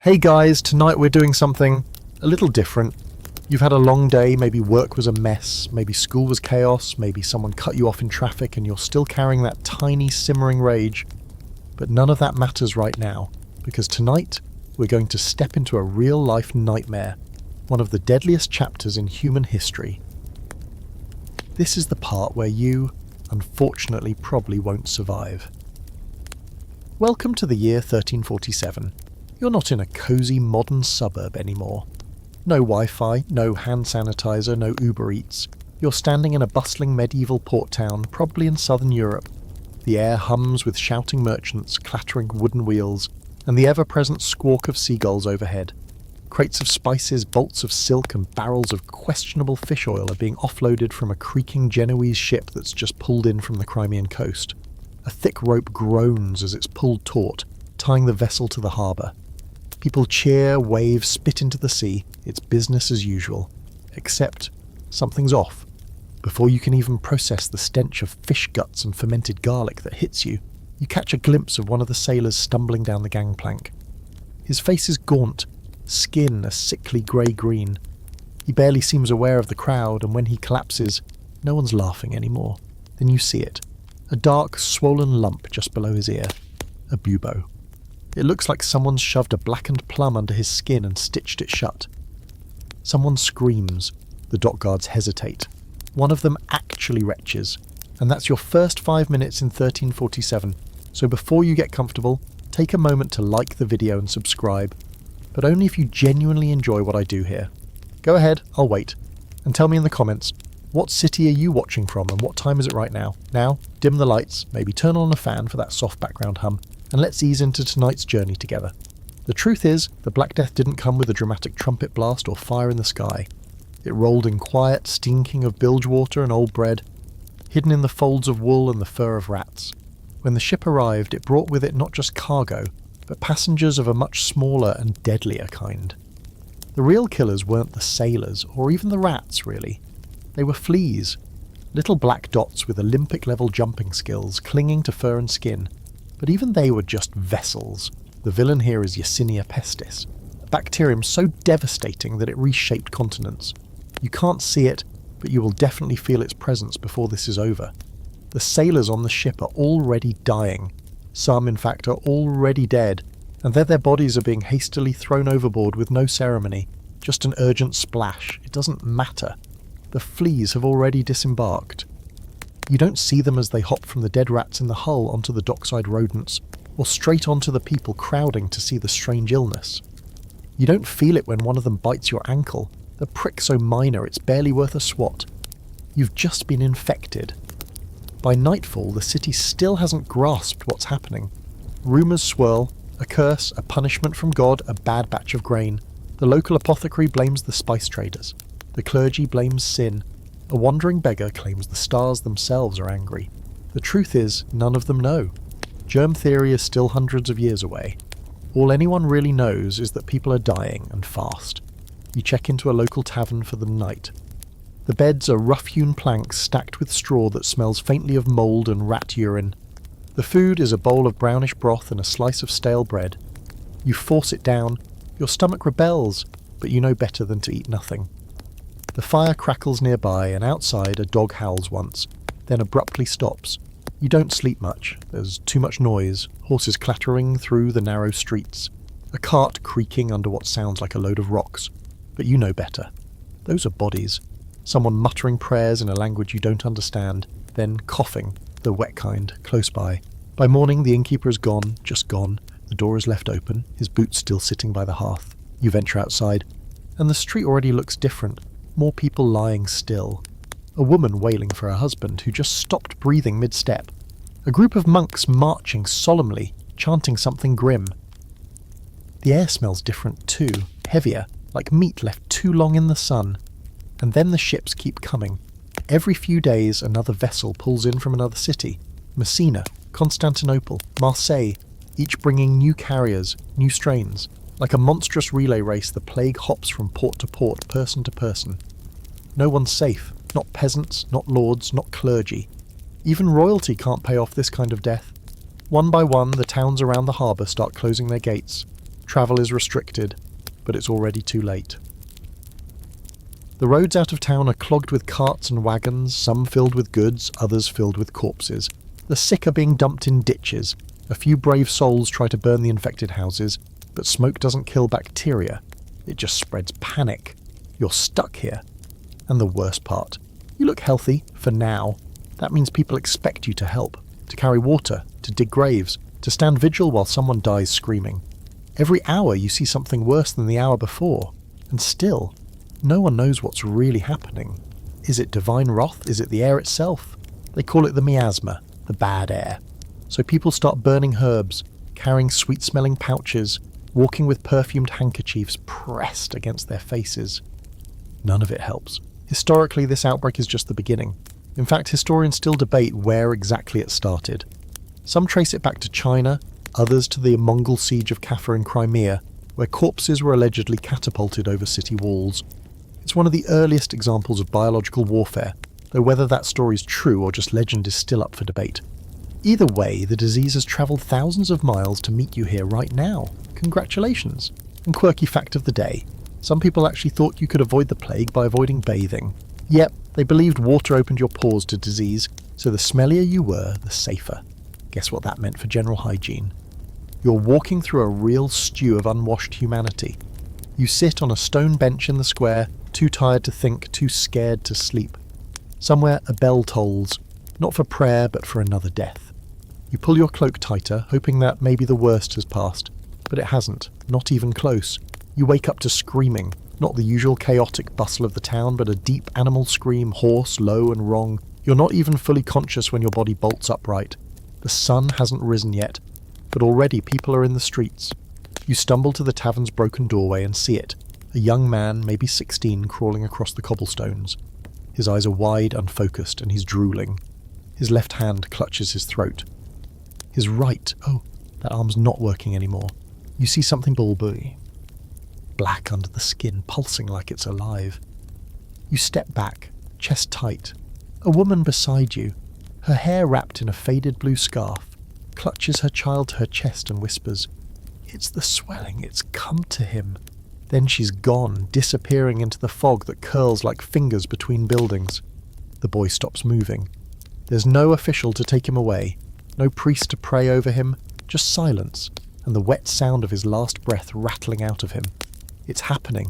Hey guys, tonight we're doing something a little different. You've had a long day, maybe work was a mess, maybe school was chaos, maybe someone cut you off in traffic and you're still carrying that tiny simmering rage. But none of that matters right now, because tonight we're going to step into a real-life nightmare, one of the deadliest chapters in human history. This is the part where you, unfortunately, probably won't survive. Welcome to the year 1347. You're not in a cosy modern suburb anymore. No Wi-Fi, no hand sanitizer, no Uber Eats. You're standing in a bustling medieval port town, probably in southern Europe. The air hums with shouting merchants, clattering wooden wheels, and the ever-present squawk of seagulls overhead. Crates of spices, bolts of silk, and barrels of questionable fish oil are being offloaded from a creaking Genoese ship that's just pulled in from the Crimean coast. A thick rope groans as it's pulled taut, tying the vessel to the harbour. People cheer, wave, spit into the sea. It's business as usual. Except something's off. Before you can even process the stench of fish guts and fermented garlic that hits you, you catch a glimpse of one of the sailors stumbling down the gangplank. His face is gaunt, skin a sickly grey-green. He barely seems aware of the crowd, and when he collapses, no one's laughing anymore. Then you see it. A dark, swollen lump just below his ear. A bubo. It looks like someone's shoved a blackened plum under his skin and stitched it shut. Someone screams. The dock guards hesitate. One of them actually retches. And that's your first 5 minutes in 1347. So before you get comfortable, take a moment to like the video and subscribe. But only if you genuinely enjoy what I do here. Go ahead, I'll wait. And tell me in the comments, what city are you watching from and what time is it right now? Now, dim the lights, maybe turn on a fan for that soft background hum, and let's ease into tonight's journey together. The truth is, the Black Death didn't come with a dramatic trumpet blast or fire in the sky. It rolled in quiet, stinking of bilge water and old bread, hidden in the folds of wool and the fur of rats. When the ship arrived, it brought with it not just cargo, but passengers of a much smaller and deadlier kind. The real killers weren't the sailors, or even the rats, really. They were fleas, little black dots with Olympic-level jumping skills, clinging to fur and skin. But even they were just vessels. The villain here is Yersinia pestis, a bacterium so devastating that it reshaped continents. You can't see it, but you will definitely feel its presence before this is over. The sailors on the ship are already dying. Some, in fact, are already dead, and their bodies are being hastily thrown overboard with no ceremony. Just an urgent splash. It doesn't matter. The fleas have already disembarked. You don't see them as they hop from the dead rats in the hull onto the dockside rodents, or straight onto the people crowding to see the strange illness. You don't feel it when one of them bites your ankle, the prick so minor it's barely worth a swat. You've just been infected. By nightfall, the city still hasn't grasped what's happening. Rumours swirl, a curse, a punishment from God, a bad batch of grain. The local apothecary blames the spice traders. The clergy blames sin. A wandering beggar claims the stars themselves are angry. The truth is, none of them know. Germ theory is still hundreds of years away. All anyone really knows is that people are dying, and fast. You check into a local tavern for the night. The beds are rough-hewn planks stacked with straw that smells faintly of mould and rat urine. The food is a bowl of brownish broth and a slice of stale bread. You force it down. Your stomach rebels, but you know better than to eat nothing. The fire crackles nearby, and outside a dog howls once, then abruptly stops. You don't sleep much. There's too much noise, horses clattering through the narrow streets, a cart creaking under what sounds like a load of rocks. But you know better. Those are bodies. Someone muttering prayers in a language you don't understand, then coughing, the wet kind, close by. By morning the innkeeper is gone, just gone. The door is left open, his boots still sitting by the hearth. You venture outside, and the street already looks different. More people lying still. A woman wailing for her husband, who just stopped breathing mid-step. A group of monks marching solemnly, chanting something grim. The air smells different too, heavier, like meat left too long in the sun. And then the ships keep coming. Every few days another vessel pulls in from another city. Messina, Constantinople, Marseille, each bringing new carriers, new strains. Like a monstrous relay race, the plague hops from port to port, person to person. No one's safe. Not peasants, not lords, not clergy. Even royalty can't pay off this kind of death. One by one, the towns around the harbour start closing their gates. Travel is restricted, but it's already too late. The roads out of town are clogged with carts and wagons, some filled with goods, others filled with corpses. The sick are being dumped in ditches. A few brave souls try to burn the infected houses, but smoke doesn't kill bacteria. It just spreads panic. You're stuck here. And the worst part, you look healthy, for now. That means people expect you to help, to carry water, to dig graves, to stand vigil while someone dies screaming. Every hour you see something worse than the hour before, and still, no one knows what's really happening. Is it divine wrath? Is it the air itself? They call it the miasma, the bad air. So people start burning herbs, carrying sweet-smelling pouches, walking with perfumed handkerchiefs pressed against their faces. None of it helps. Historically, this outbreak is just the beginning. In fact, historians still debate where exactly it started. Some trace it back to China, others to the Mongol siege of Kaffa in Crimea, where corpses were allegedly catapulted over city walls. It's one of the earliest examples of biological warfare, though whether that story's true or just legend is still up for debate. Either way, the disease has travelled thousands of miles to meet you here right now. Congratulations! And quirky fact of the day, some people actually thought you could avoid the plague by avoiding bathing. Yep, they believed water opened your pores to disease, so the smellier you were, the safer. Guess what that meant for general hygiene? You're walking through a real stew of unwashed humanity. You sit on a stone bench in the square, too tired to think, too scared to sleep. Somewhere a bell tolls, not for prayer but for another death. You pull your cloak tighter, hoping that maybe the worst has passed, but it hasn't, not even close. You wake up to screaming, not the usual chaotic bustle of the town, but a deep animal scream, hoarse, low and wrong. You're not even fully conscious when your body bolts upright. The sun hasn't risen yet, but already people are in the streets. You stumble to the tavern's broken doorway and see it, a young man, maybe 16, crawling across the cobblestones. His eyes are wide, unfocused, and he's drooling. His left hand clutches his throat. His right, oh, that arm's not working anymore. You see something bulby, black under the skin, pulsing like it's alive. You step back, chest tight. A woman beside you, her hair wrapped in a faded blue scarf, clutches her child to her chest and whispers, "It's the swelling, it's come to him." Then she's gone, disappearing into the fog that curls like fingers between buildings. The boy stops moving. There's no official to take him away, no priest to pray over him, just silence, and the wet sound of his last breath rattling out of him. It's happening.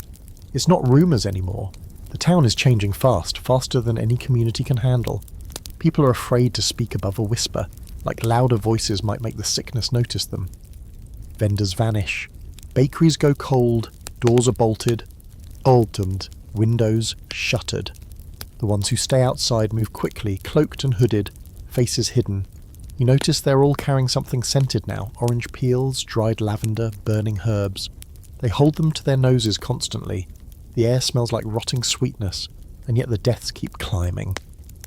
It's not rumours anymore. The town is changing fast, faster than any community can handle. People are afraid to speak above a whisper, like louder voices might make the sickness notice them. Vendors vanish. Bakeries go cold, doors are bolted, windows shuttered. The ones who stay outside move quickly, cloaked and hooded, faces hidden. You notice they're all carrying something scented now, orange peels, dried lavender, burning herbs. They hold them to their noses constantly. The air smells like rotting sweetness, and yet the deaths keep climbing.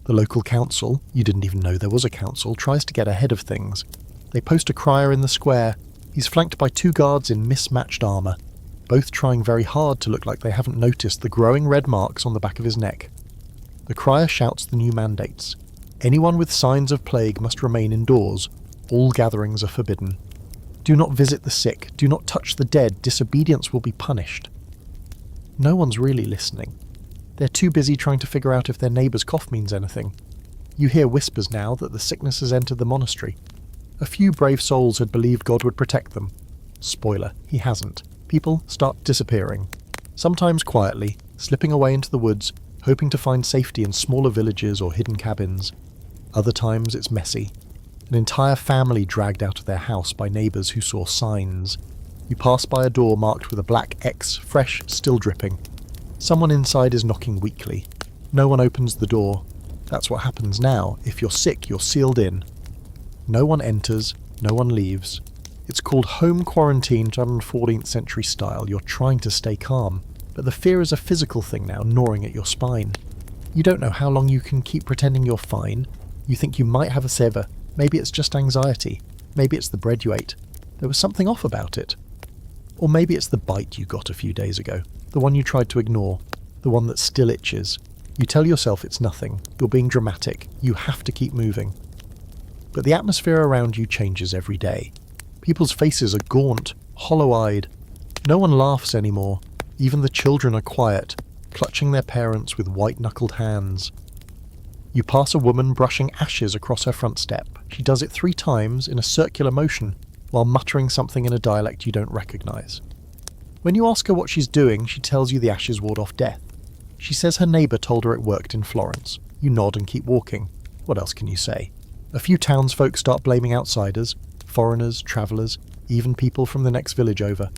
The local council, you didn't even know there was a council, tries to get ahead of things. They post a crier in the square. He's flanked by 2 guards in mismatched armour, both trying very hard to look like they haven't noticed the growing red marks on the back of his neck. The crier shouts the new mandates. Anyone with signs of plague must remain indoors. All gatherings are forbidden. Do not visit the sick. Do not touch the dead. Disobedience will be punished. No one's really listening. They're too busy trying to figure out if their neighbour's cough means anything. You hear whispers now that the sickness has entered the monastery. A few brave souls had believed God would protect them. Spoiler, he hasn't. People start disappearing. Sometimes quietly, slipping away into the woods, hoping to find safety in smaller villages or hidden cabins. Other times it's messy. An entire family dragged out of their house by neighbours who saw signs. You pass by a door marked with a black X, fresh, still dripping. Someone inside is knocking weakly. No one opens the door. That's what happens now. If you're sick, you're sealed in. No one enters, no one leaves. It's called home quarantine done 14th century style. You're trying to stay calm, but the fear is a physical thing now, gnawing at your spine. You don't know how long you can keep pretending you're fine. You think you might have a fever. Maybe it's just anxiety. Maybe it's the bread you ate. There was something off about it. Or maybe it's the bite you got a few days ago. The one you tried to ignore. The one that still itches. You tell yourself it's nothing. You're being dramatic. You have to keep moving. But the atmosphere around you changes every day. People's faces are gaunt, hollow-eyed, No one laughs anymore. Even the children are quiet, clutching their parents with white-knuckled hands. You pass a woman brushing ashes across her front step. She does it 3 times in a circular motion, while muttering something in a dialect you don't recognise. When you ask her what she's doing, she tells you the ashes ward off death. She says her neighbour told her it worked in Florence. You nod and keep walking. What else can you say? A few townsfolk start blaming outsiders, foreigners, travellers, even people from the next village over.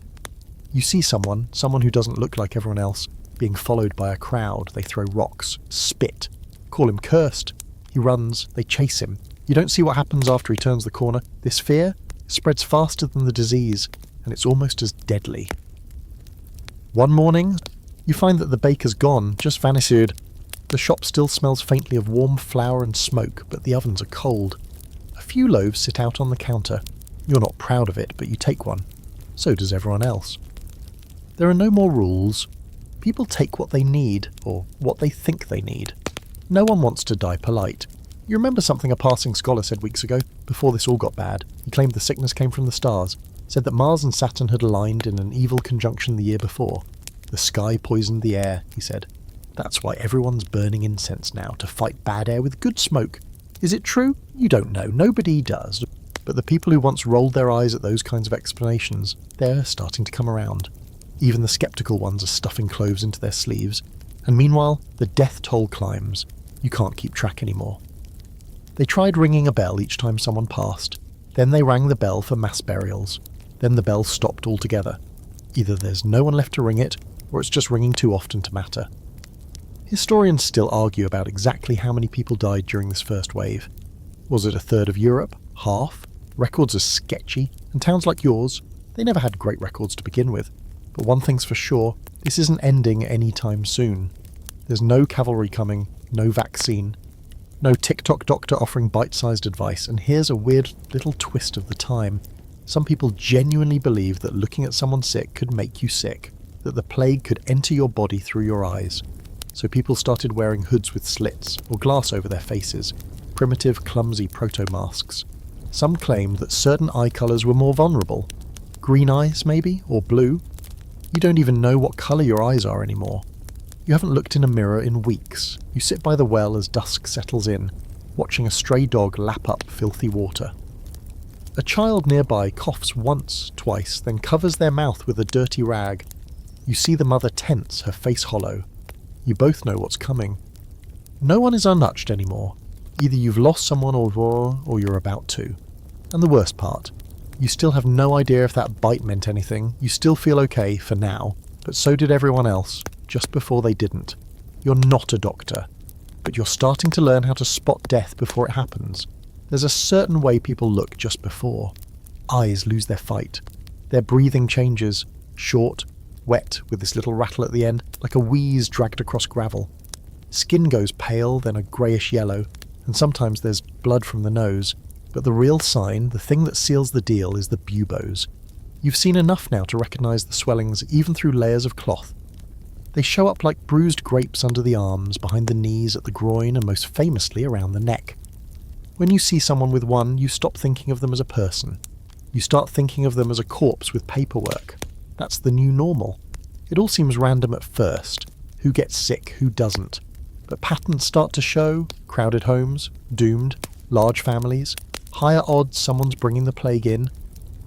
You see someone who doesn't look like everyone else, being followed by a crowd. They throw rocks, spit, call him cursed. He runs, they chase him. You don't see what happens after he turns the corner. This fear spreads faster than the disease, and it's almost as deadly. One morning, you find that the baker's gone, just vanished. The shop still smells faintly of warm flour and smoke, but the ovens are cold. A few loaves sit out on the counter. You're not proud of it, but you take one. So does everyone else. There are no more rules. People take what they need, or what they think they need. No one wants to die polite. You remember something a passing scholar said weeks ago, before this all got bad? He claimed the sickness came from the stars, said that Mars and Saturn had aligned in an evil conjunction the year before. The sky poisoned the air, he said. That's why everyone's burning incense now, to fight bad air with good smoke. Is it true? You don't know. Nobody does. But the people who once rolled their eyes at those kinds of explanations, they're starting to come around. Even the sceptical ones are stuffing cloves into their sleeves. And meanwhile, the death toll climbs. You can't keep track anymore. They tried ringing a bell each time someone passed. Then they rang the bell for mass burials. Then the bell stopped altogether. Either there's no one left to ring it, or it's just ringing too often to matter. Historians still argue about exactly how many people died during this first wave. Was it 1/3 of Europe? Half? Records are sketchy, and towns like yours, they never had great records to begin with. But one thing's for sure, this isn't ending anytime soon. There's no cavalry coming, no vaccine, no TikTok doctor offering bite-sized advice, and here's a weird little twist of the time. Some people genuinely believe that looking at someone sick could make you sick, that the plague could enter your body through your eyes. So people started wearing hoods with slits, or glass over their faces, primitive, clumsy proto-masks. Some claimed that certain eye colours were more vulnerable. Green eyes, maybe, or blue. You don't even know what colour your eyes are anymore. You haven't looked in a mirror in weeks. You sit by the well as dusk settles in, watching a stray dog lap up filthy water. A child nearby coughs once, twice, then covers their mouth with a dirty rag. You see the mother tense, her face hollow. You both know what's coming. No one is untouched anymore. Either you've lost someone or you're about to. And the worst part, you still have no idea if that bite meant anything. You still feel okay for now, but so did everyone else, just before they didn't. You're not a doctor, but you're starting to learn how to spot death before it happens. There's a certain way people look just before. Eyes lose their fight. Their breathing changes, short, wet, with this little rattle at the end, like a wheeze dragged across gravel. Skin goes pale, then a greyish yellow, and sometimes there's blood from the nose. But the real sign, the thing that seals the deal, is the buboes. You've seen enough now to recognise the swellings even through layers of cloth. They show up like bruised grapes under the arms, behind the knees, at the groin, and most famously around the neck. When you see someone with one, you stop thinking of them as a person. You start thinking of them as a corpse with paperwork. That's the new normal. It all seems random at first. Who gets sick, who doesn't. But patterns start to show. Crowded homes, doomed, large families, higher odds someone's bringing the plague in.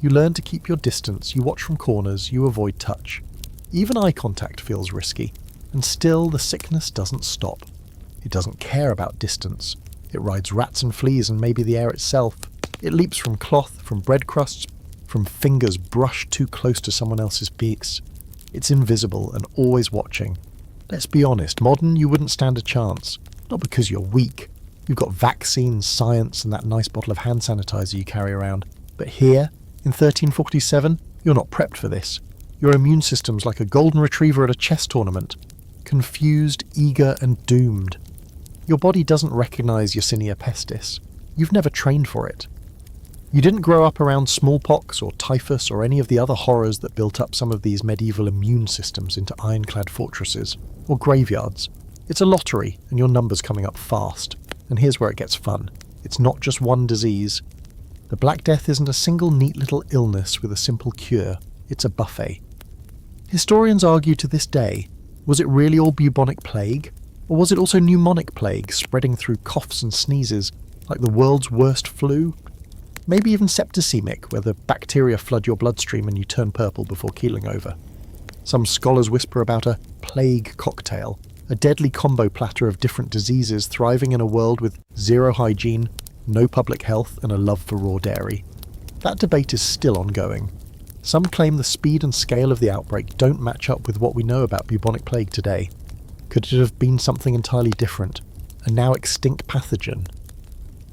You learn to keep your distance, you watch from corners, you avoid touch. Even eye contact feels risky. And still the sickness doesn't stop. It doesn't care about distance. It rides rats and fleas and maybe the air itself. It leaps from cloth, from bread crusts, from fingers brushed too close to someone else's beaks. It's invisible and always watching. Let's be honest, modern you wouldn't stand a chance. Not because you're weak. You've got vaccines, science, and that nice bottle of hand sanitizer you carry around. But here, in 1347, you're not prepped for this. Your immune system's like a golden retriever at a chess tournament. Confused, eager, and doomed. Your body doesn't recognise Yersinia pestis. You've never trained for it. You didn't grow up around smallpox or typhus or any of the other horrors that built up some of these medieval immune systems into ironclad fortresses or graveyards. It's a lottery, and your number's coming up fast. And here's where it gets fun. It's not just one disease. The Black Death isn't a single neat little illness with a simple cure. It's a buffet. Historians argue to this day, was it really all bubonic plague? Or was it also pneumonic plague spreading through coughs and sneezes, like the world's worst flu? Maybe even septicemic, where the bacteria flood your bloodstream and you turn purple before keeling over. Some scholars whisper about a plague cocktail, a deadly combo platter of different diseases thriving in a world with zero hygiene, no public health, and a love for raw dairy. That debate is still ongoing. Some claim the speed and scale of the outbreak don't match up with what we know about bubonic plague today. Could it have been something entirely different? A now extinct pathogen?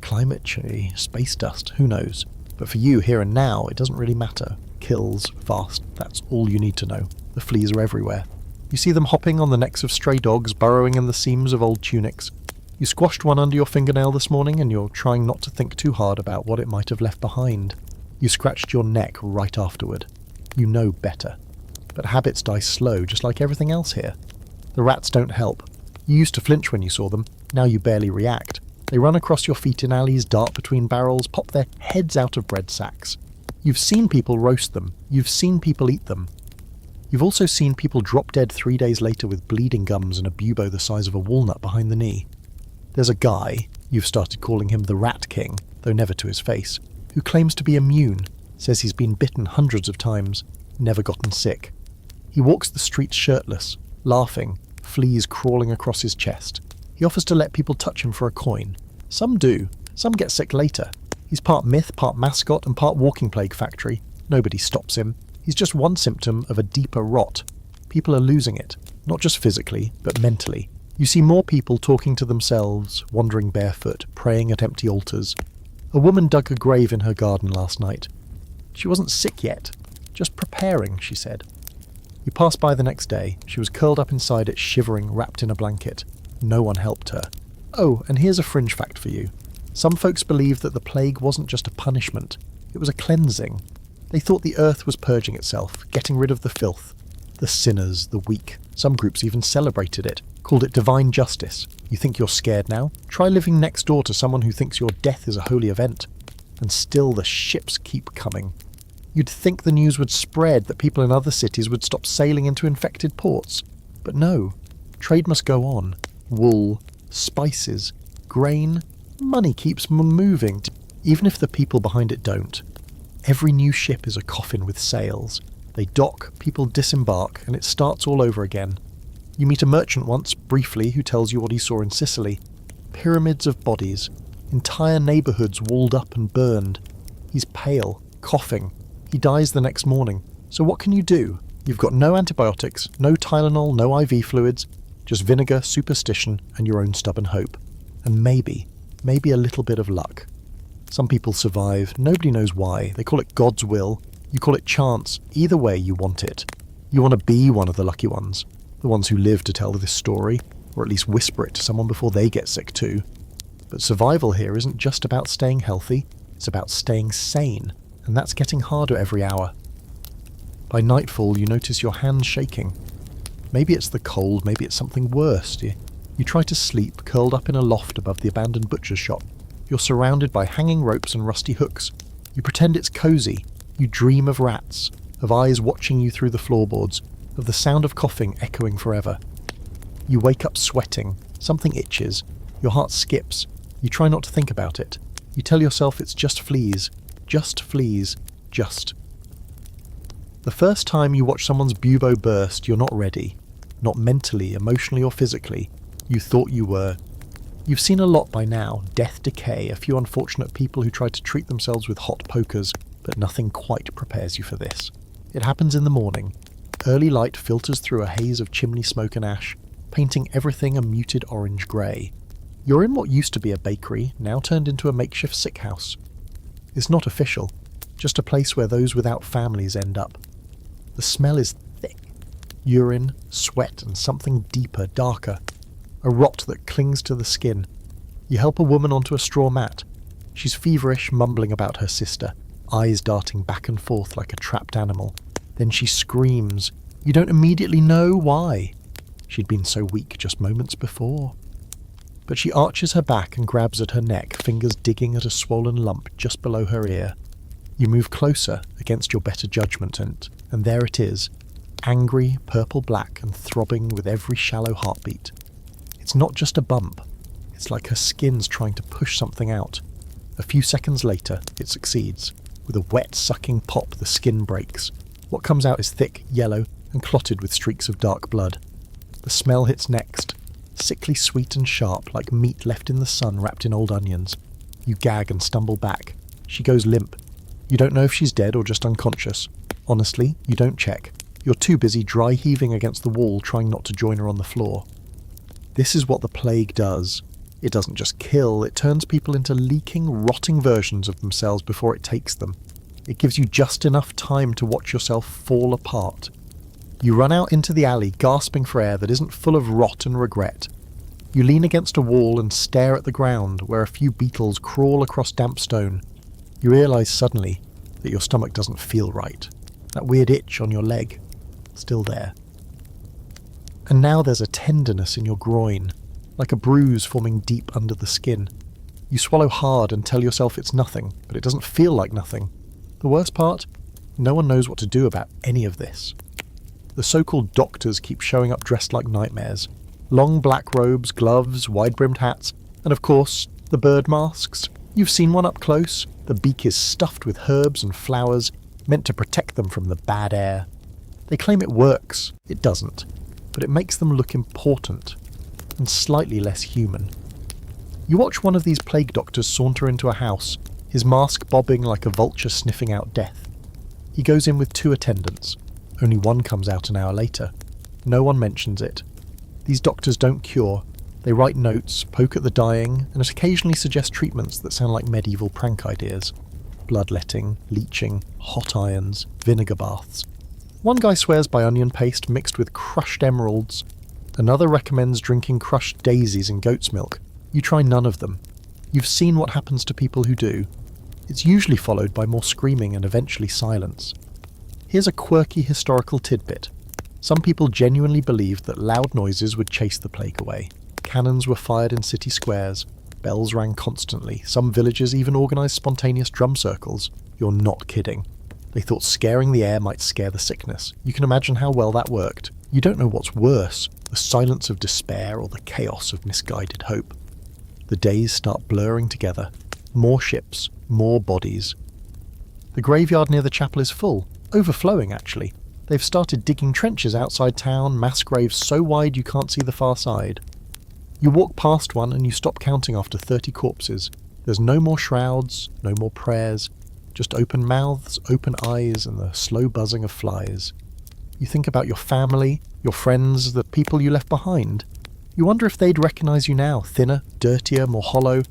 Climate change, space dust, who knows? But for you, here and now, it doesn't really matter. Kills, fast, that's all you need to know. The fleas are everywhere. You see them hopping on the necks of stray dogs, burrowing in the seams of old tunics. You squashed one under your fingernail this morning and you're trying not to think too hard about what it might have left behind. You scratched your neck right afterward. You know better. But habits die slow, just like everything else here. The rats don't help. You used to flinch when you saw them, now you barely react. They run across your feet in alleys, dart between barrels, pop their heads out of bread sacks. You've seen people roast them. You've seen people eat them. You've also seen people drop dead 3 days later with bleeding gums and a bubo the size of a walnut behind the knee. There's a guy, you've started calling him the Rat King, though never to his face, who claims to be immune, says he's been bitten hundreds of times, never gotten sick. He walks the streets shirtless, laughing, fleas crawling across his chest. He offers to let people touch him for a coin. Some do, some get sick later. He's part myth, part mascot, and part walking plague factory. Nobody stops him. He's just one symptom of a deeper rot. People are losing it, not just physically, but mentally. You see more people talking to themselves, wandering barefoot, praying at empty altars. A woman dug a grave in her garden last night. She wasn't sick yet, just preparing, she said. You passed by the next day. She was curled up inside it, shivering, wrapped in a blanket. No one helped her. Oh, and here's a fringe fact for you. Some folks believe that the plague wasn't just a punishment, it was a cleansing. They thought the earth was purging itself, getting rid of the filth, the sinners, the weak. Some groups even celebrated it, called it divine justice. You think you're scared now? Try living next door to someone who thinks your death is a holy event. And still the ships keep coming. You'd think the news would spread, that people in other cities would stop sailing into infected ports. But no, trade must go on. Wool, spices, grain, money keeps moving, even if the people behind it don't. Every new ship is a coffin with sails. They dock, people disembark, and it starts all over again. You meet a merchant once, briefly, who tells you what he saw in Sicily. Pyramids of bodies, entire neighbourhoods walled up and burned. He's pale, coughing. He dies the next morning. So what can you do? You've got no antibiotics, no Tylenol, no IV fluids, just vinegar, superstition, and your own stubborn hope. And maybe a little bit of luck. Some people survive, nobody knows why. They call it God's will. You call it chance. Either way, you want it. You want to be one of the lucky ones. The ones who live to tell this story, or at least whisper it to someone before they get sick too. But survival here isn't just about staying healthy, it's about staying sane, and that's getting harder every hour. By nightfall, you notice your hands shaking. Maybe it's the cold, maybe it's something worse. You try to sleep, curled up in a loft above the abandoned butcher's shop. You're surrounded by hanging ropes and rusty hooks. You pretend it's cozy. You dream of rats, of eyes watching you through the floorboards, of the sound of coughing echoing forever. You wake up sweating. Something itches. Your heart skips. You try not to think about it. You tell yourself it's just fleas. Just fleas. Just. The first time you watch someone's bubo burst, you're not ready. Not mentally, emotionally or physically. You thought you were. You've seen a lot by now. Death, decay, a few unfortunate people who try to treat themselves with hot pokers, but nothing quite prepares you for this. It happens in the morning. Early light filters through a haze of chimney smoke and ash, painting everything a muted orange-grey. You're in what used to be a bakery, now turned into a makeshift sick house. It's not official, just a place where those without families end up. The smell is thick. Urine, sweat, and something deeper, darker. A rot that clings to the skin. You help a woman onto a straw mat. She's feverish, mumbling about her sister, eyes darting back and forth like a trapped animal. Then she screams. You don't immediately know why. She'd been so weak just moments before. But she arches her back and grabs at her neck, fingers digging at a swollen lump just below her ear. You move closer, against your better judgment, and there it is. angry, purple-black and throbbing with every shallow heartbeat. It's not just a bump. It's like her skin's trying to push something out. A few seconds later, it succeeds. With a wet, sucking pop, the skin breaks. What comes out is thick, yellow, and clotted with streaks of dark blood. The smell hits next. Sickly sweet and sharp, like meat left in the sun wrapped in old onions. You gag and stumble back. She goes limp. You don't know if she's dead or just unconscious. Honestly, you don't check. You're too busy dry heaving against the wall trying not to join her on the floor. This is what the plague does. It doesn't just kill, it turns people into leaking, rotting versions of themselves before it takes them. It gives you just enough time to watch yourself fall apart. You run out into the alley, gasping for air that isn't full of rot and regret. You lean against a wall and stare at the ground, where a few beetles crawl across damp stone. You realise suddenly that your stomach doesn't feel right. That weird itch on your leg, still there. And now there's a tenderness in your groin, like a bruise forming deep under the skin. You swallow hard and tell yourself it's nothing, but it doesn't feel like nothing. The worst part? No one knows what to do about any of this. The so-called doctors keep showing up dressed like nightmares. Long black robes, gloves, wide-brimmed hats, and of course, the bird masks. You've seen one up close. The beak is stuffed with herbs and flowers, meant to protect them from the bad air. They claim it works. It doesn't. But it makes them look important, and slightly less human. You watch one of these plague doctors saunter into a house, his mask bobbing like a vulture sniffing out death. He goes in with 2 attendants. Only one comes out an hour later. No one mentions it. These doctors don't cure. They write notes, poke at the dying, and occasionally suggest treatments that sound like medieval prank ideas. Bloodletting, leeching, hot irons, vinegar baths. One guy swears by onion paste mixed with crushed emeralds. Another recommends drinking crushed daisies in goat's milk. You try none of them. You've seen what happens to people who do. It's usually followed by more screaming and eventually silence. Here's a quirky historical tidbit. Some people genuinely believed that loud noises would chase the plague away. Cannons were fired in city squares. Bells rang constantly. Some villages even organised spontaneous drum circles. You're not kidding. They thought scaring the air might scare the sickness. You can imagine how well that worked. You don't know what's worse, the silence of despair or the chaos of misguided hope. The days start blurring together. More ships, more bodies. The graveyard near the chapel is full. Overflowing, actually. They've started digging trenches outside town, mass graves so wide you can't see the far side. You walk past one and you stop counting after 30 corpses. There's no more shrouds, no more prayers, just open mouths, open eyes, and the slow buzzing of flies. You think about your family, your friends, the people you left behind. You wonder if they'd recognise you now, thinner, dirtier, more hollow.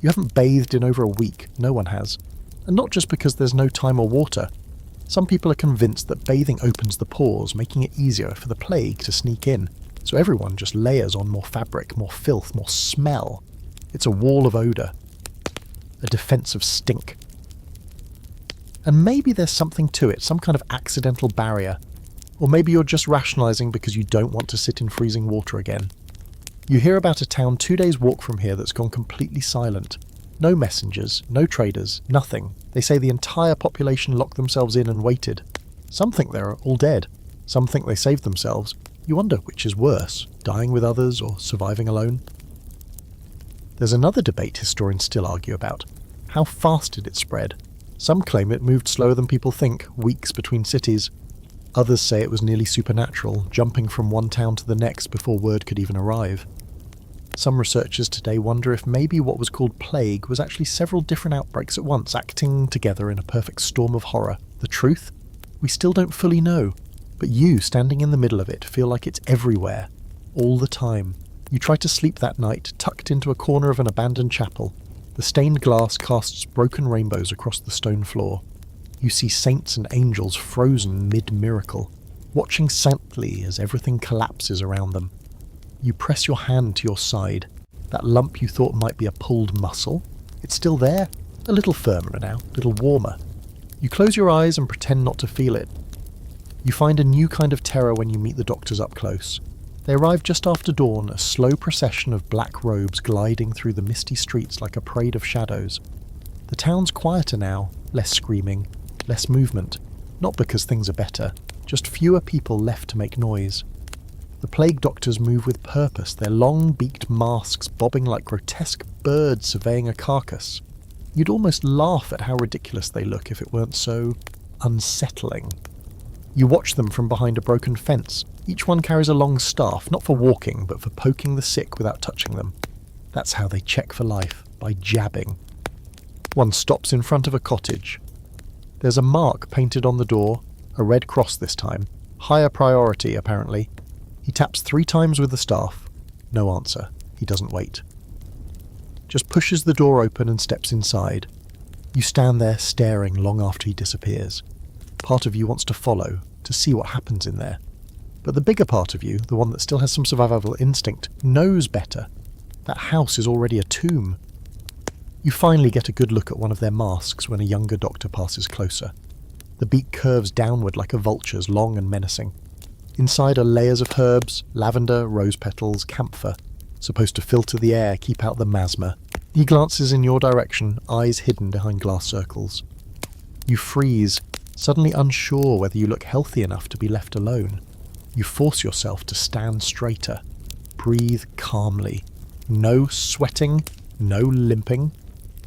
You haven't bathed in over a week, no one has. And not just because there's no time or water. Some people are convinced that bathing opens the pores, making it easier for the plague to sneak in. So everyone just layers on more fabric, more filth, more smell. It's a wall of odour. A defensive stink. And maybe there's something to it, some kind of accidental barrier. Or maybe you're just rationalising because you don't want to sit in freezing water again. You hear about a town 2 days' walk from here that's gone completely silent. No messengers, no traders, nothing. They say the entire population locked themselves in and waited. Some think they're all dead. Some think they saved themselves. You wonder which is worse, dying with others or surviving alone. There's another debate historians still argue about. How fast did it spread? Some claim it moved slower than people think, weeks between cities. Others say it was nearly supernatural, jumping from one town to the next before word could even arrive. Some researchers today wonder if maybe what was called plague was actually several different outbreaks at once, acting together in a perfect storm of horror. The truth? We still don't fully know. But you, standing in the middle of it, feel like it's everywhere. All the time. You try to sleep that night, tucked into a corner of an abandoned chapel. The stained glass casts broken rainbows across the stone floor. You see saints and angels frozen mid-miracle, watching saintly as everything collapses around them. You press your hand to your side. That lump you thought might be a pulled muscle, it's still there, a little firmer now, a little warmer. You close your eyes and pretend not to feel it. You find a new kind of terror when you meet the doctors up close. They arrive just after dawn, a slow procession of black robes gliding through the misty streets like a parade of shadows. The town's quieter now, less screaming, less movement, not because things are better, just fewer people left to make noise. The plague doctors move with purpose, their long-beaked masks bobbing like grotesque birds surveying a carcass. You'd almost laugh at how ridiculous they look if it weren't so unsettling. You watch them from behind a broken fence. Each one carries a long staff, not for walking, but for poking the sick without touching them. That's how they check for life, by jabbing. One stops in front of a cottage. There's a mark painted on the door, a red cross this time. Higher priority, apparently. He taps 3 times with the staff. No answer. He doesn't wait. Just pushes the door open and steps inside. You stand there staring long after he disappears. Part of you wants to follow, to see what happens in there. But the bigger part of you, the one that still has some survival instinct, knows better. That house is already a tomb. You finally get a good look at one of their masks when a younger doctor passes closer. The beak curves downward like a vulture's, long and menacing. Inside are layers of herbs, lavender, rose petals, camphor, supposed to filter the air, keep out the miasma. He glances in your direction, eyes hidden behind glass circles. You freeze, suddenly unsure whether you look healthy enough to be left alone. You force yourself to stand straighter. Breathe calmly. No sweating, no limping.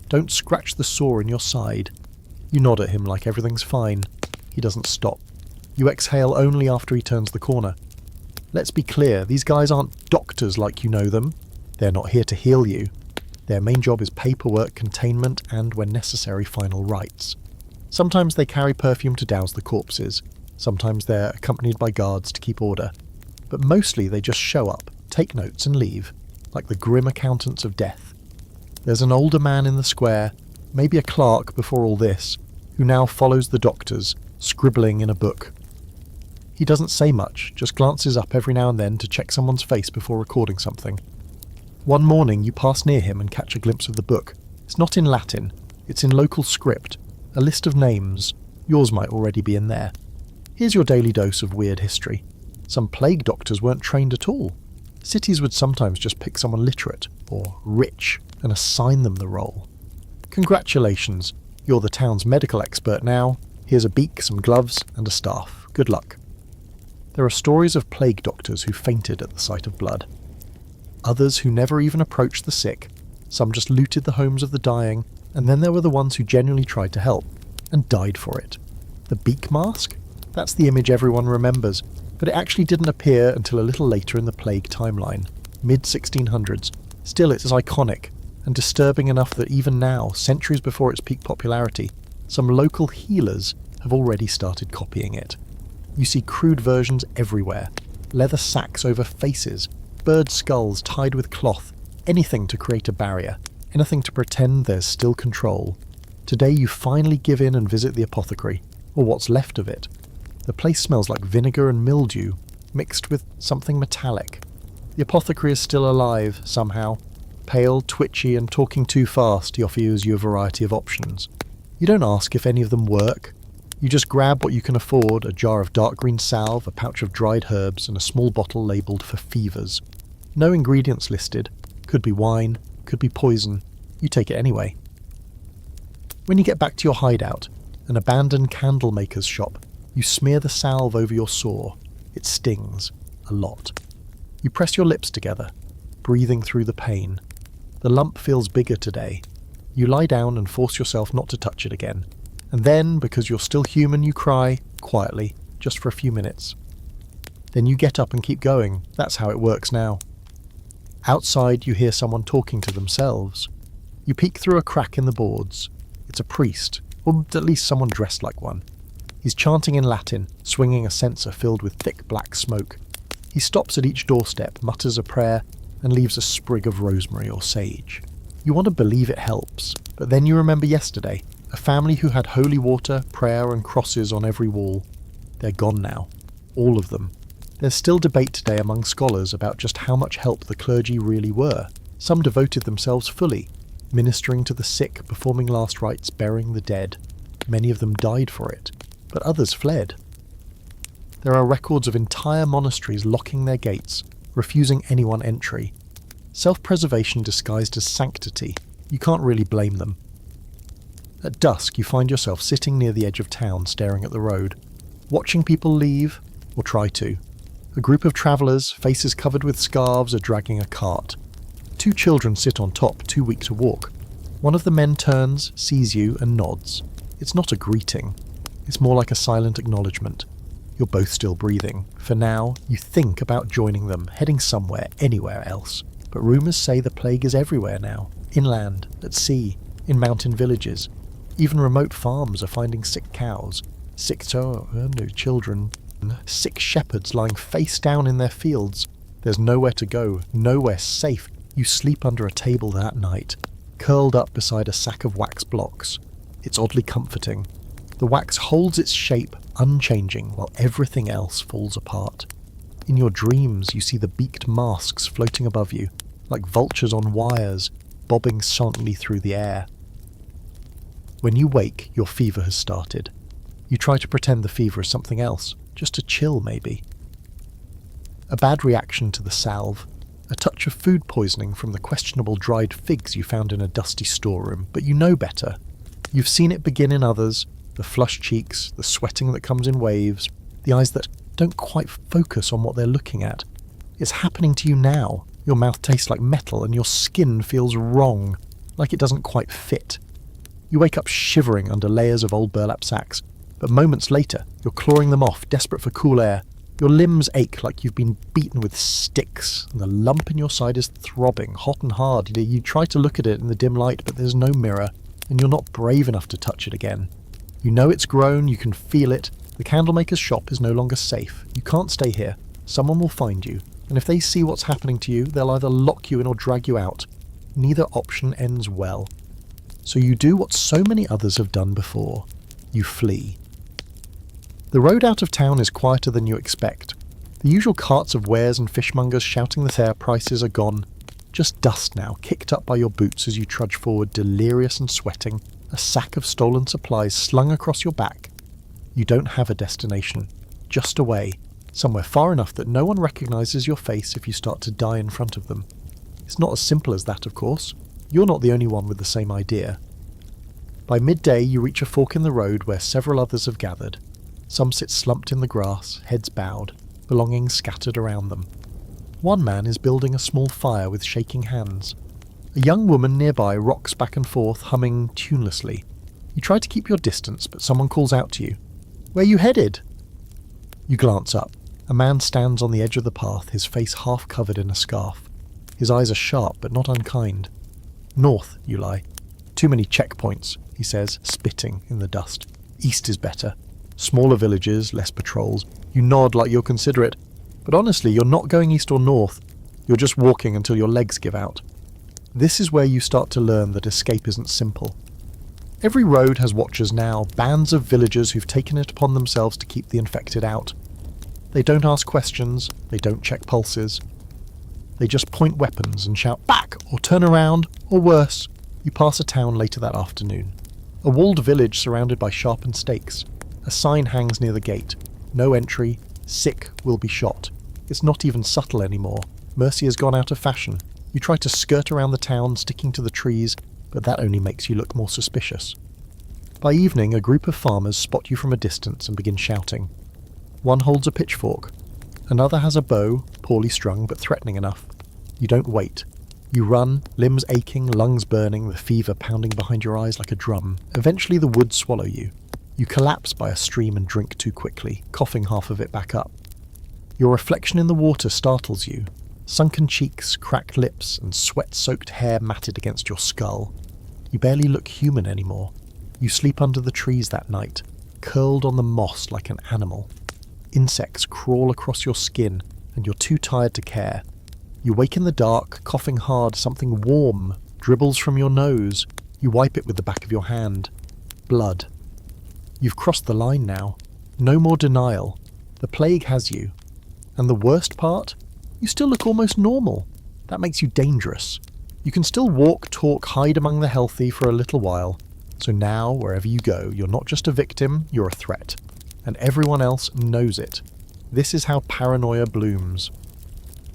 Don't scratch the sore in your side. You nod at him like everything's fine. He doesn't stop. You exhale only after he turns the corner. Let's be clear, these guys aren't doctors like you know them. They're not here to heal you. Their main job is paperwork, containment, and, when necessary, final rites. Sometimes they carry perfume to douse the corpses. Sometimes they're accompanied by guards to keep order. But mostly they just show up, take notes and leave, like the grim accountants of death. There's an older man in the square, maybe a clerk before all this, who now follows the doctors, scribbling in a book. He doesn't say much, just glances up every now and then to check someone's face before recording something. One morning you pass near him and catch a glimpse of the book. It's not in Latin, it's in local script, a list of names. Yours might already be in there. Here's your daily dose of weird history. Some plague doctors weren't trained at all. Cities would sometimes just pick someone literate, or rich, and assign them the role. Congratulations, you're the town's medical expert now. Here's a beak, some gloves, and a staff. Good luck. There are stories of plague doctors who fainted at the sight of blood. Others who never even approached the sick. Some just looted the homes of the dying, and then there were the ones who genuinely tried to help, and died for it. The beak mask? That's the image everyone remembers, but it actually didn't appear until a little later in the plague timeline, mid-1600s. Still, it's iconic, and disturbing enough that even now, centuries before its peak popularity, some local healers have already started copying it. You see crude versions everywhere. Leather sacks over faces, bird skulls tied with cloth, anything to create a barrier, anything to pretend there's still control. Today you finally give in and visit the apothecary, or what's left of it. The place smells like vinegar and mildew, mixed with something metallic. The apothecary is still alive, somehow. Pale, twitchy, and talking too fast, he offers you a variety of options. You don't ask if any of them work. You just grab what you can afford, a jar of dark green salve, a pouch of dried herbs, and a small bottle labelled for fevers. No ingredients listed. Could be wine, could be poison. You take it anyway. When you get back to your hideout, an abandoned candle maker's shop, you smear the salve over your sore. It stings. A lot. You press your lips together, breathing through the pain. The lump feels bigger today. You lie down and force yourself not to touch it again. And then, because you're still human, you cry, quietly, just for a few minutes. Then you get up and keep going. That's how it works now. Outside, you hear someone talking to themselves. You peek through a crack in the boards. It's a priest, or at least someone dressed like one. He's chanting in Latin, swinging a censer filled with thick black smoke. He stops at each doorstep, mutters a prayer, and leaves a sprig of rosemary or sage. You want to believe it helps, but then you remember yesterday, a family who had holy water, prayer, and crosses on every wall. They're gone now. All of them. There's still debate today among scholars about just how much help the clergy really were. Some devoted themselves fully, ministering to the sick, performing last rites, burying the dead. Many of them died for it, but others fled. There are records of entire monasteries locking their gates, refusing anyone entry. Self-preservation disguised as sanctity. You can't really blame them. At dusk, you find yourself sitting near the edge of town, staring at the road. watching people leave, or try to. A group of travellers, faces covered with scarves, are dragging a cart. 2 children sit on top, too weak to walk. One of the men turns, sees you, and nods. It's not a greeting. It's more like a silent acknowledgement. You're both still breathing. For now, you think about joining them, heading somewhere, anywhere else. But rumours say the plague is everywhere now. Inland, at sea, in mountain villages. Even remote farms are finding sick cows, sick children, sick shepherds lying face down in their fields. There's nowhere to go, nowhere safe. You sleep under a table that night, curled up beside a sack of wax blocks. It's oddly comforting. The wax holds its shape, unchanging, while everything else falls apart. In your dreams, you see the beaked masks floating above you, like vultures on wires, bobbing silently through the air. When you wake, your fever has started. You try to pretend the fever is something else, just a chill maybe. A bad reaction to the salve, a touch of food poisoning from the questionable dried figs you found in a dusty storeroom, but you know better. You've seen it begin in others, the flushed cheeks, the sweating that comes in waves, the eyes that don't quite focus on what they're looking at. It's happening to you now. Your mouth tastes like metal and your skin feels wrong, like it doesn't quite fit. You wake up shivering under layers of old burlap sacks, but moments later, you're clawing them off, desperate for cool air. Your limbs ache like you've been beaten with sticks, and the lump in your side is throbbing, hot and hard. You try to look at it in the dim light, but there's no mirror, and you're not brave enough to touch it again. You know it's grown, you can feel it. The candlemaker's shop is no longer safe. You can't stay here. Someone will find you, and if they see what's happening to you, they'll either lock you in or drag you out. Neither option ends well. So you do what so many others have done before. You flee. The road out of town is quieter than you expect. The usual carts of wares and fishmongers shouting that their prices are gone. Just dust now, kicked up by your boots as you trudge forward, delirious and sweating, a sack of stolen supplies slung across your back. You don't have a destination, just away, somewhere far enough that no one recognises your face if you start to die in front of them. It's not as simple as that, of course. You're not the only one with the same idea. By midday, you reach a fork in the road where several others have gathered. Some sit slumped in the grass, heads bowed, belongings scattered around them. One man is building a small fire with shaking hands. A young woman nearby rocks back and forth, humming tunelessly. You try to keep your distance, but someone calls out to you. "Where you headed?" You glance up. A man stands on the edge of the path, his face half covered in a scarf. His eyes are sharp, but not unkind. "North," you lie. "Too many checkpoints," he says, spitting in the dust. "East is better. Smaller villages, less patrols." You nod like you're considerate, but honestly, you're not going east or north. You're just walking until your legs give out. This is where you start to learn that escape isn't simple. Every road has watchers now, bands of villagers who've taken it upon themselves to keep the infected out. They don't ask questions, they don't check pulses. They just point weapons and shout back, or turn around, or worse. You pass a town later that afternoon. A walled village surrounded by sharpened stakes. A sign hangs near the gate. No entry. Sick will be shot. It's not even subtle anymore. Mercy has gone out of fashion. You try to skirt around the town, sticking to the trees, but that only makes you look more suspicious. By evening, a group of farmers spot you from a distance and begin shouting. One holds a pitchfork. Another has a bow, poorly strung but threatening enough. You don't wait. You run, limbs aching, lungs burning, the fever pounding behind your eyes like a drum. Eventually the woods swallow you. You collapse by a stream and drink too quickly, coughing half of it back up. Your reflection in the water startles you. Sunken cheeks, cracked lips, and sweat-soaked hair matted against your skull. You barely look human anymore. You sleep under the trees that night, curled on the moss like an animal. Insects crawl across your skin, and you're too tired to care. You wake in the dark, coughing hard, something warm dribbles from your nose. You wipe it with the back of your hand. Blood. You've crossed the line now. No more denial. The plague has you. And the worst part? You still look almost normal. That makes you dangerous. You can still walk, talk, hide among the healthy for a little while. So now, wherever you go, you're not just a victim, you're a threat. And everyone else knows it. This is how paranoia blooms.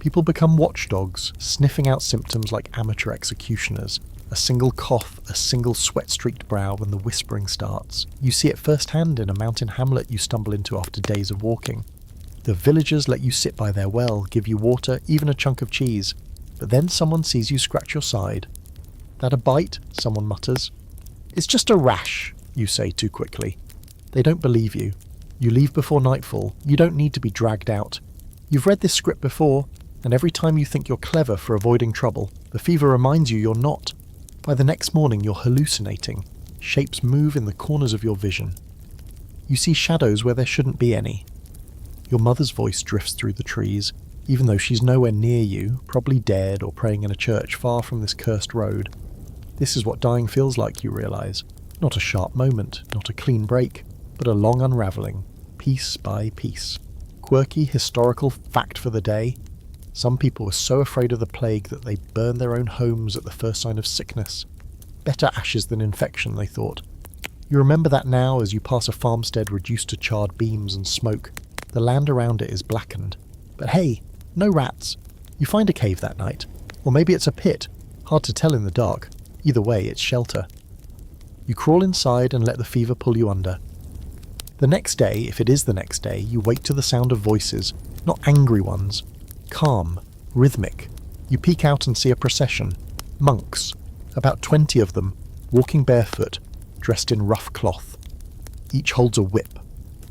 People become watchdogs, sniffing out symptoms like amateur executioners, A single cough, a single sweat-streaked brow when the whispering starts. You see it firsthand in a mountain hamlet you stumble into after days of walking. The villagers let you sit by their well, give you water, even a chunk of cheese. But then someone sees you scratch your side. "That a bite?" someone mutters. "It's just a rash," you say too quickly. They don't believe you. You leave before nightfall. You don't need to be dragged out. You've read this script before, and every time you think you're clever for avoiding trouble, the fever reminds you you're not. By the next morning you're hallucinating. Shapes move in the corners of your vision. You see shadows where there shouldn't be any. Your mother's voice drifts through the trees, even though she's nowhere near you, probably dead or praying in a church far from this cursed road. This is what dying feels like, you realise. Not a sharp moment, not a clean break, but a long unravelling, piece by piece. Quirky historical fact for the day. Some people were so afraid of the plague that they burned their own homes at the first sign of sickness. Better ashes than infection, they thought. You remember that now as you pass a farmstead reduced to charred beams and smoke. The land around it is blackened. But hey, no rats. You find a cave that night. Or maybe it's a pit. Hard to tell in the dark. Either way, it's shelter. You crawl inside and let the fever pull you under. The next day, if it is the next day, you wake to the sound of voices, not angry ones. Calm, rhythmic. You peek out and see a procession. Monks, about 20 of them, walking barefoot, dressed in rough cloth. Each holds a whip,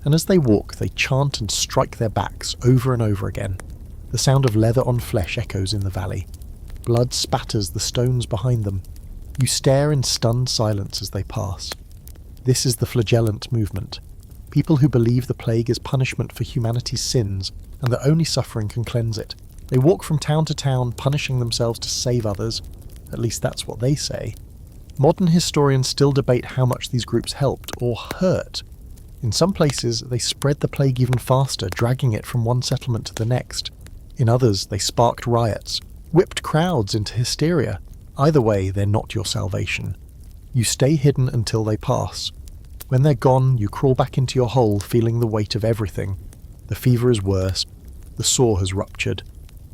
and as they walk they chant and strike their backs over and over again. The sound of leather on flesh echoes in the valley. Blood spatters the stones behind them. You stare in stunned silence as they pass. This is the flagellant movement. People who believe the plague is punishment for humanity's sins, and that only suffering can cleanse it. They walk from town to town, punishing themselves to save others. At least that's what they say. Modern historians still debate how much these groups helped or hurt. In some places, they spread the plague even faster, dragging it from one settlement to the next. In others, they sparked riots, whipped crowds into hysteria. Either way, they're not your salvation. You stay hidden until they pass. When they're gone, you crawl back into your hole, feeling the weight of everything. The fever is worse. The sore has ruptured.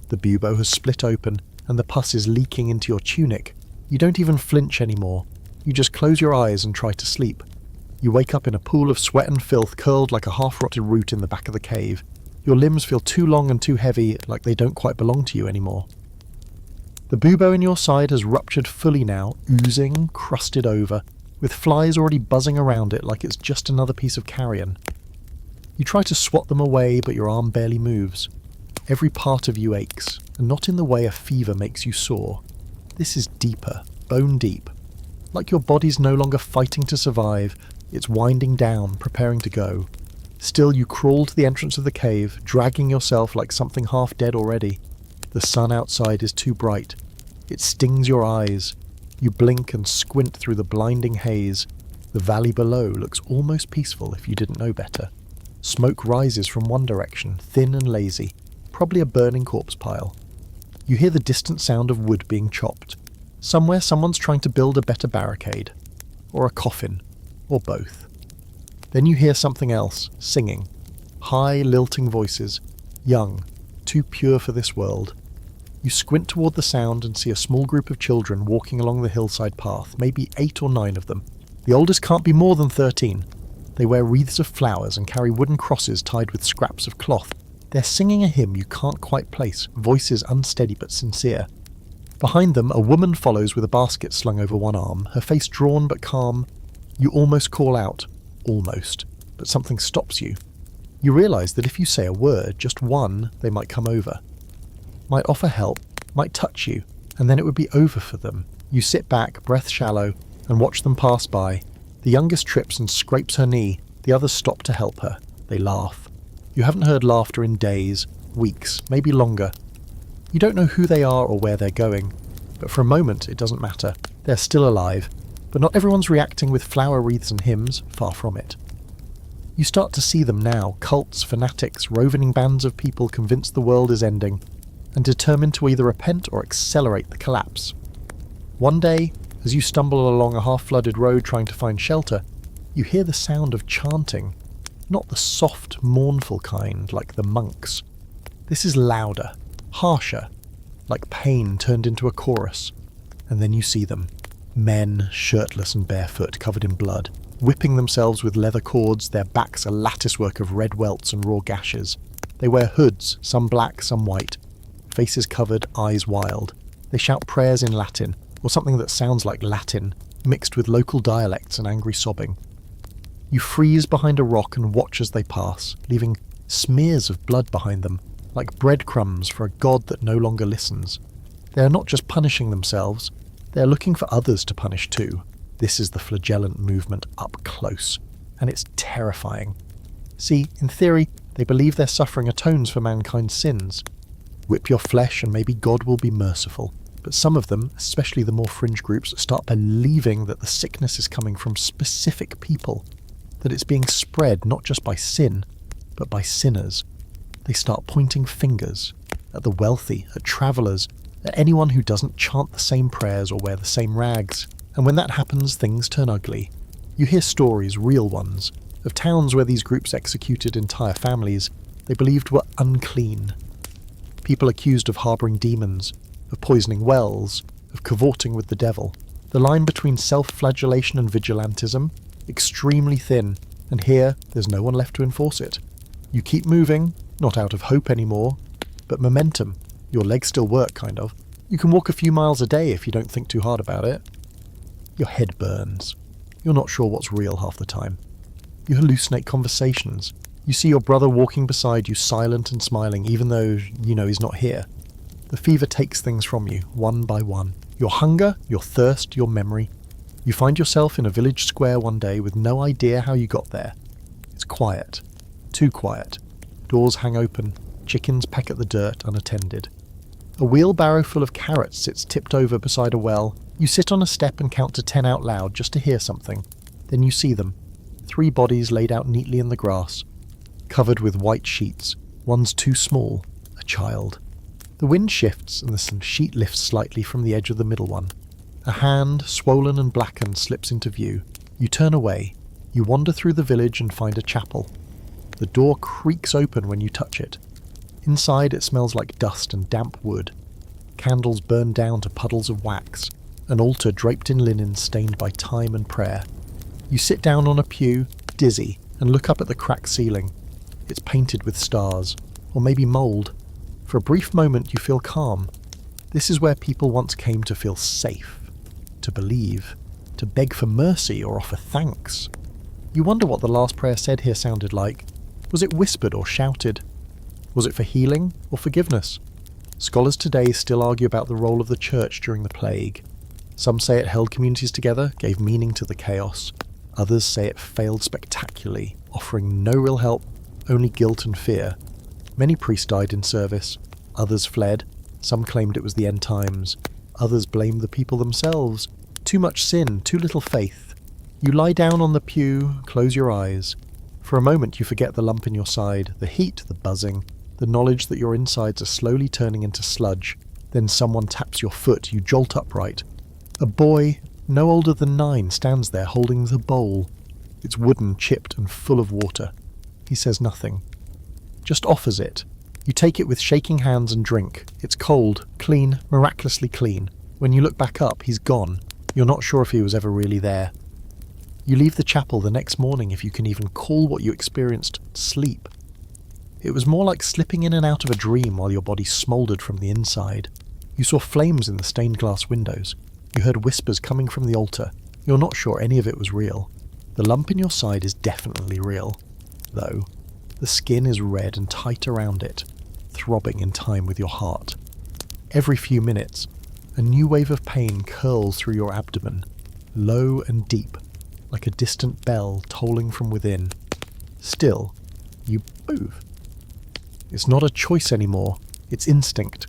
The bubo has split open, and the pus is leaking into your tunic. You don't even flinch anymore. You just close your eyes and try to sleep. You wake up in a pool of sweat and filth, curled like a half-rotted root in the back of the cave. Your limbs feel too long and too heavy, like they don't quite belong to you anymore. The bubo in your side has ruptured fully now, oozing, crusted over, with flies already buzzing around it like it's just another piece of carrion. You try to swat them away, but your arm barely moves. Every part of you aches, and not in the way a fever makes you sore. This is deeper, bone deep. Like your body's no longer fighting to survive, it's winding down, preparing to go. Still, you crawl to the entrance of the cave, dragging yourself like something half dead already. The sun outside is too bright. It stings your eyes. You blink and squint through the blinding haze. The valley below looks almost peaceful if you didn't know better. Smoke rises from one direction, thin and lazy, probably a burning corpse pile. You hear the distant sound of wood being chopped. Somewhere someone's trying to build a better barricade. Or a coffin. Or both. Then you hear something else, singing. High, lilting voices. Young. Too pure for this world. You squint toward the sound and see a small group of children walking along the hillside path, maybe 8 or 9 of them. The oldest can't be more than 13. They wear wreaths of flowers and carry wooden crosses tied with scraps of cloth. They're singing a hymn you can't quite place, voices unsteady but sincere. Behind them, a woman follows with a basket slung over one arm, her face drawn but calm. You almost call out. Almost. But something stops you. You realise that if you say a word, just one, they might come over. Might offer help, might touch you, and then it would be over for them. You sit back, breath shallow, and watch them pass by. The youngest trips and scrapes her knee. The others stop to help her. They laugh. You haven't heard laughter in days, weeks, maybe longer. You don't know who they are or where they're going, but for a moment it doesn't matter. They're still alive, but not everyone's reacting with flower wreaths and hymns, far from it. You start to see them now, cults, fanatics, roving bands of people convinced the world is ending, and determined to either repent or accelerate the collapse. One day, as you stumble along a half-flooded road trying to find shelter, you hear the sound of chanting, not the soft, mournful kind like the monks. This is louder, harsher, like pain turned into a chorus, and then you see them. Men, shirtless and barefoot, covered in blood, whipping themselves with leather cords, their backs a latticework of red welts and raw gashes. They wear hoods, some black, some white, faces covered, eyes wild. They shout prayers in Latin, or something that sounds like Latin, mixed with local dialects and angry sobbing. You freeze behind a rock and watch as they pass, leaving smears of blood behind them, like breadcrumbs for a god that no longer listens. They are not just punishing themselves, they are looking for others to punish too. This is the flagellant movement up close, and it's terrifying. See, in theory, they believe their suffering atones for mankind's sins. Whip your flesh and maybe God will be merciful. But some of them, especially the more fringe groups, start believing that the sickness is coming from specific people, that it's being spread not just by sin, but by sinners. They start pointing fingers at the wealthy, at travellers, at anyone who doesn't chant the same prayers or wear the same rags. And when that happens, things turn ugly. You hear stories, real ones, of towns where these groups executed entire families they believed were unclean. People accused of harbouring demons, of poisoning wells, of cavorting with the devil. The line between self-flagellation and vigilantism, extremely thin, and here there's no one left to enforce it. You keep moving, not out of hope anymore, but momentum. Your legs still work, kind of. You can walk a few miles a day if you don't think too hard about it. Your head burns. You're not sure what's real half the time. You hallucinate conversations. You see your brother walking beside you, silent and smiling, even though you know he's not here. The fever takes things from you, one by one. Your hunger, your thirst, your memory. You find yourself in a village square one day with no idea how you got there. It's quiet. Too quiet. Doors hang open. Chickens peck at the dirt, unattended. A wheelbarrow full of carrots sits tipped over beside a well. You sit on a step and count to 10 out loud just to hear something. Then you see them. 3 bodies laid out neatly in the grass, covered with white sheets. One's too small, a child. The wind shifts and the sheet lifts slightly from the edge of the middle one. A hand, swollen and blackened, slips into view. You turn away. You wander through the village and find a chapel. The door creaks open when you touch it. Inside it smells like dust and damp wood. Candles burn down to puddles of wax. An altar draped in linen stained by time and prayer. You sit down on a pew, dizzy, and look up at the cracked ceiling. It's painted with stars, or maybe mould. For a brief moment you feel calm. This is where people once came to feel safe, to believe, to beg for mercy or offer thanks. You wonder what the last prayer said here sounded like. Was it whispered or shouted? Was it for healing or forgiveness? Scholars today still argue about the role of the church during the plague. Some say it held communities together, gave meaning to the chaos. Others say it failed spectacularly, offering no real help, only guilt and fear. Many priests died in service. Others fled. Some claimed it was the end times. Others blamed the people themselves. Too much sin, too little faith. You lie down on the pew, close your eyes. For a moment you forget the lump in your side, the heat, the buzzing, the knowledge that your insides are slowly turning into sludge. Then someone taps your foot, you jolt upright. A boy, no older than 9, stands there holding the bowl. It's wooden, chipped and full of water. He says nothing. Just offers it. You take it with shaking hands and drink. It's cold, clean, miraculously clean. When you look back up, he's gone. You're not sure if he was ever really there. You leave the chapel the next morning, if you can even call what you experienced sleep. It was more like slipping in and out of a dream while your body smouldered from the inside. You saw flames in the stained glass windows. You heard whispers coming from the altar. You're not sure any of it was real. The lump in your side is definitely real, though. The skin is red and tight around it, throbbing in time with your heart. Every few minutes, a new wave of pain curls through your abdomen, low and deep, like a distant bell tolling from within. Still, you move. It's not a choice anymore, it's instinct,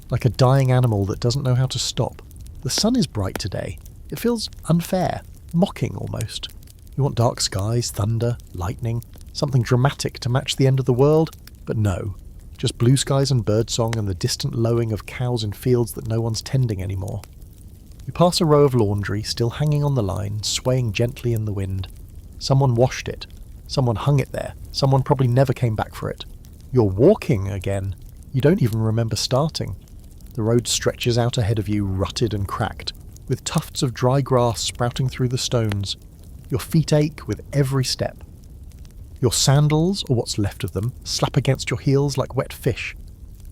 like a dying animal that doesn't know how to stop. The sun is bright today. It feels unfair, mocking almost. You want dark skies, thunder, lightning, something dramatic to match the end of the world, but no. Just blue skies and birdsong and the distant lowing of cows in fields that no one's tending anymore. You pass a row of laundry, still hanging on the line, swaying gently in the wind. Someone washed it. Someone hung it there. Someone probably never came back for it. You're walking again. You don't even remember starting. The road stretches out ahead of you, rutted and cracked. with tufts of dry grass sprouting through the stones. Your feet ache with every step. Your sandals, or what's left of them, slap against your heels like wet fish.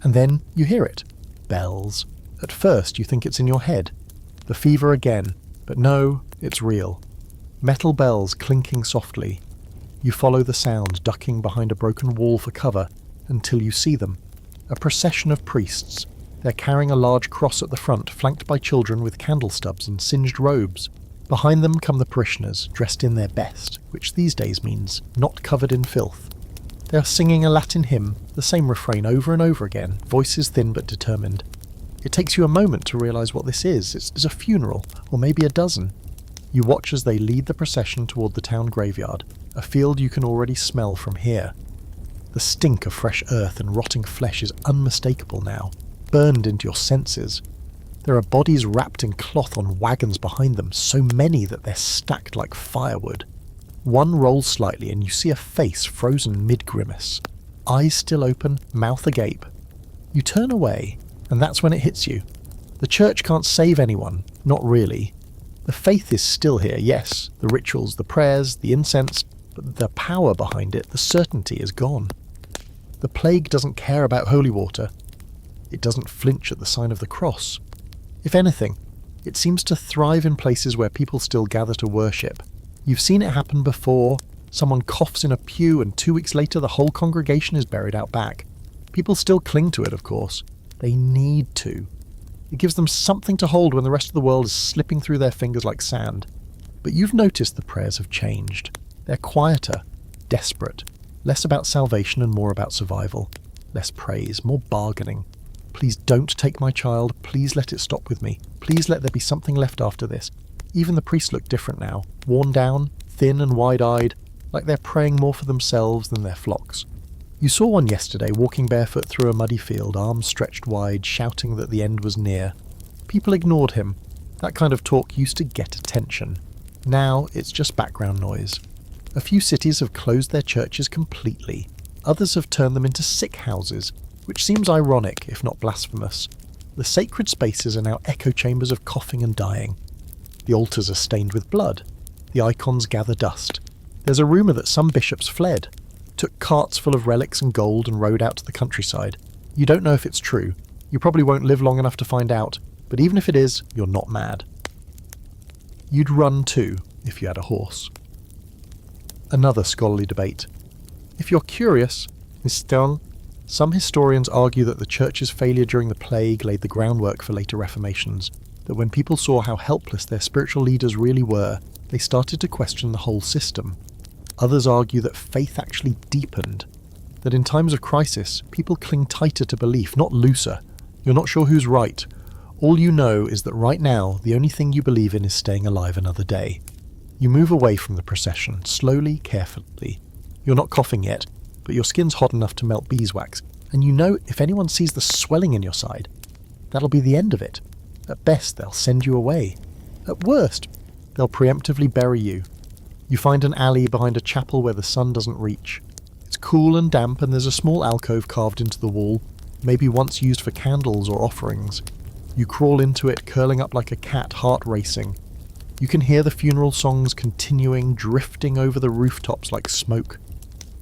And then you hear it. Bells. At first you think it's in your head. The fever again. But no, it's real. Metal bells clinking softly. You follow the sound, ducking behind a broken wall for cover, until you see them. A procession of priests. They're carrying a large cross at the front, flanked by children with candle stubs and singed robes. Behind them come the parishioners, dressed in their best, which these days means not covered in filth. They are singing a Latin hymn, the same refrain over and over again, voices thin but determined. It takes you a moment to realise what this is. It's a funeral, or maybe a dozen. You watch as they lead the procession toward the town graveyard, a field you can already smell from here. The stink of fresh earth and rotting flesh is unmistakable now, burned into your senses. There are bodies wrapped in cloth on wagons behind them, so many that they're stacked like firewood. One rolls slightly and you see a face frozen mid-grimace. Eyes still open, mouth agape. You turn away, and that's when it hits you. The church can't save anyone, not really. The faith is still here, yes, the rituals, the prayers, the incense, but the power behind it, the certainty is gone. The plague doesn't care about holy water. It doesn't flinch at the sign of the cross. If anything, it seems to thrive in places where people still gather to worship. You've seen it happen before. Someone coughs in a pew and 2 weeks later the whole congregation is buried out back. People still cling to it, of course. They need to. It gives them something to hold when the rest of the world is slipping through their fingers like sand. But you've noticed the prayers have changed. They're quieter, desperate, less about salvation and more about survival. Less praise, more bargaining. Please don't take my child, please let it stop with me. Please let there be something left after this. Even the priests look different now, worn down, thin and wide-eyed, like they're praying more for themselves than their flocks. You saw one yesterday walking barefoot through a muddy field, arms stretched wide, shouting that the end was near. People ignored him. That kind of talk used to get attention. Now it's just background noise. A few cities have closed their churches completely. Others have turned them into sick houses, which seems ironic, if not blasphemous. The sacred spaces are now echo chambers of coughing and dying. The altars are stained with blood. The icons gather dust. There's a rumour that some bishops fled, took carts full of relics and gold and rode out to the countryside. You don't know if it's true. You probably won't live long enough to find out, but even if it is, you're not mad. You'd run too, if you had a horse. Another scholarly debate. If you're curious, some historians argue that the church's failure during the plague laid the groundwork for later reformations, that when people saw how helpless their spiritual leaders really were, they started to question the whole system. Others argue that faith actually deepened, that in times of crisis, people cling tighter to belief, not looser. You're not sure who's right. All you know is that right now, the only thing you believe in is staying alive another day. You move away from the procession, slowly, carefully. You're not coughing yet, but your skin's hot enough to melt beeswax, and you know if anyone sees the swelling in your side, that'll be the end of it. At best, they'll send you away. At worst, they'll preemptively bury you. You find an alley behind a chapel where the sun doesn't reach. It's cool and damp, and there's a small alcove carved into the wall, maybe once used for candles or offerings. You crawl into it, curling up like a cat, heart racing. You can hear the funeral songs continuing, drifting over the rooftops like smoke.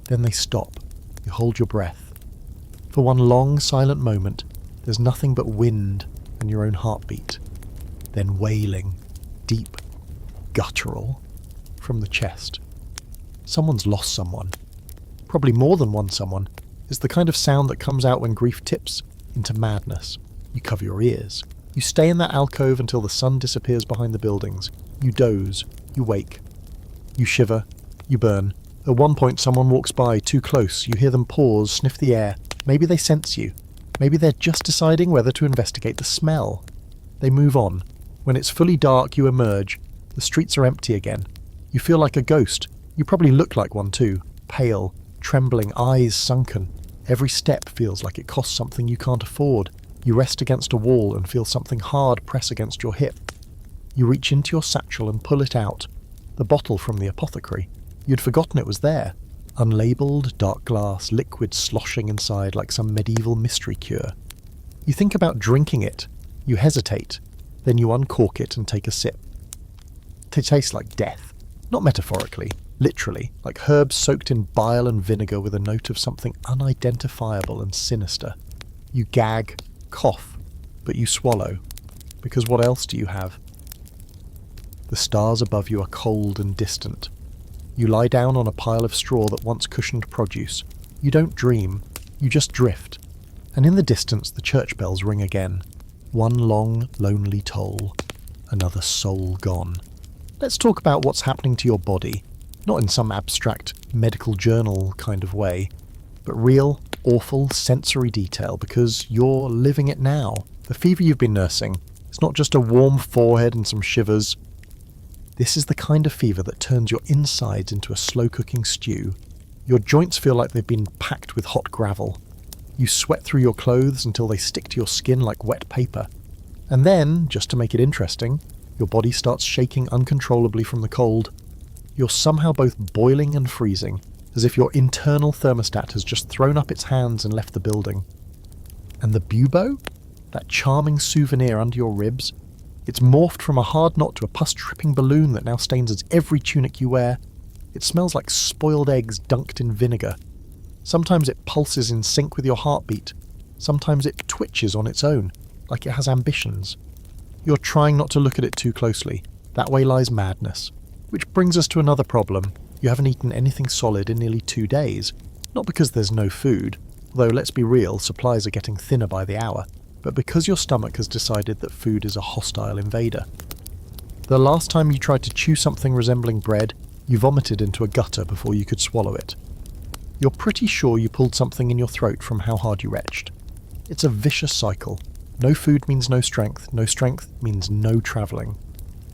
Then they stop. You hold your breath. For one long, silent moment, there's nothing but wind and your own heartbeat. Then wailing, deep, guttural, from the chest. Someone's lost someone. Probably more than one someone. It's the kind of sound that comes out when grief tips into madness. You cover your ears. You stay in that alcove until the sun disappears behind the buildings. You doze. You wake. You shiver. You burn. At one point someone walks by too close. You hear them pause, sniff the air. Maybe they sense you. Maybe they're just deciding whether to investigate the smell. They move on. When it's fully dark, you emerge. The streets are empty again. You feel like a ghost. You probably look like one too. Pale, trembling, eyes sunken. Every step feels like it costs something you can't afford. You rest against a wall and feel something hard press against your hip. You reach into your satchel and pull it out. The bottle from the apothecary. You'd forgotten it was there. Unlabelled, dark glass, liquid sloshing inside like some medieval mystery cure. You think about drinking it. You hesitate. Then you uncork it and take a sip. It tastes like death. Not metaphorically, literally, like herbs soaked in bile and vinegar with a note of something unidentifiable and sinister. You gag, cough, but you swallow, because what else do you have? The stars above you are cold and distant. You lie down on a pile of straw that once cushioned produce. You don't dream, you just drift. And in the distance the church bells ring again. One long, lonely toll. Another soul gone. Let's talk about what's happening to your body. Not in some abstract medical journal kind of way, but real, awful sensory detail, because you're living it now. The fever you've been nursing, it's not just a warm forehead and some shivers. This is the kind of fever that turns your insides into a slow-cooking stew. Your joints feel like they've been packed with hot gravel. You sweat through your clothes until they stick to your skin like wet paper. And then, just to make it interesting, your body starts shaking uncontrollably from the cold. You're somehow both boiling and freezing, as if your internal thermostat has just thrown up its hands and left the building. And the bubo? That charming souvenir under your ribs? It's morphed from a hard knot to a pus-dripping balloon that now stains every tunic you wear. It smells like spoiled eggs dunked in vinegar. Sometimes it pulses in sync with your heartbeat. Sometimes it twitches on its own, like it has ambitions. You're trying not to look at it too closely. That way lies madness. Which brings us to another problem. You haven't eaten anything solid in nearly 2 days. Not because there's no food, although let's be real, supplies are getting thinner by the hour, but because your stomach has decided that food is a hostile invader. The last time you tried to chew something resembling bread, you vomited into a gutter before you could swallow it. You're pretty sure you pulled something in your throat from how hard you retched. It's a vicious cycle. No food means no strength means no travelling.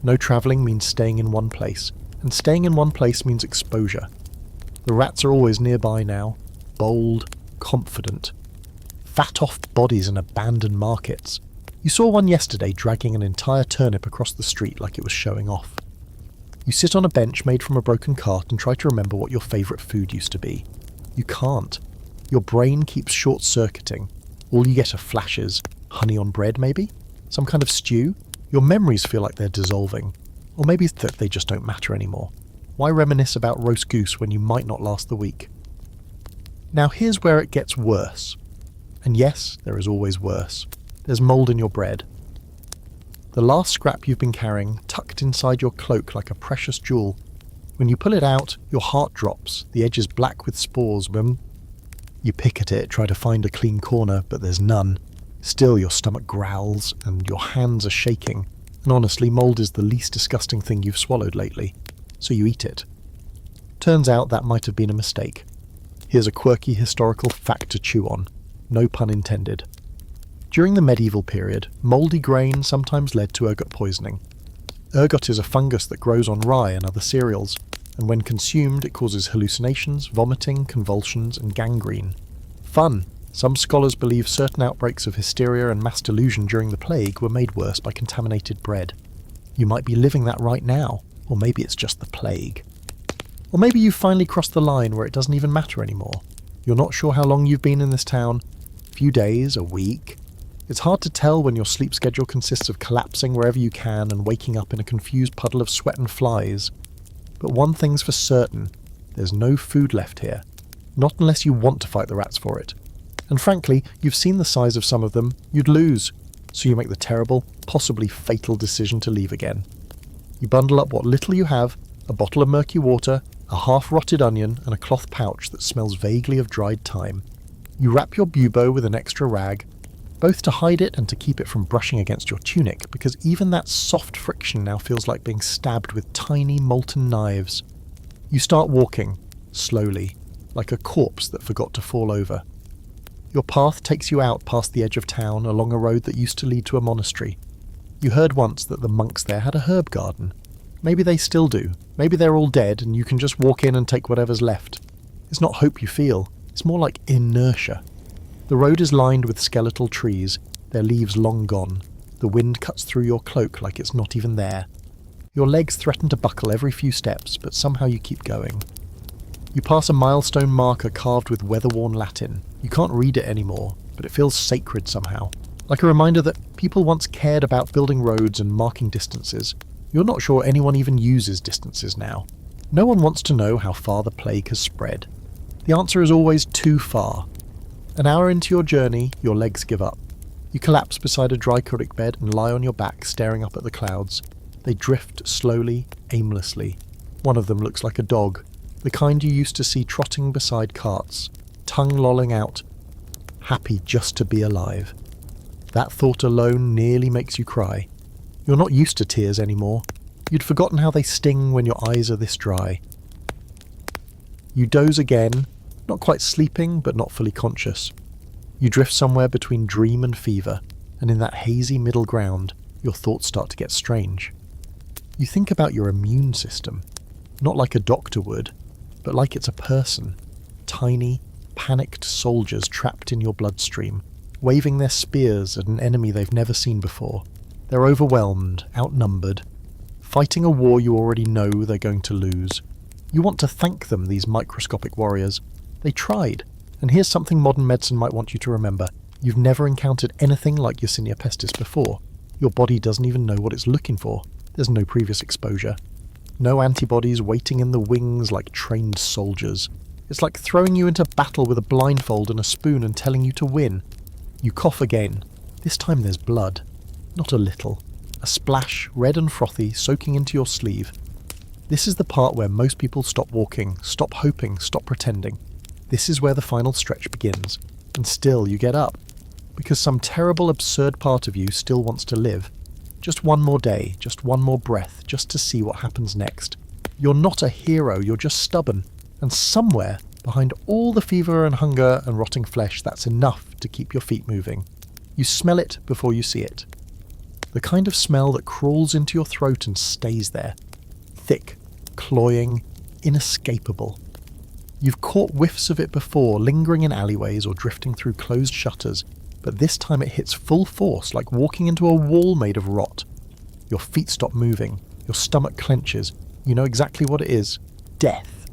No travelling means staying in one place, and staying in one place means exposure. The rats are always nearby now, bold, confident. Fat-off bodies and abandoned markets. You saw one yesterday dragging an entire turnip across the street like it was showing off. You sit on a bench made from a broken cart and try to remember what your favourite food used to be. You can't. Your brain keeps short-circuiting. All you get are flashes. Honey on bread, maybe? Some kind of stew? Your memories feel like they're dissolving. Or maybe it's that they just don't matter anymore. Why reminisce about roast goose when you might not last the week? Now here's where it gets worse. And yes, there is always worse. There's mould in your bread. The last scrap you've been carrying, tucked inside your cloak like a precious jewel. When you pull it out, your heart drops, the edge is black with spores. You pick at it, try to find a clean corner, but there's none. Still, your stomach growls, and your hands are shaking. And honestly, mould is the least disgusting thing you've swallowed lately. So you eat it. Turns out that might have been a mistake. Here's a quirky historical fact to chew on. No pun intended. During the medieval period, mouldy grain sometimes led to ergot poisoning. Ergot is a fungus that grows on rye and other cereals, and when consumed it causes hallucinations, vomiting, convulsions, and gangrene. Fun! Some scholars believe certain outbreaks of hysteria and mass delusion during the plague were made worse by contaminated bread. You might be living that right now, or maybe it's just the plague. Or maybe you've finally crossed the line where it doesn't even matter anymore. You're not sure how long you've been in this town. A few days, a week. It's hard to tell when your sleep schedule consists of collapsing wherever you can and waking up in a confused puddle of sweat and flies. But one thing's for certain, there's no food left here. Not unless you want to fight the rats for it. And frankly, you've seen the size of some of them, you'd lose. So you make the terrible, possibly fatal decision to leave again. You bundle up what little you have, a bottle of murky water, a half-rotted onion, and a cloth pouch that smells vaguely of dried thyme. You wrap your bubo with an extra rag, both to hide it and to keep it from brushing against your tunic, because even that soft friction now feels like being stabbed with tiny molten knives. You start walking, slowly, like a corpse that forgot to fall over. Your path takes you out past the edge of town along a road that used to lead to a monastery. You heard once that the monks there had a herb garden. Maybe they still do. Maybe they're all dead and you can just walk in and take whatever's left. It's not hope you feel, it's more like inertia. The road is lined with skeletal trees, their leaves long gone. The wind cuts through your cloak like it's not even there. Your legs threaten to buckle every few steps, but somehow you keep going. You pass a milestone marker carved with weather-worn Latin. You can't read it anymore, but it feels sacred somehow. Like a reminder that people once cared about building roads and marking distances. You're not sure anyone even uses distances now. No one wants to know how far the plague has spread. The answer is always too far. An hour into your journey, your legs give up. You collapse beside a dry crick bed and lie on your back staring up at the clouds. They drift slowly, aimlessly. One of them looks like a dog, the kind you used to see trotting beside carts, tongue lolling out, happy just to be alive. That thought alone nearly makes you cry. You're not used to tears anymore. You'd forgotten how they sting when your eyes are this dry. You doze again, not quite sleeping but not fully conscious. You drift somewhere between dream and fever, and in that hazy middle ground, your thoughts start to get strange. You think about your immune system, not like a doctor would, but like it's a person. Tiny, panicked soldiers trapped in your bloodstream, waving their spears at an enemy they've never seen before. They're overwhelmed, outnumbered, fighting a war you already know they're going to lose. You want to thank them, these microscopic warriors. They tried, and here's something modern medicine might want you to remember. You've never encountered anything like Yersinia pestis before. Your body doesn't even know what it's looking for. There's no previous exposure. No antibodies waiting in the wings like trained soldiers. It's like throwing you into battle with a blindfold and a spoon and telling you to win. You cough again. This time there's blood. Not a little. A splash, red and frothy, soaking into your sleeve. This is the part where most people stop walking, stop hoping, stop pretending. This is where the final stretch begins. And still you get up. Because some terrible, absurd part of you still wants to live. Just one more day, just one more breath, just to see what happens next. You're not a hero, you're just stubborn. And somewhere, behind all the fever and hunger and rotting flesh, that's enough to keep your feet moving. You smell it before you see it. The kind of smell that crawls into your throat and stays there. Thick, cloying, inescapable. You've caught whiffs of it before, lingering in alleyways or drifting through closed shutters, but this time it hits full force, like walking into a wall made of rot. Your feet stop moving, your stomach clenches. You know exactly what it is. Death.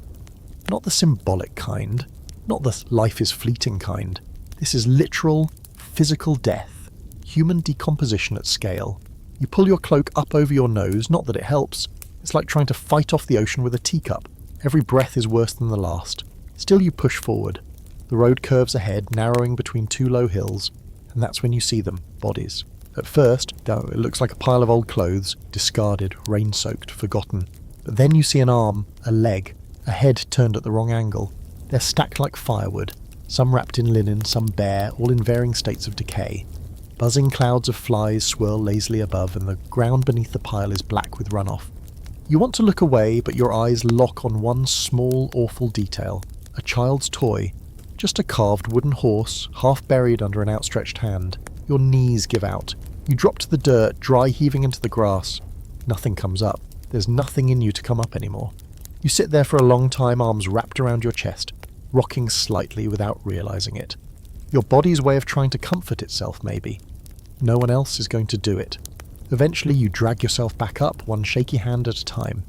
Not the symbolic kind, not the life is fleeting kind. This is literal, physical death. Human decomposition at scale. You pull your cloak up over your nose, not that it helps. It's like trying to fight off the ocean with a teacup. Every breath is worse than the last. Still you push forward. The road curves ahead, narrowing between two low hills, and that's when you see them, bodies. At first, it looks like a pile of old clothes, discarded, rain-soaked, forgotten. But then you see an arm, a leg, a head turned at the wrong angle. They're stacked like firewood, some wrapped in linen, some bare, all in varying states of decay. Buzzing clouds of flies swirl lazily above, and the ground beneath the pile is black with runoff. You want to look away, but your eyes lock on one small, awful detail. A child's toy. Just a carved wooden horse, half buried under an outstretched hand. Your knees give out. You drop to the dirt, dry heaving into the grass. Nothing comes up. There's nothing in you to come up anymore. You sit there for a long time, arms wrapped around your chest, rocking slightly without realizing it. Your body's way of trying to comfort itself, maybe. No one else is going to do it. Eventually you drag yourself back up, one shaky hand at a time.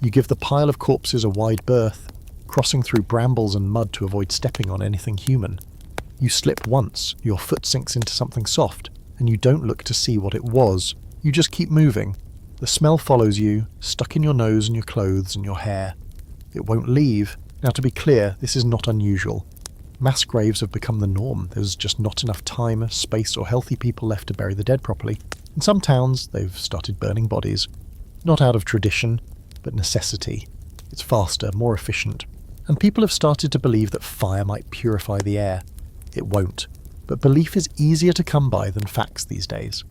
You give the pile of corpses a wide berth, crossing through brambles and mud to avoid stepping on anything human. You slip once, your foot sinks into something soft, and you don't look to see what it was. You just keep moving. The smell follows you, stuck in your nose and your clothes and your hair. It won't leave. Now to be clear, this is not unusual. Mass graves have become the norm. There's just not enough time, space or healthy people left to bury the dead properly. In some towns, they've started burning bodies. Not out of tradition, but necessity. It's faster, more efficient. And people have started to believe that fire might purify the air. It won't. But belief is easier to come by than facts these days.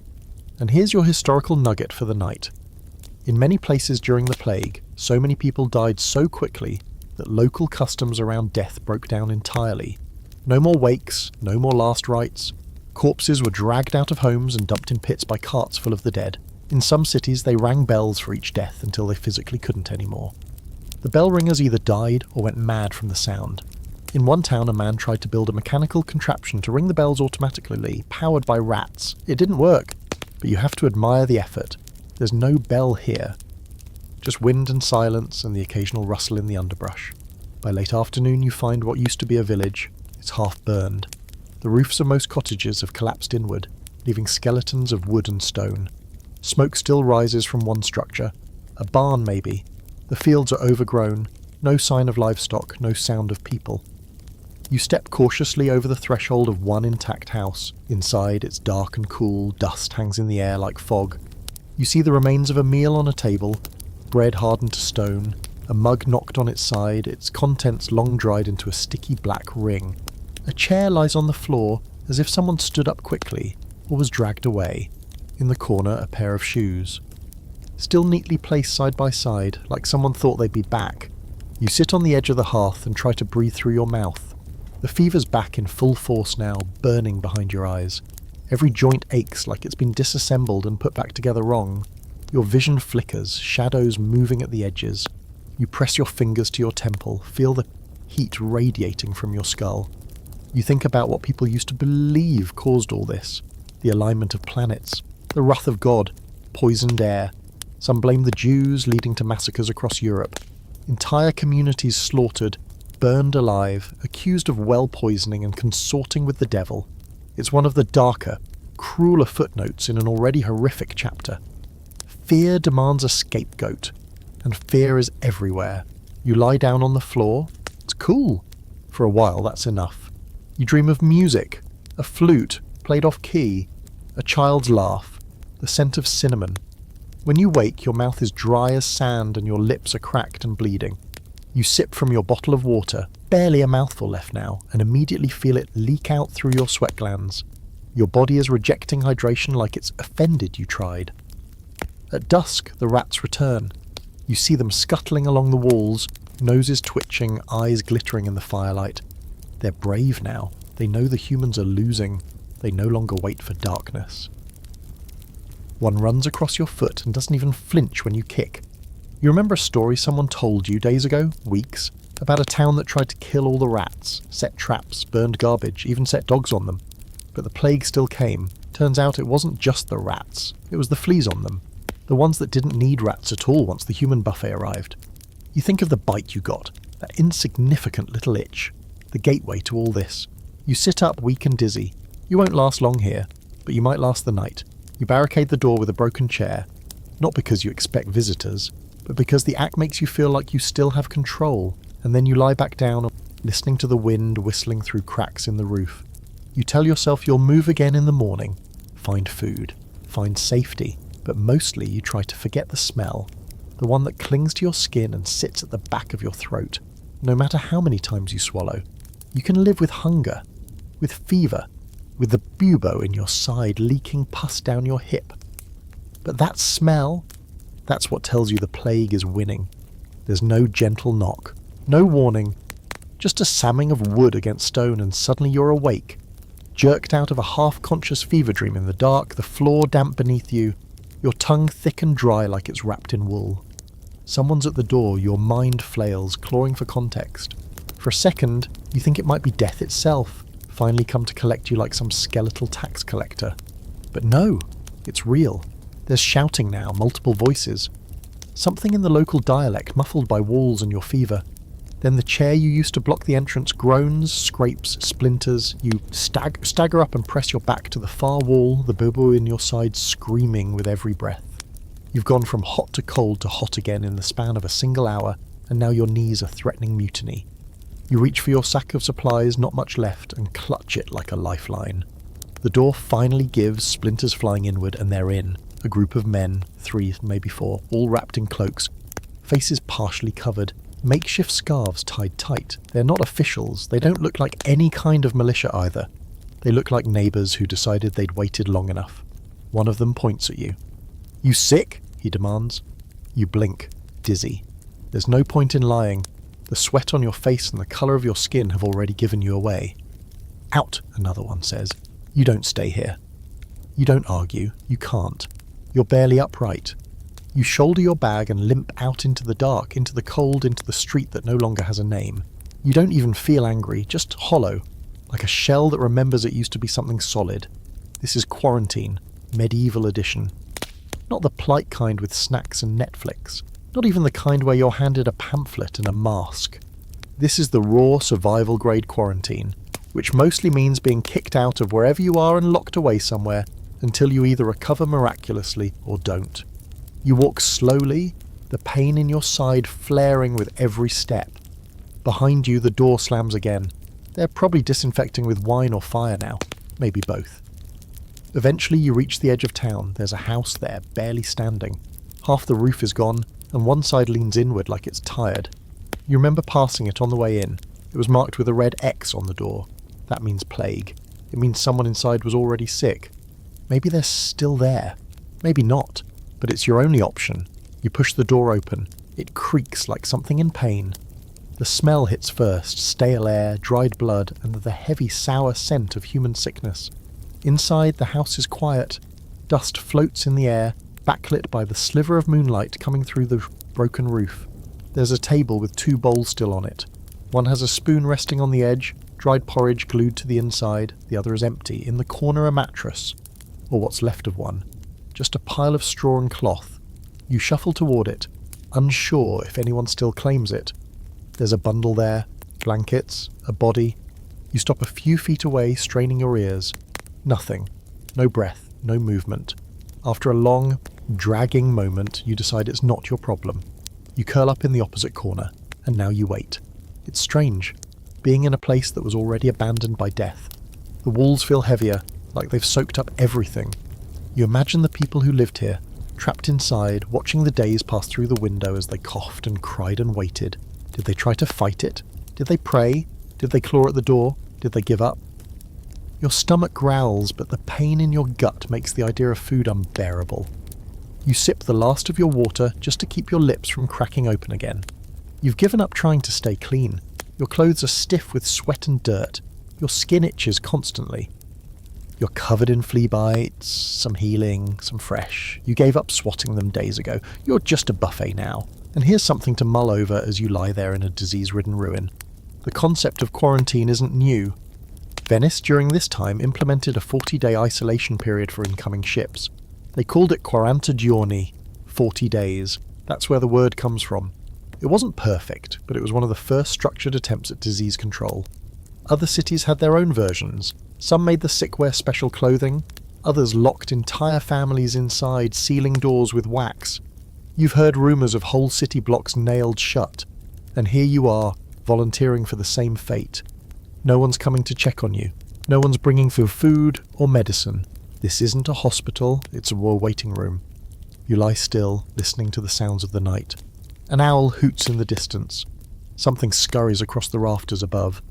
And here's your historical nugget for the night. In many places during the plague, so many people died so quickly that local customs around death broke down entirely. No more wakes, no more last rites. Corpses were dragged out of homes and dumped in pits by carts full of the dead. In some cities they rang bells for each death until they physically couldn't anymore. The bell ringers either died or went mad from the sound. In one town a man tried to build a mechanical contraption to ring the bells automatically, powered by rats. It didn't work, but you have to admire the effort. There's no bell here. Just wind and silence and the occasional rustle in the underbrush. By late afternoon you find what used to be a village. It's half burned. The roofs of most cottages have collapsed inward. leaving skeletons of wood and stone. Smoke still rises from one structure. A barn, maybe. The fields are overgrown. No sign of livestock, no sound of people. You step cautiously over the threshold of one intact house. Inside, it's dark and cool, dust hangs in the air like fog. You see the remains of a meal on a table, bread hardened to stone, a mug knocked on its side, its contents long dried into a sticky black ring. A chair lies on the floor, as if someone stood up quickly, or was dragged away. In the corner, a pair of shoes. Still neatly placed side by side, like someone thought they'd be back. You sit on the edge of the hearth and try to breathe through your mouth. The fever's back in full force now, burning behind your eyes. Every joint aches like it's been disassembled and put back together wrong. Your vision flickers, shadows moving at the edges. You press your fingers to your temple, feel the heat radiating from your skull. You think about what people used to believe caused all this. The alignment of planets, the wrath of God, poisoned air. Some blame the Jews, leading to massacres across Europe. Entire communities slaughtered, burned alive, accused of well poisoning and consorting with the devil. It's one of the darker, crueler footnotes in an already horrific chapter. Fear demands a scapegoat, and fear is everywhere. You lie down on the floor. It's cool. For a while, that's enough. You dream of music, a flute played off key, a child's laugh, the scent of cinnamon. When you wake, your mouth is dry as sand and your lips are cracked and bleeding. You sip from your bottle of water, barely a mouthful left now, and immediately feel it leak out through your sweat glands. Your body is rejecting hydration like it's offended you tried. At dusk, the rats return. You see them scuttling along the walls, noses twitching, eyes glittering in the firelight. They're brave now. They know the humans are losing. They no longer wait for darkness. One runs across your foot and doesn't even flinch when you kick. You remember a story someone told you days ago, weeks, about a town that tried to kill all the rats, set traps, burned garbage, even set dogs on them. But the plague still came. Turns out it wasn't just the rats, it was the fleas on them. The ones that didn't need rats at all once the human buffet arrived. You think of the bite you got, that insignificant little itch, the gateway to all this. You sit up weak and dizzy. You won't last long here, but you might last the night. You barricade the door with a broken chair, not because you expect visitors, but because the act makes you feel like you still have control, and then you lie back down, listening to the wind whistling through cracks in the roof. You tell yourself you'll move again in the morning, find food, find safety, but mostly you try to forget the smell, the one that clings to your skin and sits at the back of your throat. No matter how many times you swallow, you can live with hunger, with fever, with the bubo in your side leaking pus down your hip. But that smell, that's what tells you the plague is winning. There's no gentle knock, no warning, just a samming of wood against stone and suddenly you're awake, jerked out of a half-conscious fever dream in the dark, the floor damp beneath you, your tongue thick and dry like it's wrapped in wool. Someone's at the door, your mind flails, clawing for context. For a second, you think it might be death itself, finally come to collect you like some skeletal tax collector. But no, it's real. There's shouting now, multiple voices. Something in the local dialect muffled by walls and your fever. Then the chair you used to block the entrance groans, scrapes, splinters. You stagger up and press your back to the far wall, the bubo in your side screaming with every breath. You've gone from hot to cold to hot again in the span of a single hour, and now your knees are threatening mutiny. You reach for your sack of supplies, not much left, and clutch it like a lifeline. The door finally gives, splinters flying inward, and they're in. A group of men, 3, maybe 4, all wrapped in cloaks, faces partially covered, makeshift scarves tied tight. They're not officials, they don't look like any kind of militia either. They look like neighbours who decided they'd waited long enough. One of them points at you. "You sick?" he demands. You blink, dizzy. There's no point in lying. The sweat on your face and the colour of your skin have already given you away. "Out," another one says. "You don't stay here." You don't argue. You can't. You're barely upright. You shoulder your bag and limp out into the dark, into the cold, into the street that no longer has a name. You don't even feel angry, just hollow, like a shell that remembers it used to be something solid. This is quarantine, medieval edition. Not the polite kind with snacks and Netflix. Not even the kind where you're handed a pamphlet and a mask. This is the raw survival-grade quarantine, which mostly means being kicked out of wherever you are and locked away somewhere, until you either recover miraculously or don't. You walk slowly, the pain in your side flaring with every step. Behind you, the door slams again. They're probably disinfecting with wine or fire now, maybe both. Eventually you reach the edge of town. There's a house there, barely standing. Half the roof is gone, and one side leans inward like it's tired. You remember passing it on the way in. It was marked with a red X on the door. That means plague. It means someone inside was already sick. Maybe they're still there. Maybe not. But it's your only option. You push the door open. It creaks like something in pain. The smell hits first, stale air, dried blood, and the heavy sour scent of human sickness. Inside, the house is quiet. Dust floats in the air, backlit by the sliver of moonlight coming through the broken roof. There's a table with 2 bowls still on it. One has a spoon resting on the edge, dried porridge glued to the inside, the other is empty. In the corner a mattress, or what's left of one. Just a pile of straw and cloth. You shuffle toward it, unsure if anyone still claims it. There's a bundle there, blankets, a body. You stop a few feet away, straining your ears. Nothing. No breath, no movement. After a long, dragging moment, you decide it's not your problem. You curl up in the opposite corner, and now you wait. It's strange, being in a place that was already abandoned by death. The walls feel heavier, like they've soaked up everything. You imagine the people who lived here, trapped inside, watching the days pass through the window as they coughed and cried and waited. Did they try to fight it? Did they pray? Did they claw at the door? Did they give up? Your stomach growls, but the pain in your gut makes the idea of food unbearable. You sip the last of your water just to keep your lips from cracking open again. You've given up trying to stay clean. Your clothes are stiff with sweat and dirt. Your skin itches constantly. You're covered in flea bites, some healing, some fresh. You gave up swatting them days ago. You're just a buffet now. And here's something to mull over as you lie there in a disease-ridden ruin. The concept of quarantine isn't new. Venice during this time implemented a 40-day isolation period for incoming ships. They called it 40 giorni, 40 days. That's where the word comes from. It wasn't perfect, but it was one of the first structured attempts at disease control. Other cities had their own versions. Some made the sick wear special clothing. Others locked entire families inside, sealing doors with wax. You've heard rumours of whole city blocks nailed shut. And here you are, volunteering for the same fate. No one's coming to check on you. No one's bringing food or medicine. This isn't a hospital, it's a war waiting room. You lie still, listening to the sounds of the night. An owl hoots in the distance. Something scurries across the rafters above.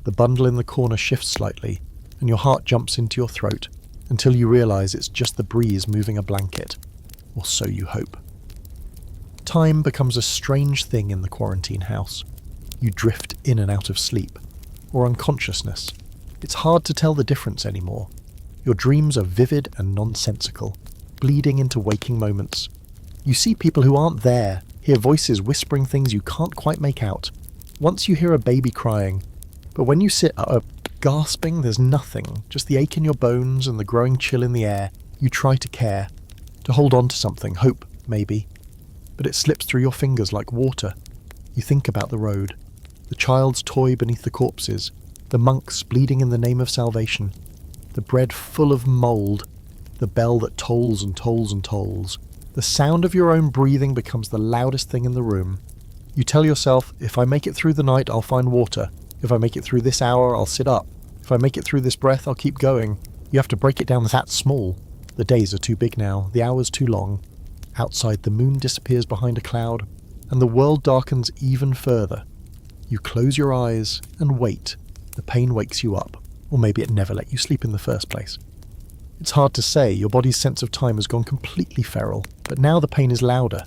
The bundle in the corner shifts slightly, and your heart jumps into your throat, until you realise it's just the breeze moving a blanket. Or so you hope. Time becomes a strange thing in the quarantine house. You drift in and out of sleep, or unconsciousness. It's hard to tell the difference anymore. Your dreams are vivid and nonsensical, bleeding into waking moments. You see people who aren't there, hear voices whispering things you can't quite make out. Once you hear a baby crying, but when you sit up, gasping, there's nothing, just the ache in your bones and the growing chill in the air. You try to care, to hold on to something, hope, maybe. But it slips through your fingers like water. You think about the road, the child's toy beneath the corpses, the monks bleeding in the name of salvation, the bread full of mould, the bell that tolls and tolls and tolls. The sound of your own breathing becomes the loudest thing in the room. You tell yourself, if I make it through the night, I'll find water. If I make it through this hour, I'll sit up. If I make it through this breath, I'll keep going. You have to break it down that small. The days are too big now, the hours too long. Outside, the moon disappears behind a cloud, and the world darkens even further. You close your eyes and wait. The pain wakes you up, or maybe it never let you sleep in the first place. It's hard to say, your body's sense of time has gone completely feral, but now the pain is louder,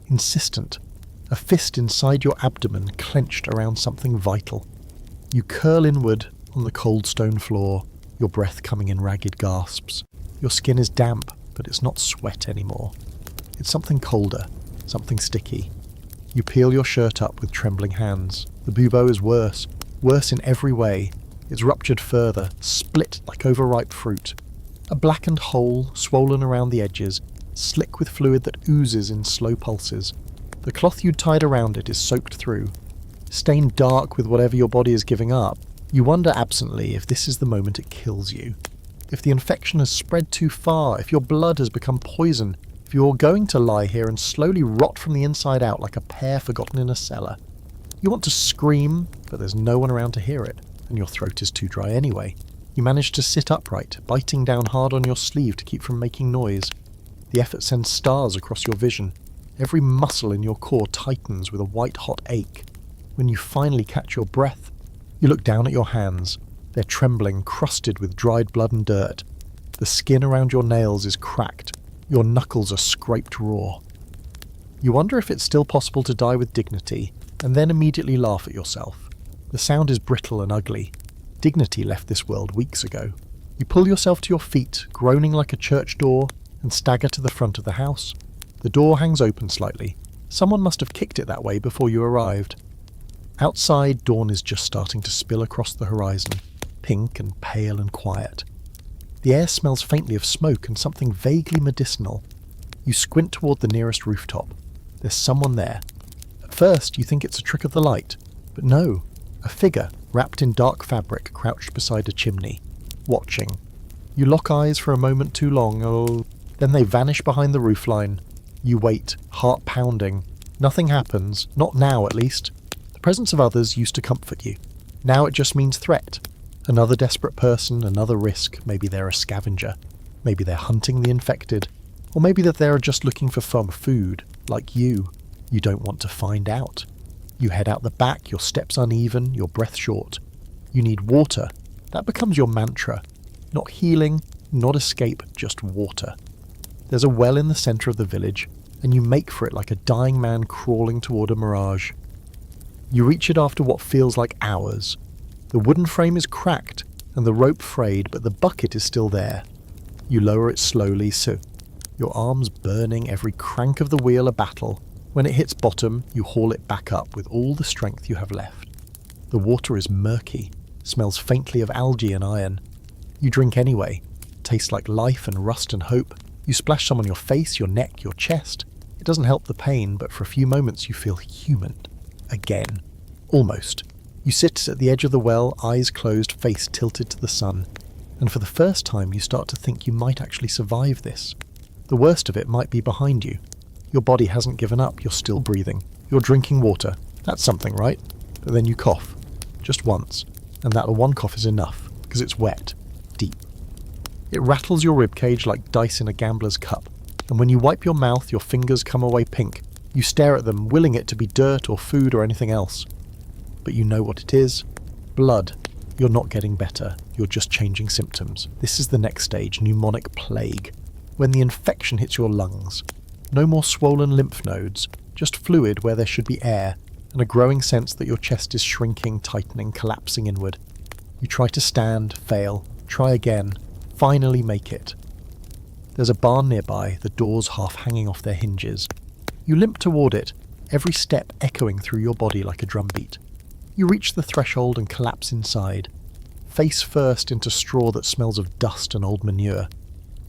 insistent. A fist inside your abdomen clenched around something vital. You curl inward on the cold stone floor, your breath coming in ragged gasps. Your skin is damp, but it's not sweat anymore. It's something colder, something sticky. You peel your shirt up with trembling hands. The bubo is worse in every way. It's ruptured further, split like overripe fruit. A blackened hole, swollen around the edges, slick with fluid that oozes in slow pulses. The cloth you'd tied around it is soaked through. Stained dark with whatever your body is giving up, you wonder absently if this is the moment it kills you. If the infection has spread too far, if your blood has become poison, if you're going to lie here and slowly rot from the inside out like a pear forgotten in a cellar. You want to scream, but there's no one around to hear it, and your throat is too dry anyway. You manage to sit upright, biting down hard on your sleeve to keep from making noise. The effort sends stars across your vision. Every muscle in your core tightens with a white-hot ache. When you finally catch your breath, you look down at your hands. They're trembling, crusted with dried blood and dirt. The skin around your nails is cracked. Your knuckles are scraped raw. You wonder if it's still possible to die with dignity, and then immediately laugh at yourself. The sound is brittle and ugly. Dignity left this world weeks ago. You pull yourself to your feet, groaning like a church door, and stagger to the front of the house. The door hangs open slightly. Someone must have kicked it that way before you arrived. Outside, dawn is just starting to spill across the horizon, pink and pale and quiet. The air smells faintly of smoke and something vaguely medicinal. You squint toward the nearest rooftop. There's someone there. At first, you think it's a trick of the light, but no, a figure wrapped in dark fabric crouched beside a chimney, watching. You lock eyes for a moment too long, then they vanish behind the roofline. You wait, heart pounding. Nothing happens, not now at least. The presence of others used to comfort you. Now it just means threat. Another desperate person, another risk. Maybe they're a scavenger. Maybe they're hunting the infected. Or maybe that they're just looking for some food, like you. You don't want to find out. You head out the back, your steps uneven, your breath short. You need water. That becomes your mantra. Not healing, not escape, just water. There's a well in the centre of the village, and you make for it like a dying man crawling toward a mirage. You reach it after what feels like hours. The wooden frame is cracked, and the rope frayed, but the bucket is still there. You lower it slowly, so your arms burning, every crank of the wheel a battle. When it hits bottom, you haul it back up with all the strength you have left. The water is murky, smells faintly of algae and iron. You drink anyway. Tastes like life and rust and hope. You splash some on your face, your neck, your chest. It doesn't help the pain, but for a few moments you feel human. Again. Almost. You sit at the edge of the well, eyes closed, face tilted to the sun. And for the first time you start to think you might actually survive this. The worst of it might be behind you. Your body hasn't given up, you're still breathing. You're drinking water. That's something, right? But then you cough. Just once. And that one cough is enough, because it's wet. Deep. It rattles your ribcage like dice in a gambler's cup. And when you wipe your mouth, your fingers come away pink. You stare at them, willing it to be dirt or food or anything else. But you know what it is. Blood. You're not getting better. You're just changing symptoms. This is the next stage, pneumonic plague. When the infection hits your lungs. No more swollen lymph nodes, just fluid where there should be air, and a growing sense that your chest is shrinking, tightening, collapsing inward. You try to stand, fail, try again, finally make it. There's a barn nearby, the doors half hanging off their hinges. You limp toward it, every step echoing through your body like a drumbeat. You reach the threshold and collapse inside, face first into straw that smells of dust and old manure.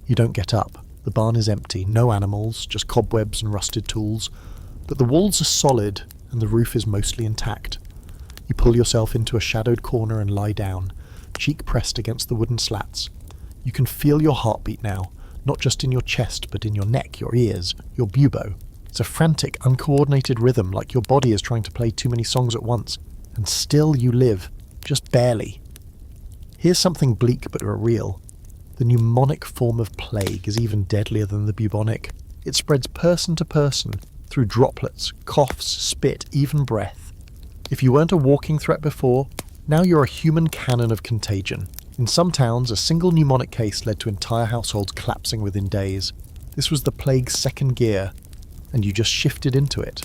You don't get up. The barn is empty, no animals, just cobwebs and rusted tools. But the walls are solid and the roof is mostly intact. You pull yourself into a shadowed corner and lie down, cheek pressed against the wooden slats. You can feel your heartbeat now, not just in your chest but in your neck, your ears, your bubo. It's a frantic, uncoordinated rhythm like your body is trying to play too many songs at once. And still you live, just barely. Here's something bleak but real. The pneumonic form of plague is even deadlier than the bubonic. It spreads person to person, through droplets, coughs, spit, even breath. If you weren't a walking threat before, now you're a human cannon of contagion. In some towns, a single pneumonic case led to entire households collapsing within days. This was the plague's second gear, and you just shifted into it.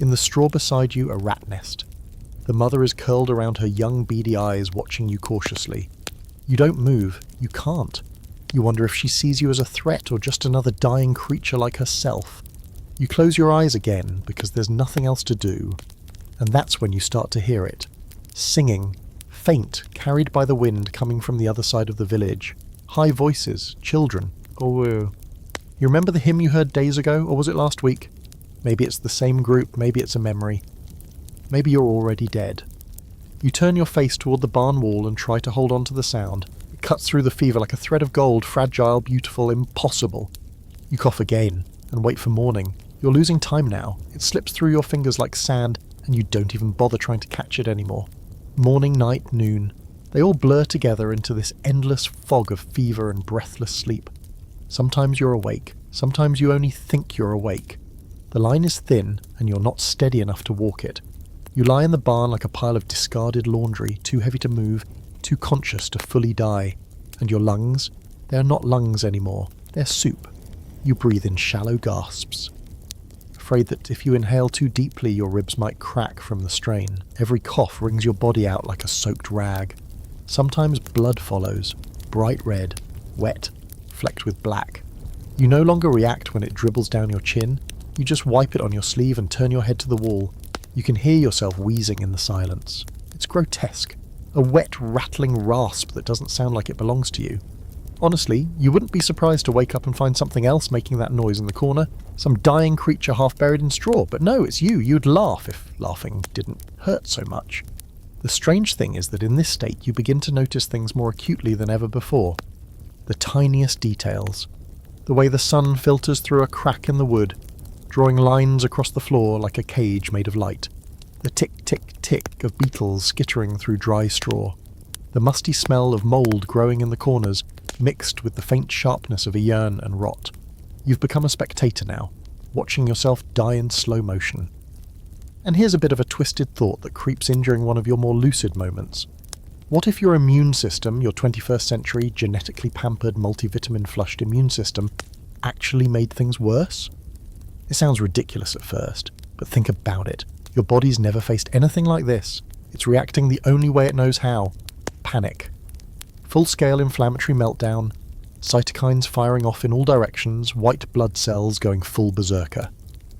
In the straw beside you, a rat nest. The mother is curled around her young beady eyes, watching you cautiously. You don't move. You can't. You wonder if she sees you as a threat or just another dying creature like herself. You close your eyes again because there's nothing else to do. And that's when you start to hear it. Singing. Faint, carried by the wind coming from the other side of the village. High voices. Children. Oh. You remember the hymn you heard days ago, or was it last week? Maybe it's the same group, maybe it's a memory. Maybe you're already dead. You turn your face toward the barn wall and try to hold on to the sound. It cuts through the fever like a thread of gold, fragile, beautiful, impossible. You cough again and wait for morning. You're losing time now. It slips through your fingers like sand, and you don't even bother trying to catch it anymore. Morning, night, noon. They all blur together into this endless fog of fever and breathless sleep. Sometimes you're awake. Sometimes you only think you're awake. The line is thin, and you're not steady enough to walk it. You lie in the barn like a pile of discarded laundry, too heavy to move, too conscious to fully die. And your lungs? They're not lungs anymore. They're soup. You breathe in shallow gasps. Afraid that if you inhale too deeply, your ribs might crack from the strain. Every cough wrings your body out like a soaked rag. Sometimes blood follows, bright red, wet, flecked with black. You no longer react when it dribbles down your chin. You just wipe it on your sleeve and turn your head to the wall. You can hear yourself wheezing in the silence. It's grotesque. A wet, rattling rasp that doesn't sound like it belongs to you. Honestly, you wouldn't be surprised to wake up and find something else making that noise in the corner. Some dying creature half buried in straw. But no, it's you. You'd laugh if laughing didn't hurt so much. The strange thing is that in this state you begin to notice things more acutely than ever before. The tiniest details. The way the sun filters through a crack in the wood, drawing lines across the floor like a cage made of light. The tick-tick-tick of beetles skittering through dry straw. The musty smell of mould growing in the corners, mixed with the faint sharpness of a yearn and rot. You've become a spectator now, watching yourself die in slow motion. And here's a bit of a twisted thought that creeps in during one of your more lucid moments. What if your immune system, your 21st century, genetically pampered, multivitamin-flushed immune system, actually made things worse? It sounds ridiculous at first, but think about it. Your body's never faced anything like this. It's reacting the only way it knows how. Panic. Full-scale inflammatory meltdown, cytokines firing off in all directions, white blood cells going full berserker.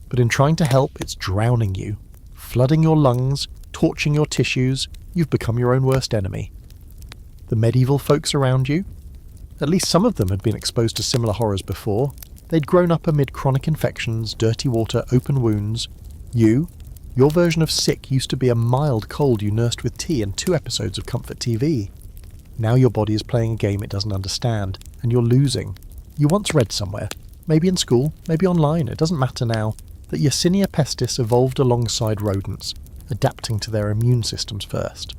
But in trying to help, it's drowning you. Flooding your lungs, torching your tissues, you've become your own worst enemy. The medieval folks around you? At least some of them had been exposed to similar horrors before. They'd grown up amid chronic infections, dirty water, open wounds. Your version of sick used to be a mild cold you nursed with tea and 2 episodes of comfort TV. Now your body is playing a game it doesn't understand, and you're losing. You once read somewhere, maybe in school, maybe online, it doesn't matter now, that Yersinia pestis evolved alongside rodents, adapting to their immune systems first.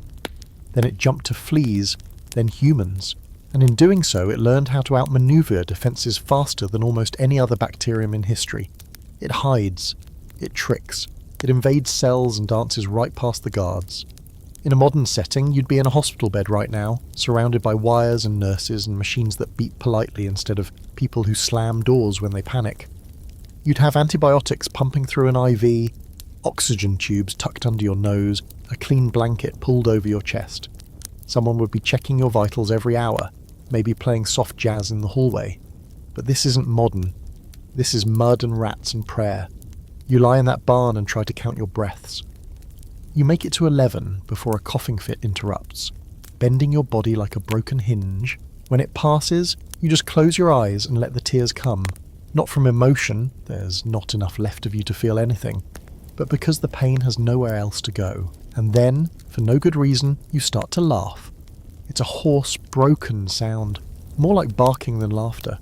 Then it jumped to fleas, then humans, and in doing so it learned how to outmaneuver defences faster than almost any other bacterium in history. It hides, it tricks, it invades cells and dances right past the guards. In a modern setting, you'd be in a hospital bed right now, surrounded by wires and nurses and machines that beep politely instead of people who slam doors when they panic. You'd have antibiotics pumping through an IV, oxygen tubes tucked under your nose, a clean blanket pulled over your chest. Someone would be checking your vitals every hour, maybe playing soft jazz in the hallway. But this isn't modern. This is mud and rats and prayer. You lie in that barn and try to count your breaths. You make it to 11 before a coughing fit interrupts, bending your body like a broken hinge. When it passes, you just close your eyes and let the tears come. Not from emotion, there's not enough left of you to feel anything, but because the pain has nowhere else to go. And then, for no good reason, you start to laugh. It's a hoarse, broken sound, more like barking than laughter.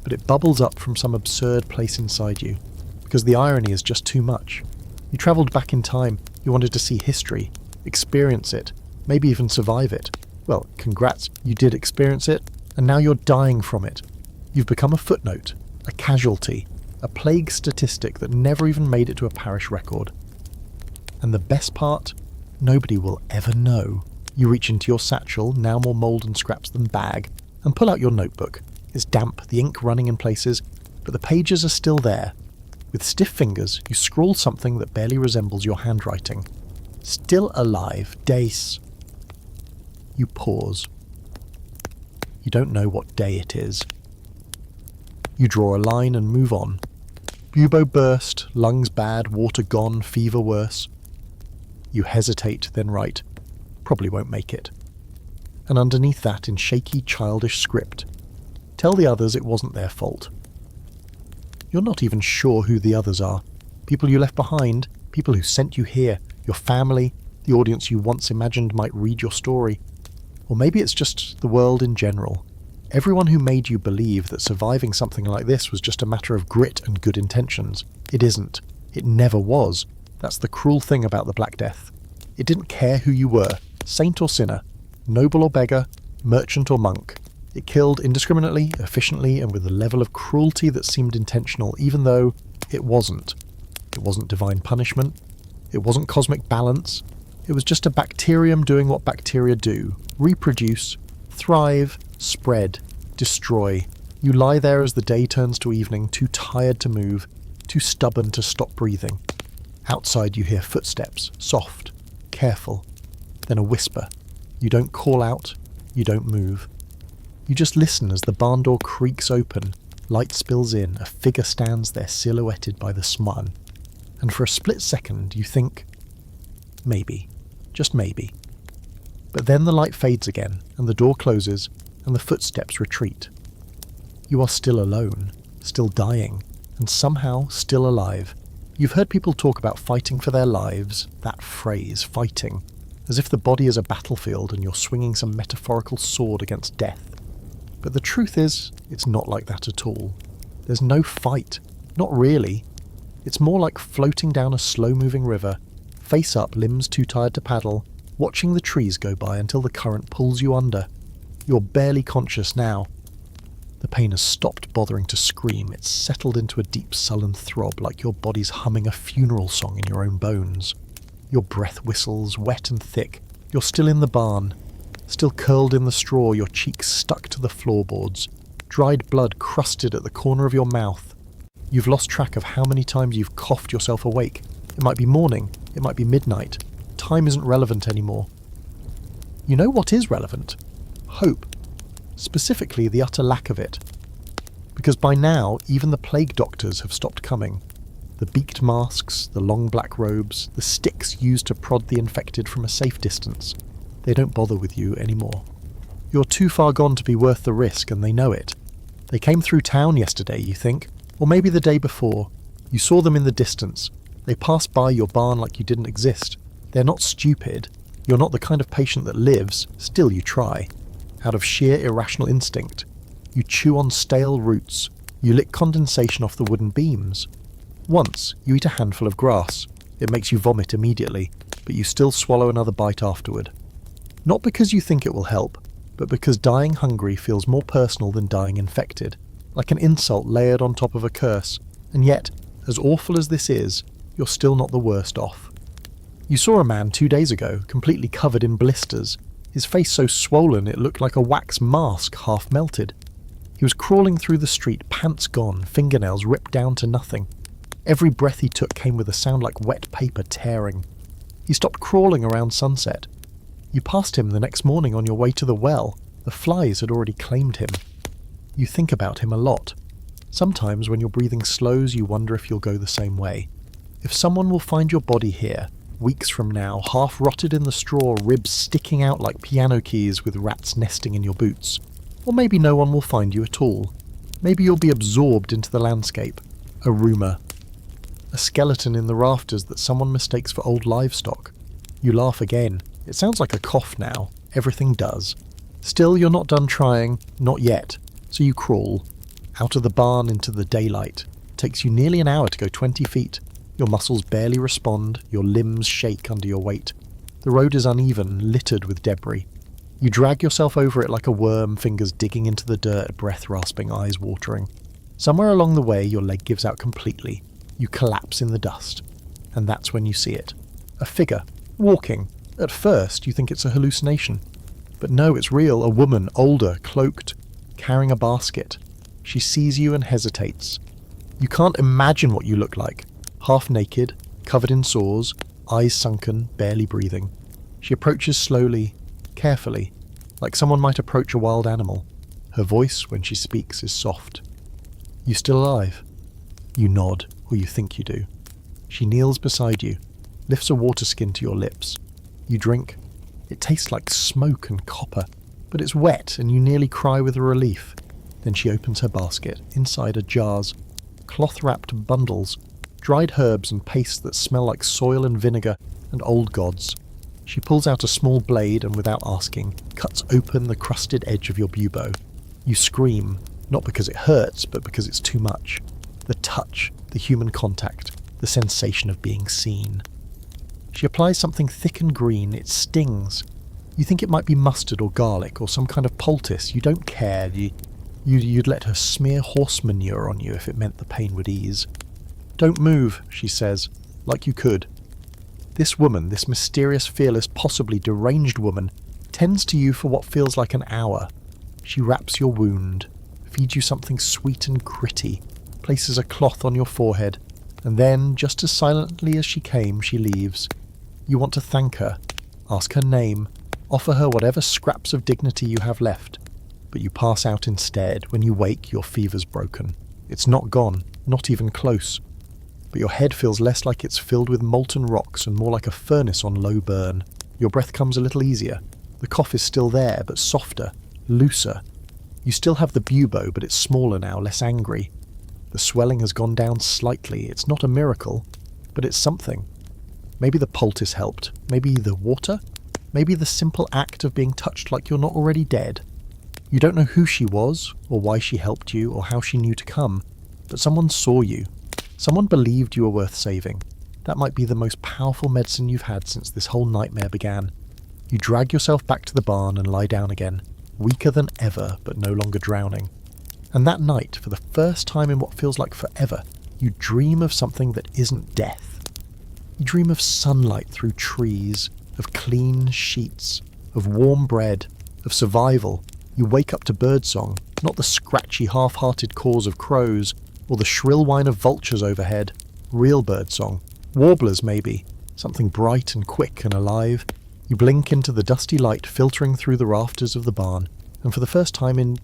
But it bubbles up from some absurd place inside you, because the irony is just too much. You travelled back in time, you wanted to see history, experience it, maybe even survive it. Well, congrats, you did experience it, and now you're dying from it. You've become a footnote, a casualty, a plague statistic that never even made it to a parish record. And the best part? Nobody will ever know. You reach into your satchel, now more mould and scraps than bag, and pull out your notebook. It's damp, the ink running in places, but the pages are still there. With stiff fingers, you scrawl something that barely resembles your handwriting. Still alive, days. You pause. You don't know what day it is. You draw a line and move on. Bubo burst, lungs bad, water gone, fever worse. You hesitate, then write, probably won't make it. And underneath that, in shaky, childish script, tell the others it wasn't their fault. You're not even sure who the others are. People you left behind, people who sent you here, your family, the audience you once imagined might read your story. Or maybe it's just the world in general. Everyone who made you believe that surviving something like this was just a matter of grit and good intentions. It isn't. It never was. That's the cruel thing about the Black Death. It didn't care who you were, saint or sinner, noble or beggar, merchant or monk. It killed indiscriminately, efficiently, and with a level of cruelty that seemed intentional, even though it wasn't. It wasn't divine punishment. It wasn't cosmic balance. It was just a bacterium doing what bacteria do. Reproduce, thrive, spread, destroy. You lie there as the day turns to evening, too tired to move, too stubborn to stop breathing. Outside you hear footsteps, soft, careful, then a whisper. You don't call out, you don't move. You just listen as the barn door creaks open, light spills in, a figure stands there silhouetted by the smut. And for a split second you think, maybe, just maybe. But then the light fades again, and the door closes, and the footsteps retreat. You are still alone, still dying, and somehow still alive. You've heard people talk about fighting for their lives, that phrase, fighting, as if the body is a battlefield and you're swinging some metaphorical sword against death. But the truth is, it's not like that at all. There's no fight, not really. It's more like floating down a slow-moving river, face up, limbs too tired to paddle, watching the trees go by until the current pulls you under. You're barely conscious now. The pain has stopped bothering to scream. It's settled into a deep sullen throb, like your body's humming a funeral song in your own bones. Your breath whistles, wet and thick. You're still in the barn, still curled in the straw, your cheeks stuck to the floorboards, dried blood crusted at the corner of your mouth. You've lost track of how many times you've coughed yourself awake. It might be morning, it might be midnight. Time isn't relevant anymore. You know what is relevant? Hope. Specifically the utter lack of it. Because by now, even the plague doctors have stopped coming. The beaked masks, the long black robes, the sticks used to prod the infected from a safe distance. They don't bother with you anymore. You're too far gone to be worth the risk, and they know it. They came through town yesterday, you think, or maybe the day before. You saw them in the distance. They passed by your barn like you didn't exist. They're not stupid. You're not the kind of patient that lives, still you try. Out of sheer irrational instinct. You chew on stale roots. You lick condensation off the wooden beams. Once, you eat a handful of grass. It makes you vomit immediately, but you still swallow another bite afterward. Not because you think it will help, but because dying hungry feels more personal than dying infected, like an insult layered on top of a curse, and yet, as awful as this is, you're still not the worst off. You saw a man 2 days ago, completely covered in blisters, his face so swollen it looked like a wax mask half melted. He was crawling through the street, pants gone, fingernails ripped down to nothing. Every breath he took came with a sound like wet paper tearing. He stopped crawling around sunset. You passed him the next morning on your way to the well. The flies had already claimed him. You think about him a lot. Sometimes when your breathing slows, you wonder if you'll go the same way. If someone will find your body here, weeks from now, half rotted in the straw, ribs sticking out like piano keys with rats nesting in your boots. Or maybe no one will find you at all. Maybe you'll be absorbed into the landscape. A rumour. A skeleton in the rafters that someone mistakes for old livestock. You laugh again. It sounds like a cough now. Everything does. Still, you're not done trying. Not yet. So you crawl. Out of the barn into the daylight. It takes you nearly an hour to go 20 feet. Your muscles barely respond. Your limbs shake under your weight. The road is uneven, littered with debris. You drag yourself over it like a worm, fingers digging into the dirt, breath rasping, eyes watering. Somewhere along the way, your leg gives out completely. You collapse in the dust. And that's when you see it. A figure. Walking. At first, you think it's a hallucination. But no, it's real. A woman, older, cloaked, carrying a basket. She sees you and hesitates. You can't imagine what you look like. Half naked, covered in sores, eyes sunken, barely breathing. She approaches slowly, carefully, like someone might approach a wild animal. Her voice, when she speaks, is soft. You still alive? You nod, or you think you do. She kneels beside you, lifts a water skin to your lips. You drink. It tastes like smoke and copper, but it's wet and you nearly cry with relief. Then she opens her basket. Inside are jars, cloth-wrapped bundles, dried herbs and pastes that smell like soil and vinegar and old gods. She pulls out a small blade and, without asking, cuts open the crusted edge of your bubo. You scream, not because it hurts, but because it's too much. The touch, the human contact, the sensation of being seen. She applies something thick and green. It stings. You think it might be mustard or garlic or some kind of poultice. You don't care. You'd let her smear horse manure on you if it meant the pain would ease. "Don't move," she says, like you could. This woman, this mysterious, fearless, possibly deranged woman, tends to you for what feels like an hour. She wraps your wound, feeds you something sweet and gritty, places a cloth on your forehead, and then, just as silently as she came, she leaves. You want to thank her, ask her name, offer her whatever scraps of dignity you have left, but you pass out instead. When you wake, your fever's broken. It's not gone, not even close. But your head feels less like it's filled with molten rocks and more like a furnace on low burn. Your breath comes a little easier. The cough is still there, but softer, looser. You still have the bubo, but it's smaller now, less angry. The swelling has gone down slightly. It's not a miracle, but it's something. Maybe the poultice helped. Maybe the water? Maybe the simple act of being touched like you're not already dead. You don't know who she was, or why she helped you, or how she knew to come, but someone saw you. Someone believed you were worth saving. That might be the most powerful medicine you've had since this whole nightmare began. You drag yourself back to the barn and lie down again, weaker than ever, but no longer drowning. And that night, for the first time in what feels like forever, you dream of something that isn't death. You dream of sunlight through trees, of clean sheets, of warm bread, of survival. You wake up to birdsong, not the scratchy, half-hearted caws of crows, or the shrill whine of vultures overhead. Real birdsong. Warblers, maybe. Something bright and quick and alive. You blink into the dusty light filtering through the rafters of the barn, and for the first time in,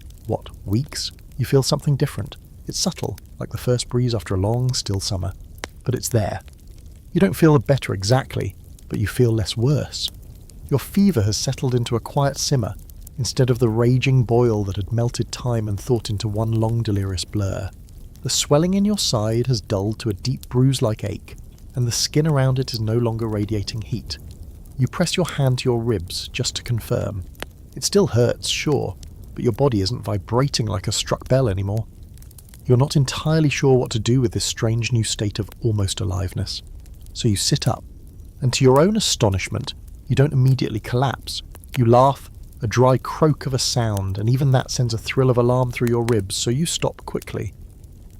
weeks, you feel something different. It's subtle, like the first breeze after a long, still summer. But it's there. You don't feel better exactly, but you feel less worse. Your fever has settled into a quiet simmer, instead of the raging boil that had melted time and thought into one long delirious blur. The swelling in your side has dulled to a deep bruise-like ache, and the skin around it is no longer radiating heat. You press your hand to your ribs just to confirm. It still hurts, sure, but your body isn't vibrating like a struck bell anymore. You're not entirely sure what to do with this strange new state of almost aliveness. So you sit up, and to your own astonishment, you don't immediately collapse. You laugh, a dry croak of a sound, and even that sends a thrill of alarm through your ribs, so you stop quickly.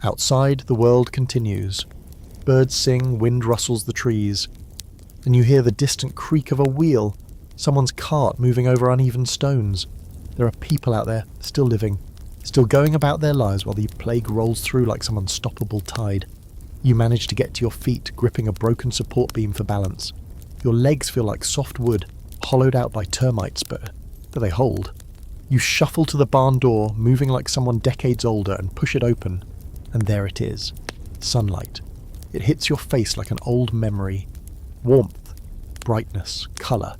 Outside, the world continues. Birds sing, wind rustles the trees, and you hear the distant creak of a wheel, someone's cart moving over uneven stones. There are people out there, still living, still going about their lives while the plague rolls through like some unstoppable tide. You manage to get to your feet, gripping a broken support beam for balance. Your legs feel like soft wood, hollowed out by termites, but they hold. You shuffle to the barn door, moving like someone decades older, and push it open. And there it is. Sunlight. It hits your face like an old memory. Warmth, brightness, colour.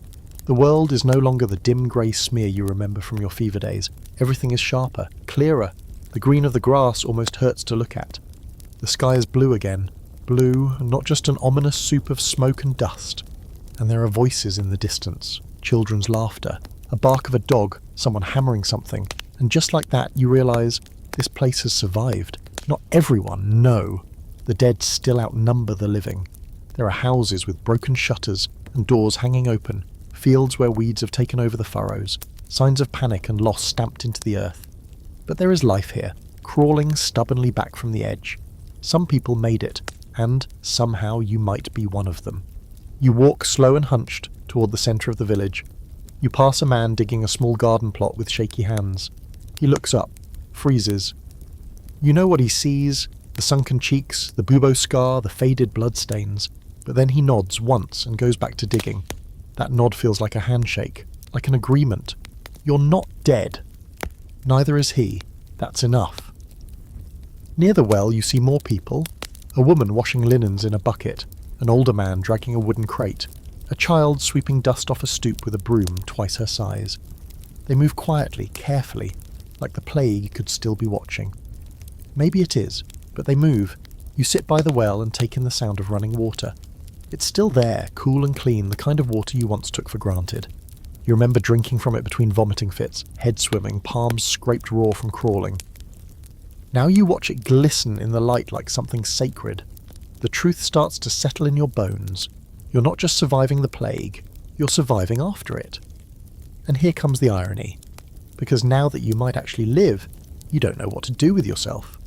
The world is no longer the dim grey smear you remember from your fever days. Everything is sharper, clearer. The green of the grass almost hurts to look at. The sky is blue again. Blue, not just an ominous soup of smoke and dust. And there are voices in the distance. Children's laughter. A bark of a dog, someone hammering something. And just like that, you realise this place has survived. Not everyone, no. The dead still outnumber the living. There are houses with broken shutters and doors hanging open, fields where weeds have taken over the furrows, signs of panic and loss stamped into the earth. But there is life here, crawling stubbornly back from the edge. Some people made it, and somehow you might be one of them. You walk slow and hunched toward the centre of the village. You pass a man digging a small garden plot with shaky hands. He looks up, freezes. You know what he sees, the sunken cheeks, the bubo scar, the faded bloodstains, but then he nods once and goes back to digging. That nod feels like a handshake, like an agreement. You're not dead. Neither is he. That's enough. Near the well you see more people. A woman washing linens in a bucket, an older man dragging a wooden crate, a child sweeping dust off a stoop with a broom twice her size. They move quietly, carefully, like the plague could still be watching. Maybe it is, but they move. You sit by the well and take in the sound of running water. It's still there, cool and clean, the kind of water you once took for granted. You remember drinking from it between vomiting fits, head swimming, palms scraped raw from crawling. Now you watch it glisten in the light like something sacred. The truth starts to settle in your bones. You're not just surviving the plague, you're surviving after it. And here comes the irony. Because now that you might actually live, you don't know what to do with yourself.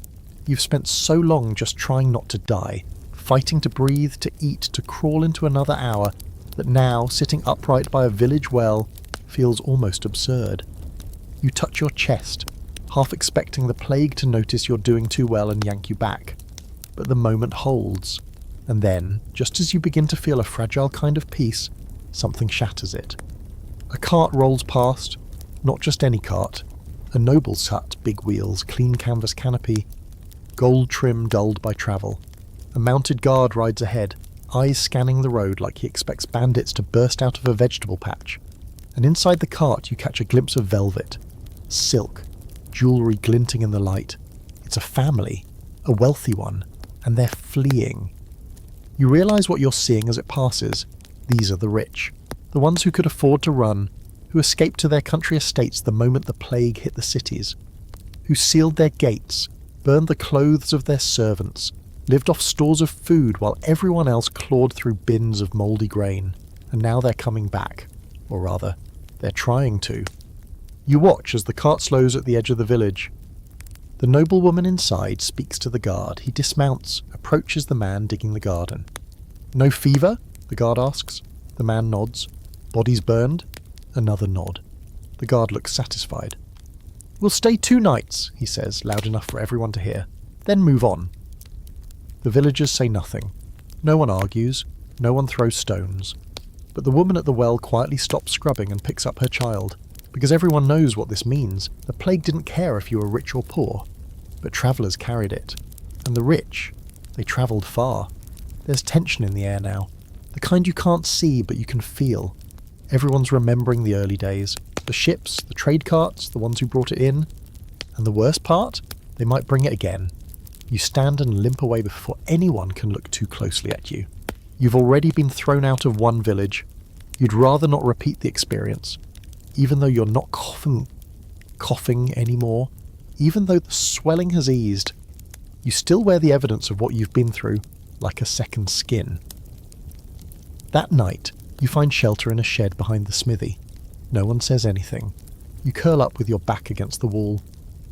You've spent so long just trying not to die, fighting to breathe, to eat, to crawl into another hour, that now, sitting upright by a village well, feels almost absurd. You touch your chest, half expecting the plague to notice you're doing too well and yank you back. But the moment holds, and then, just as you begin to feel a fragile kind of peace, something shatters it. A cart rolls past, not just any cart, a noble's hut, big wheels, clean canvas canopy, gold trim dulled by travel. A mounted guard rides ahead, eyes scanning the road like he expects bandits to burst out of a vegetable patch. And inside the cart you catch a glimpse of velvet, silk, jewellery glinting in the light. It's a family, a wealthy one, and they're fleeing. You realise what you're seeing as it passes. These are the rich, the ones who could afford to run, who escaped to their country estates the moment the plague hit the cities, who sealed their gates, burned the clothes of their servants, lived off stores of food while everyone else clawed through bins of mouldy grain, and now they're coming back. Or rather, they're trying to. You watch as the cart slows at the edge of the village. The noblewoman inside speaks to the guard. He dismounts, approaches the man digging the garden. "No fever?" the guard asks. The man nods. "Bodies burned?" Another nod. The guard looks satisfied. "We'll stay 2 nights, he says, loud enough for everyone to hear. "Then move on." The villagers say nothing. No one argues. No one throws stones. But the woman at the well quietly stops scrubbing and picks up her child. Because everyone knows what this means. The plague didn't care if you were rich or poor. But travellers carried it. And the rich, they travelled far. There's tension in the air now. The kind you can't see but you can feel. Everyone's remembering the early days. The ships, the trade carts, the ones who brought it in. And the worst part? They might bring it again. You stand and limp away before anyone can look too closely at you. You've already been thrown out of one village. You'd rather not repeat the experience. Even though you're not coughing anymore, even though the swelling has eased, you still wear the evidence of what you've been through, like a second skin. That night, you find shelter in a shed behind the smithy. No one says anything. You curl up with your back against the wall,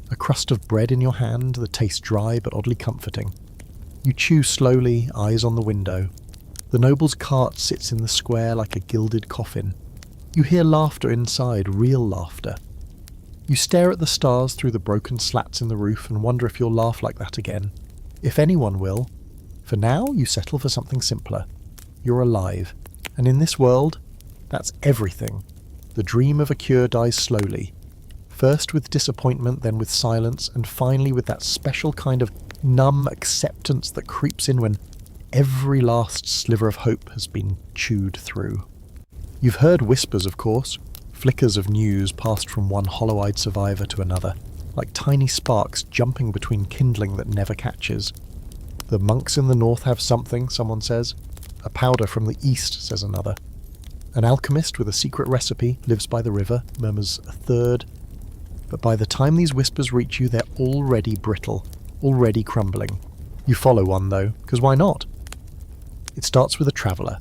a crust of bread in your hand that tastes dry but oddly comforting. You chew slowly, eyes on the window. The noble's cart sits in the square like a gilded coffin. You hear laughter inside, real laughter. You stare at the stars through the broken slats in the roof and wonder if you'll laugh like that again. If anyone will. For now, you settle for something simpler. You're alive. And in this world, that's everything. The dream of a cure dies slowly. First with disappointment, then with silence, and finally with that special kind of numb acceptance that creeps in when every last sliver of hope has been chewed through. You've heard whispers, of course, flickers of news passed from one hollow-eyed survivor to another, like tiny sparks jumping between kindling that never catches. The monks in the north have something, someone says. A powder from the east, says another. An alchemist with a secret recipe lives by the river, murmurs a third. But by the time these whispers reach you, they're already brittle, already crumbling. You follow one, though, because why not? It starts with a traveller,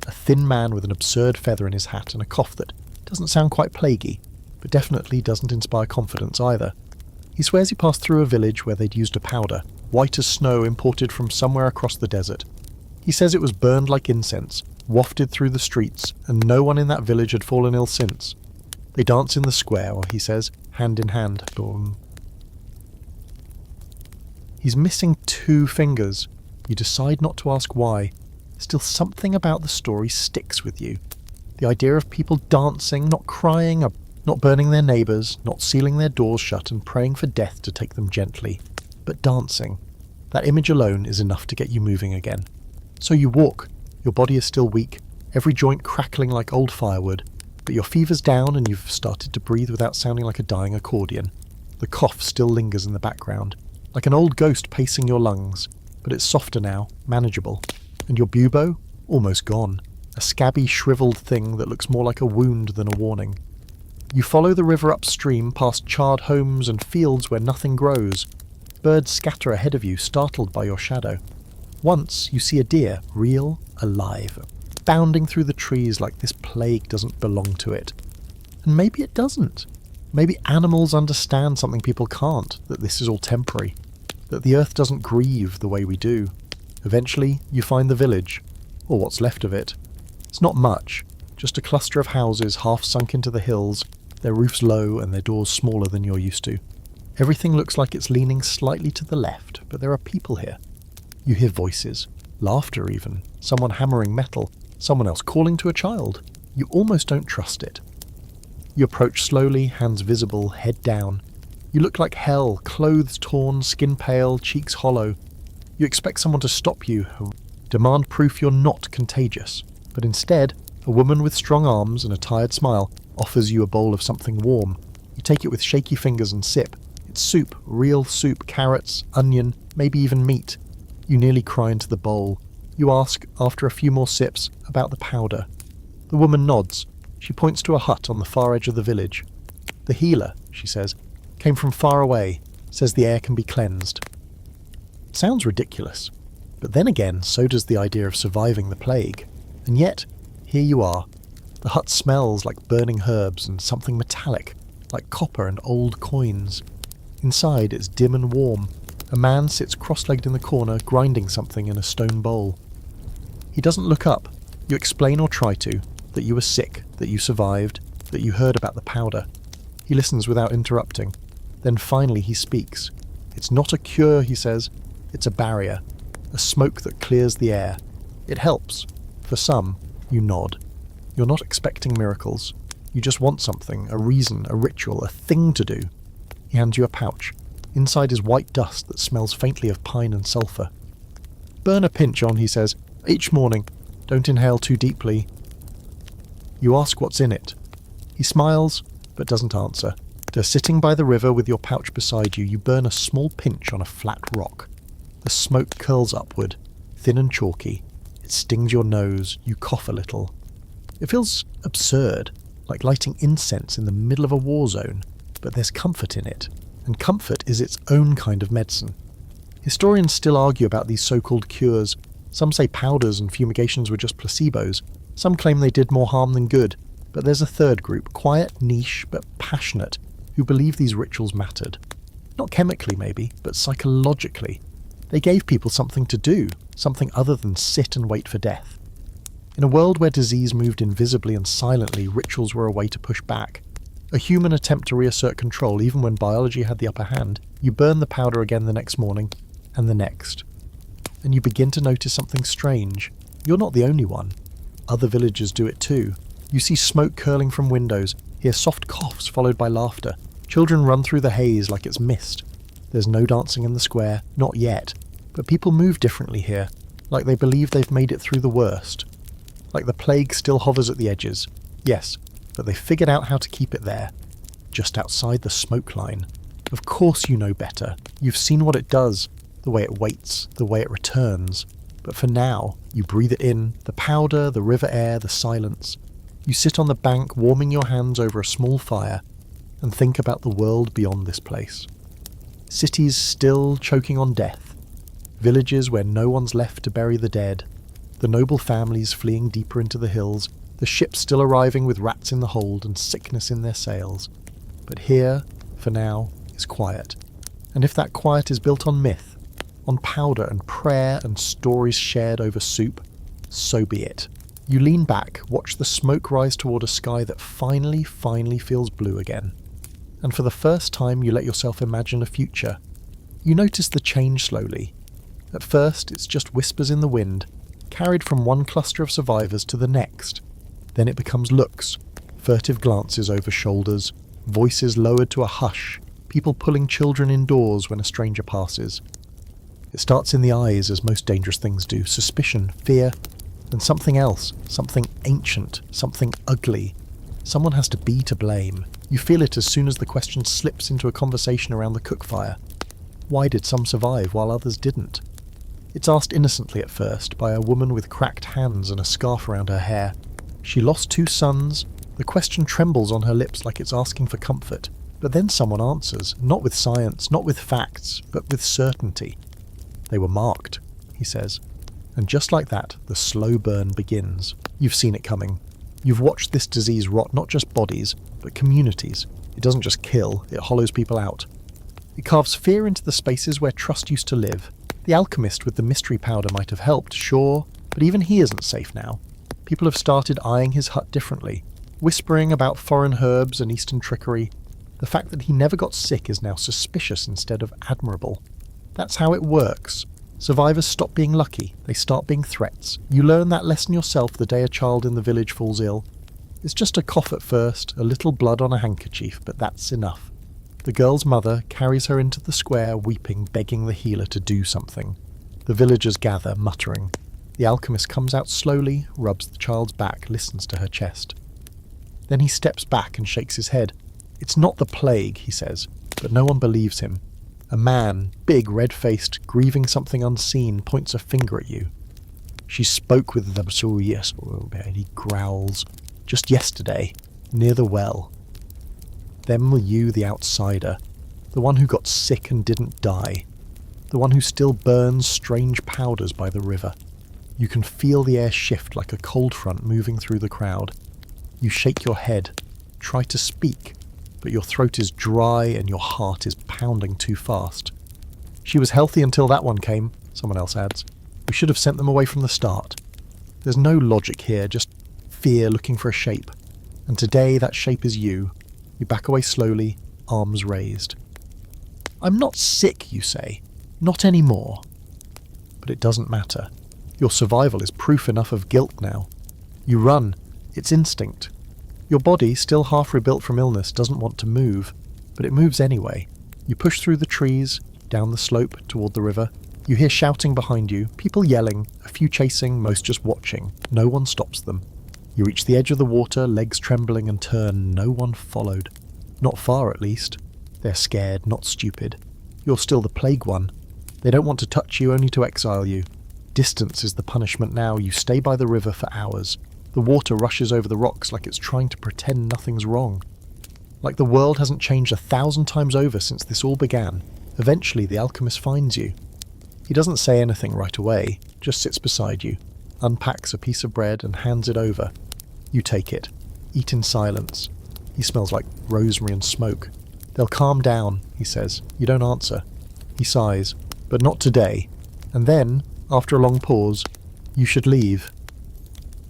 a thin man with an absurd feather in his hat and a cough that doesn't sound quite plaguey, but definitely doesn't inspire confidence either. He swears he passed through a village where they'd used a powder, white as snow imported from somewhere across the desert. He says it was burned like incense, wafted through the streets, and no one in that village had fallen ill since. They dance in the square, or he says, hand in hand. Boom. He's missing 2 fingers. You decide not to ask why. Still, something about the story sticks with you. The idea of people dancing, not crying, not burning their neighbours, not sealing their doors shut and praying for death to take them gently, but dancing. That image alone is enough to get you moving again. So you walk. Your body is still weak, every joint crackling like old firewood, but your fever's down and you've started to breathe without sounding like a dying accordion. The cough still lingers in the background, like an old ghost pacing your lungs, but it's softer now, manageable. And your bubo? almost gone, a scabby, shriveled thing that looks more like a wound than a warning. You follow the river upstream past charred homes and fields where nothing grows. Birds scatter ahead of you, startled by your shadow. Once you see a deer, real, alive, bounding through the trees like this plague doesn't belong to it. And maybe it doesn't. Maybe animals understand something people can't, that this is all temporary, that the earth doesn't grieve the way we do. Eventually, you find the village, or what's left of it. It's not much, just a cluster of houses half sunk into the hills, their roofs low and their doors smaller than you're used to. Everything looks like it's leaning slightly to the left, but there are people here. You hear voices, laughter even, someone hammering metal, someone else calling to a child. You almost don't trust it. You approach slowly, hands visible, head down. You look like hell, clothes torn, skin pale, cheeks hollow. You expect someone to stop you, demand proof you're not contagious. But instead, a woman with strong arms and a tired smile offers you a bowl of something warm. You take it with shaky fingers and sip. It's soup, real soup, carrots, onion, maybe even meat. You nearly cry into the bowl. You ask, after a few more sips, about the powder. The woman nods. She points to a hut on the far edge of the village. The healer, she says, came from far away, says the air can be cleansed. It sounds ridiculous, but then again, so does the idea of surviving the plague. And yet, here you are. The hut smells like burning herbs and something metallic, like copper and old coins. Inside, it's dim and warm. A man sits cross-legged in the corner, grinding something in a stone bowl. He doesn't look up. You explain or try to, that you were sick, that you survived, that you heard about the powder. He listens without interrupting. Then finally he speaks. It's not a cure, he says. It's a barrier. A smoke that clears the air. It helps. For some, you nod. You're not expecting miracles. You just want something, a reason, a ritual, a thing to do. He hands you a pouch. Inside is white dust that smells faintly of pine and sulphur. Burn a pinch on, he says, each morning. Don't inhale too deeply. You ask what's in it. He smiles, but doesn't answer. Sitting by the river with your pouch beside you, you burn a small pinch on a flat rock. The smoke curls upward, thin and chalky. It stings your nose. You cough a little. It feels absurd, like lighting incense in the middle of a war zone, but there's comfort in it, and comfort is its own kind of medicine. Historians still argue about these so-called cures. Some say powders and fumigations were just placebos. Some claim they did more harm than good, but there's a third group, quiet, niche, but passionate, who believe these rituals mattered. Not chemically maybe, but psychologically. They gave people something to do, something other than sit and wait for death. In a world where disease moved invisibly and silently, rituals were a way to push back. A human attempt to reassert control even when biology had the upper hand. You burn the powder again the next morning, and the next. And you begin to notice something strange. You're not the only one. Other villagers do it too. You see smoke curling from windows, hear soft coughs followed by laughter. Children run through the haze like it's mist. There's no dancing in the square, not yet. But people move differently here, like they believe they've made it through the worst. Like the plague still hovers at the edges. Yes, but they figured out how to keep it there. Just outside the smoke line. Of course you know better. You've seen what it does, the way it waits, the way it returns. But for now, you breathe it in, the powder, the river air, the silence. You sit on the bank, warming your hands over a small fire, and think about the world beyond this place. Cities still choking on death. Villages where no one's left to bury the dead. The noble families fleeing deeper into the hills. The ships still arriving with rats in the hold and sickness in their sails. But here, for now, is quiet. And if that quiet is built on myth, on powder and prayer and stories shared over soup, so be it. You lean back, watch the smoke rise toward a sky that finally feels blue again. And for the first time you let yourself imagine a future. You notice the change slowly. At first it's just whispers in the wind, carried from one cluster of survivors to the next. Then it becomes looks, furtive glances over shoulders, voices lowered to a hush, people pulling children indoors when a stranger passes. It starts in the eyes, as most dangerous things do, suspicion, fear, and something else, something ancient, something ugly. Someone has to be to blame. You feel it as soon as the question slips into a conversation around the cook fire. Why did some survive while others didn't? It's asked innocently at first by a woman with cracked hands and a scarf around her hair. She lost 2 sons. The question trembles on her lips like it's asking for comfort. But then someone answers, not with science, not with facts, but with certainty. They were marked, he says. And just like that, the slow burn begins. You've seen it coming. You've watched this disease rot not just bodies, but communities. It doesn't just kill, it hollows people out. It carves fear into the spaces where trust used to live. The alchemist with the mystery powder might have helped, sure, but even he isn't safe now. People have started eyeing his hut differently, whispering about foreign herbs and eastern trickery. The fact that he never got sick is now suspicious instead of admirable. That's how it works. Survivors stop being lucky, they start being threats. You learn that lesson yourself the day a child in the village falls ill. It's just a cough at first, a little blood on a handkerchief, but that's enough. The girl's mother carries her into the square, weeping, begging the healer to do something. The villagers gather, muttering. The alchemist comes out slowly, rubs the child's back, listens to her chest. Then he steps back and shakes his head. It's not the plague, he says, but no one believes him. A man, big, red-faced, grieving something unseen, points a finger at you. She spoke with them, so yes, and he growls. Just yesterday, near the well. Then were you the outsider, the one who got sick and didn't die, the one who still burns strange powders by the river. You can feel the air shift like a cold front moving through the crowd. You shake your head, try to speak, but your throat is dry and your heart is pounding too fast. She was healthy until that one came, someone else adds. We should have sent them away from the start. There's no logic here, just fear looking for a shape. And today that shape is you. You back away slowly, arms raised. I'm not sick, you say. Not anymore. But it doesn't matter. Your survival is proof enough of guilt now. You run. It's instinct. Your body, still half rebuilt from illness, doesn't want to move, but it moves anyway. You push through the trees, down the slope, toward the river. You hear shouting behind you, people yelling, a few chasing, most just watching. No one stops them. You reach the edge of the water, legs trembling, and turn. No one followed. Not far, at least. They're scared, not stupid. You're still the plague one. They don't want to touch you, only to exile you. Distance is the punishment now. You stay by the river for hours. The water rushes over the rocks like it's trying to pretend nothing's wrong. Like the world hasn't changed 1,000 times over since this all began. Eventually the alchemist finds you. He doesn't say anything right away, just sits beside you, unpacks a piece of bread and hands it over. You take it, eat in silence. He smells like rosemary and smoke. They'll calm down, he says. You don't answer. He sighs, but not today. And then, after a long pause, you should leave.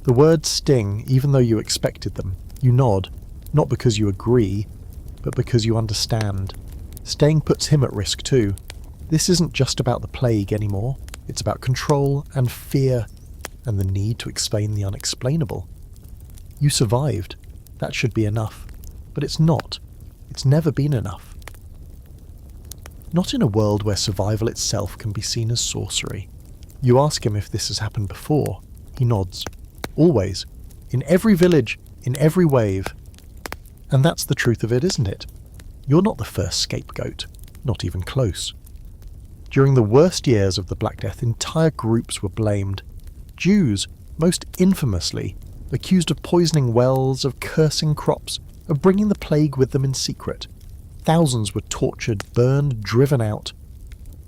The words sting even though you expected them. You nod, not because you agree, but because you understand. Staying puts him at risk too. This isn't just about the plague anymore. It's about control and fear, and the need to explain the unexplainable. You survived. That should be enough. But it's not. It's never been enough. Not in a world where survival itself can be seen as sorcery. You ask him if this has happened before. He nods. Always. In every village. In every wave. And that's the truth of it, isn't it? You're not the first scapegoat. Not even close. During the worst years of the Black Death, entire groups were blamed. Jews, most infamously, accused of poisoning wells, of cursing crops, of bringing the plague with them in secret. Thousands were tortured, burned, driven out.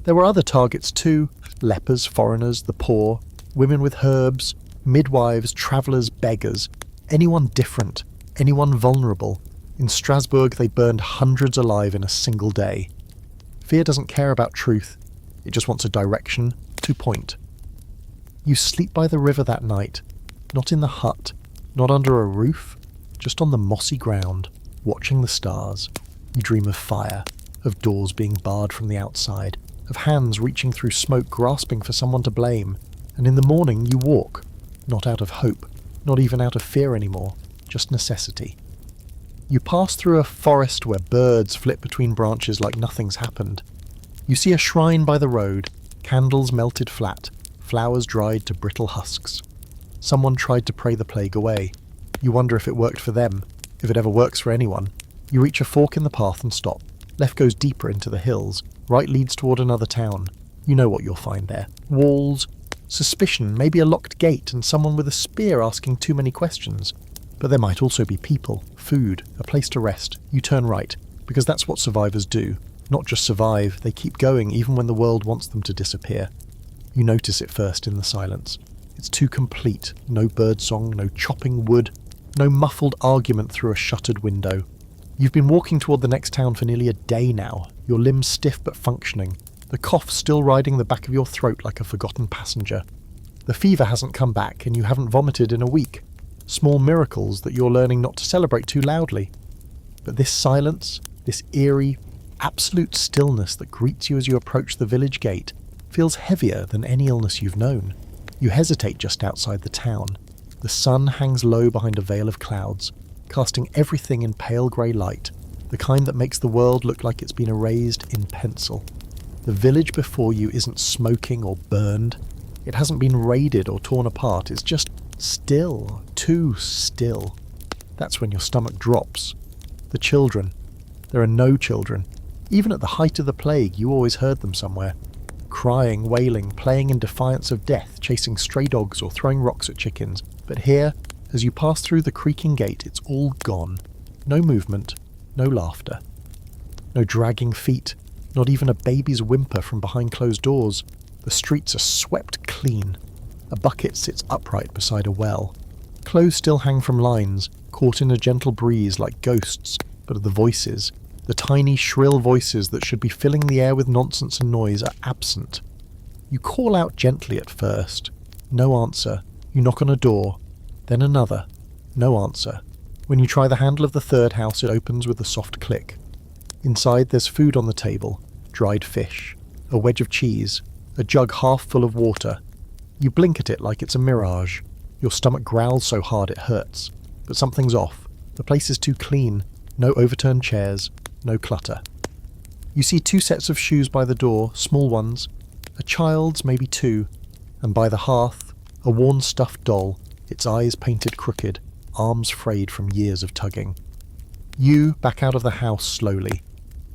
There were other targets too: lepers, foreigners, the poor, women with herbs, midwives, travellers, beggars, anyone different, anyone vulnerable. In Strasbourg they burned hundreds alive in a single day. Fear doesn't care about truth, it just wants a direction to point. You sleep by the river that night, not in the hut, not under a roof, just on the mossy ground, watching the stars. You dream of fire, of doors being barred from the outside, of hands reaching through smoke grasping for someone to blame, and in the morning you walk, not out of hope, not even out of fear anymore, just necessity. You pass through a forest where birds flit between branches like nothing's happened. You see a shrine by the road, candles melted flat, flowers dried to brittle husks. Someone tried to pray the plague away. You wonder if it worked for them, if it ever works for anyone. You reach a fork in the path and stop. Left goes deeper into the hills, right leads toward another town. You know what you'll find there. Walls, suspicion, maybe a locked gate, and someone with a spear asking too many questions. But there might also be people, food, a place to rest. You turn right, because that's what survivors do. Not just survive, they keep going even when the world wants them to disappear. You notice it first in the silence. It's too complete. No birdsong, no chopping wood, no muffled argument through a shuttered window. You've been walking toward the next town for nearly a day now, your limbs stiff but functioning, the cough still riding the back of your throat like a forgotten passenger. The fever hasn't come back and you haven't vomited in a week. Small miracles that you're learning not to celebrate too loudly. But this silence, this eerie, absolute stillness that greets you as you approach the village gate, feels heavier than any illness you've known. You hesitate just outside the town. The sun hangs low behind a veil of clouds, casting everything in pale grey light, the kind that makes the world look like it's been erased in pencil. The village before you isn't smoking or burned. It hasn't been raided or torn apart. It's just still, too still. That's when your stomach drops. The children. There are no children. Even at the height of the plague, you always heard them somewhere. Crying, wailing, playing in defiance of death, chasing stray dogs or throwing rocks at chickens. But here, as you pass through the creaking gate, it's all gone. No movement, no laughter. No dragging feet, not even a baby's whimper from behind closed doors. The streets are swept clean. A bucket sits upright beside a well. Clothes still hang from lines, caught in a gentle breeze like ghosts, but the voices, the tiny shrill voices that should be filling the air with nonsense and noise, are absent. You call out gently at first. No answer. You knock on a door. Then another. No answer. When you try the handle of the third house, it opens with a soft click. Inside there's food on the table, dried fish, a wedge of cheese, a jug half full of water. You blink at it like it's a mirage. Your stomach growls so hard it hurts. But something's off. The place is too clean. No overturned chairs, no clutter. You see 2 sets of shoes by the door, small ones. A child's, maybe 2. And by the hearth, a worn stuffed doll, its eyes painted crooked, arms frayed from years of tugging. You back out of the house slowly.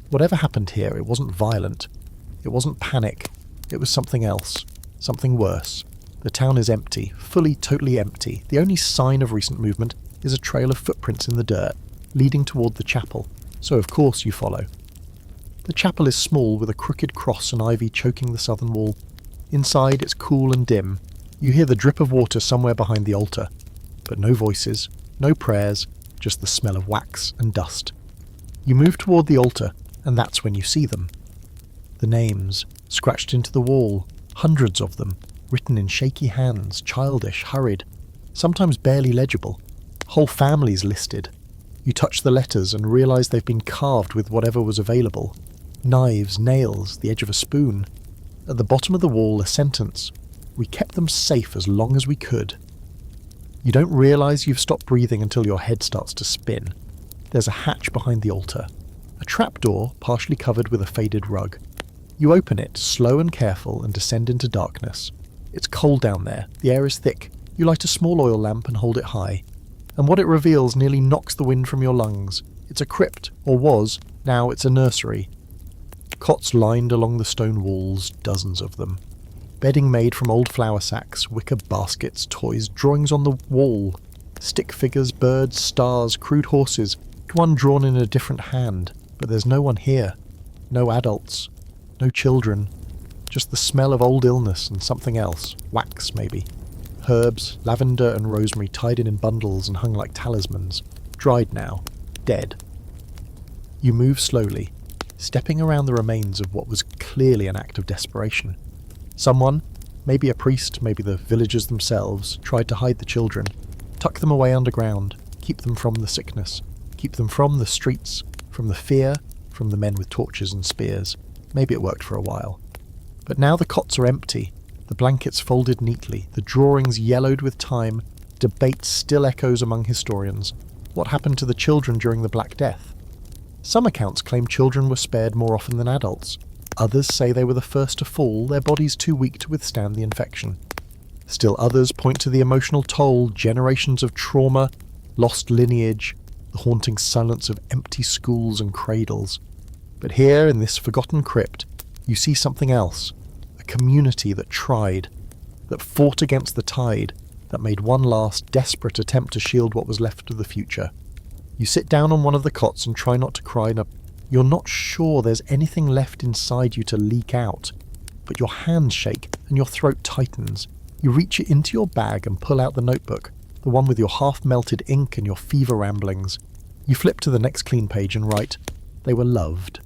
Whatever happened here, it wasn't violent. It wasn't panic. It was something else. Something worse. The town is empty, fully, totally empty. The only sign of recent movement is a trail of footprints in the dirt, leading toward the chapel. So of course you follow. The chapel is small, with a crooked cross and ivy choking the southern wall. Inside it's cool and dim. You hear the drip of water somewhere behind the altar. But no voices, no prayers, just the smell of wax and dust. You move toward the altar, and that's when you see them. The names, scratched into the wall, hundreds of them, written in shaky hands, childish, hurried, sometimes barely legible. Whole families listed. You touch the letters and realise they've been carved with whatever was available. Knives, nails, the edge of a spoon. At the bottom of the wall, a sentence. We kept them safe as long as we could. You don't realise you've stopped breathing until your head starts to spin. There's a hatch behind the altar. A trapdoor, partially covered with a faded rug. You open it, slow and careful, and descend into darkness. It's cold down there. The air is thick. You light a small oil lamp and hold it high. And what it reveals nearly knocks the wind from your lungs. It's a crypt, or was. Now it's a nursery. Cots lined along the stone walls, dozens of them. Bedding made from old flour sacks, wicker baskets, toys, drawings on the wall. Stick figures, birds, stars, crude horses, one drawn in a different hand. But there's no one here. No adults. No children. Just the smell of old illness and something else. Wax, maybe. Herbs, lavender and rosemary tied in bundles and hung like talismans. Dried now. Dead. You move slowly, stepping around the remains of what was clearly an act of desperation. Someone, maybe a priest, maybe the villagers themselves, tried to hide the children, tuck them away underground, keep them from the sickness, keep them from the streets, from the fear, from the men with torches and spears. Maybe it worked for a while. But now the cots are empty, the blankets folded neatly, the drawings yellowed with time, debate still echoes among historians. What happened to the children during the Black Death? Some accounts claim children were spared more often than adults. Others say they were the first to fall, their bodies too weak to withstand the infection. Still others point to the emotional toll, generations of trauma, lost lineage, the haunting silence of empty schools and cradles. But here, in this forgotten crypt, you see something else. A community that tried, that fought against the tide, that made one last desperate attempt to shield what was left of the future. You sit down on one of the cots and try not to cry. You're not sure there's anything left inside you to leak out, but your hands shake and your throat tightens. You reach it into your bag and pull out the notebook, the one with your half-melted ink and your fever ramblings. You flip to the next clean page and write, "They were loved."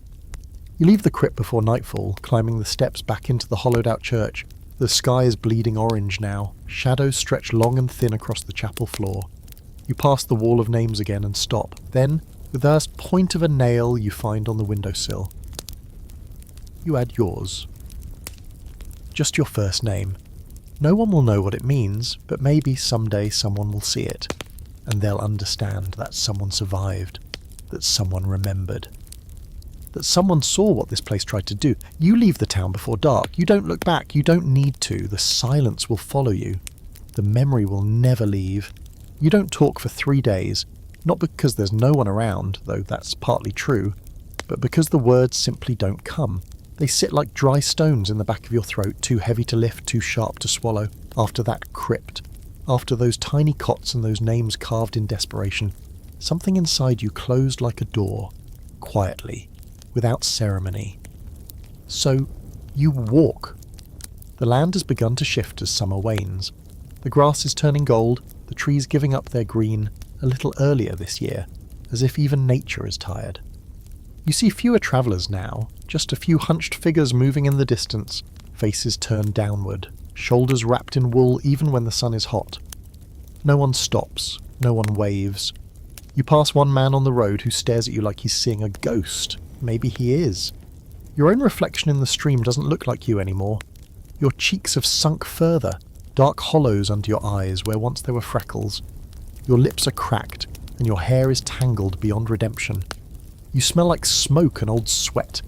You leave the crypt before nightfall, climbing the steps back into the hollowed-out church. The sky is bleeding orange now. Shadows stretch long and thin across the chapel floor. You pass the wall of names again and stop. Then, with the point of a nail you find on the windowsill, you add yours. Just your first name. No one will know what it means, but maybe someday someone will see it, and they'll understand that someone survived, that someone remembered, that someone saw what this place tried to do. You leave the town before dark. You don't look back. You don't need to. The silence will follow you. The memory will never leave. You don't talk for 3 days, not because there's no one around, though that's partly true, but because the words simply don't come. They sit like dry stones in the back of your throat, too heavy to lift, too sharp to swallow, after that crypt, after those tiny cots and those names carved in desperation. Something inside you closed like a door, quietly, without ceremony. So, you walk. The land has begun to shift as summer wanes. The grass is turning gold, the trees giving up their green a little earlier this year, as if even nature is tired. You see fewer travellers now, just a few hunched figures moving in the distance, faces turned downward, shoulders wrapped in wool even when the sun is hot. No one stops, no one waves. You pass one man on the road who stares at you like he's seeing a ghost. Maybe he is. Your own reflection in the stream doesn't look like you anymore. Your cheeks have sunk further, dark hollows under your eyes where once there were freckles. Your lips are cracked, and your hair is tangled beyond redemption. You smell like smoke and old sweat,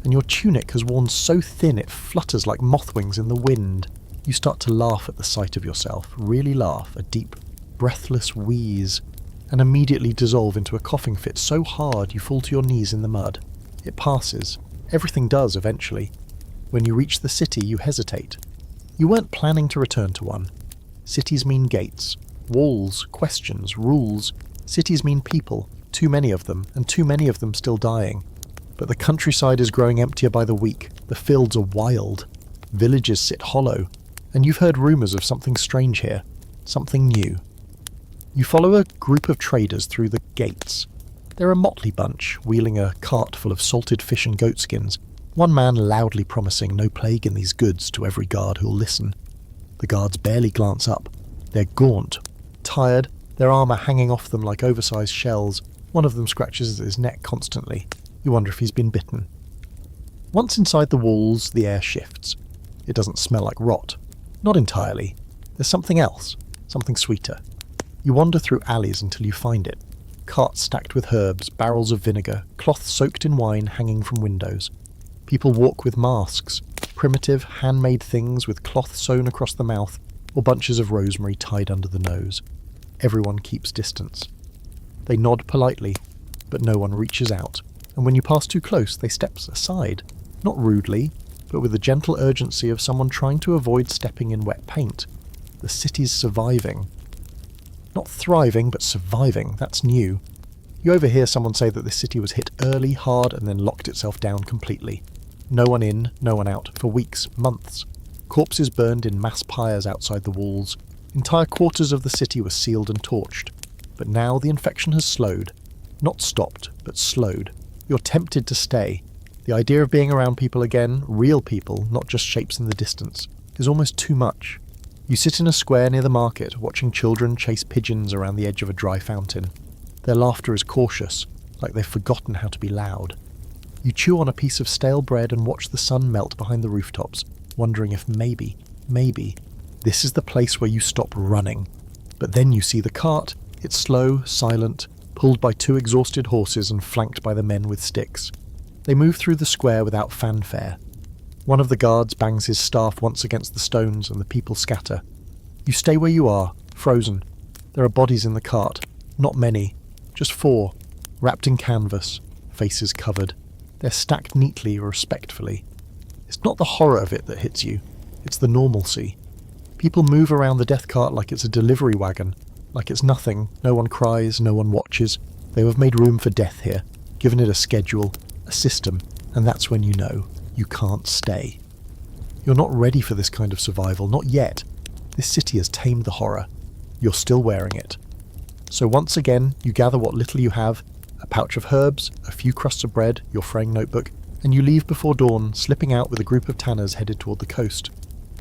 and your tunic has worn so thin it flutters like moth wings in the wind. You start to laugh at the sight of yourself, really laugh, a deep, breathless wheeze, and immediately dissolve into a coughing fit so hard you fall to your knees in the mud. It passes. Everything does eventually. When you reach the city, you hesitate. You weren't planning to return to one. Cities mean gates, walls, questions, rules. Cities mean people, too many of them, and too many of them still dying. But the countryside is growing emptier by the week. The fields are wild. Villages sit hollow. And you've heard rumours of something strange here. Something new. You follow a group of traders through the gates. They're a motley bunch, wheeling a cart full of salted fish and goatskins. One man loudly promising no plague in these goods to every guard who'll listen. The guards barely glance up. They're gaunt, tired, their armour hanging off them like oversized shells. One of them scratches at his neck constantly. You wonder if he's been bitten. Once inside the walls, the air shifts. It doesn't smell like rot. Not entirely. There's something else, something sweeter. You wander through alleys until you find it. Carts stacked with herbs, barrels of vinegar, cloth soaked in wine hanging from windows. People walk with masks, primitive, handmade things with cloth sewn across the mouth, or bunches of rosemary tied under the nose. Everyone keeps distance. They nod politely, but no one reaches out, and when you pass too close, they step aside, not rudely, but with the gentle urgency of someone trying to avoid stepping in wet paint. The city's surviving. Not thriving, but surviving. That's new. You overhear someone say that this city was hit early, hard, and then locked itself down completely. No one in, no one out, for weeks, months. Corpses burned in mass pyres outside the walls. Entire quarters of the city were sealed and torched. But now the infection has slowed. Not stopped, but slowed. You're tempted to stay. The idea of being around people again, real people, not just shapes in the distance, is almost too much. You sit in a square near the market, watching children chase pigeons around the edge of a dry fountain. Their laughter is cautious, like they've forgotten how to be loud. You chew on a piece of stale bread and watch the sun melt behind the rooftops, wondering if maybe, this is the place where you stop running. But then you see the cart. It's slow, silent, pulled by 2 exhausted horses and flanked by the men with sticks. They move through the square without fanfare. One of the guards bangs his staff once against the stones and the people scatter. You stay where you are, frozen. There are bodies in the cart. Not many. Just 4. Wrapped in canvas. Faces covered. They're stacked neatly, respectfully. It's not the horror of it that hits you, it's the normalcy. People move around the death cart like it's a delivery wagon, like it's nothing, no one cries, no one watches. They have made room for death here, given it a schedule, a system, and that's when you know you can't stay. You're not ready for this kind of survival, not yet. This city has tamed the horror. You're still wearing it. So once again, you gather what little you have, a pouch of herbs, a few crusts of bread, your fraying notebook, and you leave before dawn, slipping out with a group of tanners headed toward the coast.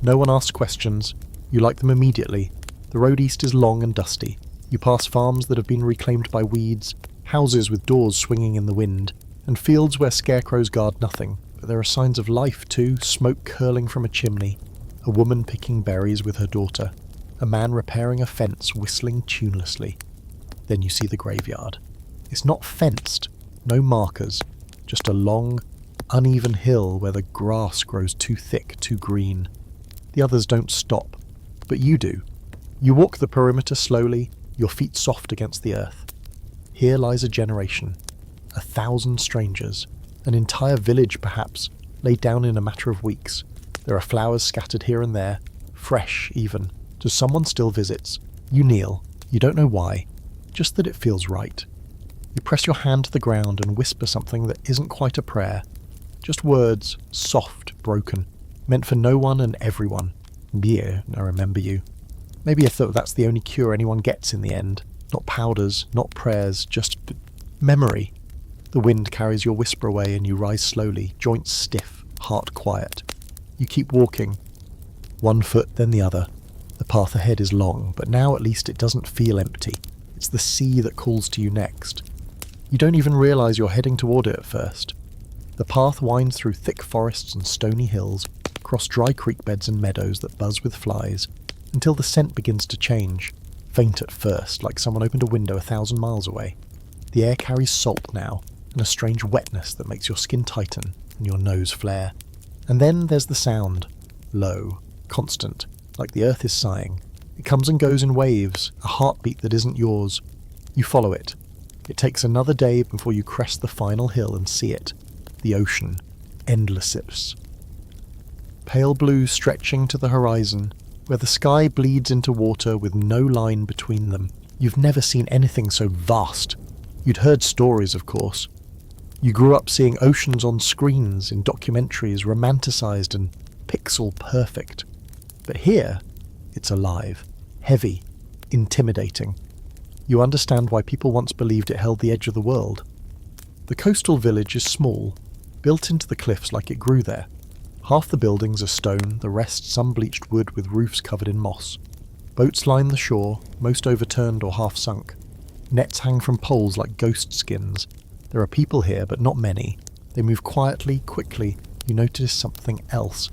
No one asks questions. You like them immediately. The road east is long and dusty. You pass farms that have been reclaimed by weeds, houses with doors swinging in the wind, and fields where scarecrows guard nothing. But there are signs of life too, smoke curling from a chimney, a woman picking berries with her daughter, a man repairing a fence whistling tunelessly. Then you see the graveyard. It's not fenced, no markers, just a long, uneven hill where the grass grows too thick, too green. The others don't stop, but you do. You walk the perimeter slowly, your feet soft against the earth. Here lies a generation, 1,000 strangers, an entire village perhaps, laid down in a matter of weeks. There are flowers scattered here and there, fresh even, to someone still visits. You kneel, you don't know why, just that it feels right. You press your hand to the ground and whisper something that isn't quite a prayer, just words, soft, broken, meant for no one and everyone. Yeah, I remember you. Maybe I thought that's the only cure anyone gets in the end. Not powders, not prayers, just memory. The wind carries your whisper away and you rise slowly, joints stiff, heart quiet. You keep walking. One foot, then the other. The path ahead is long, but now at least it doesn't feel empty. It's the sea that calls to you next. You don't even realise you're heading toward it at first. The path winds through thick forests and stony hills, across dry creek beds and meadows that buzz with flies, until the scent begins to change, faint at first, like someone opened a window 1,000 miles away. The air carries salt now, and a strange wetness that makes your skin tighten and your nose flare. And then there's the sound, low, constant, like the earth is sighing. It comes and goes in waves, a heartbeat that isn't yours. You follow it. It takes another day before you crest the final hill and see it, the ocean, endless. Pale blue stretching to the horizon, where the sky bleeds into water with no line between them. You've never seen anything so vast. You'd heard stories, of course. You grew up seeing oceans on screens, in documentaries, romanticised and pixel perfect. But here, it's alive, heavy, intimidating. You understand why people once believed it held the edge of the world. The coastal village is small, built into the cliffs like it grew there. Half the buildings are stone, the rest sun-bleached wood with roofs covered in moss. Boats line the shore, most overturned or half sunk. Nets hang from poles like ghost skins. There are people here, but not many. They move quietly, quickly. You notice something else.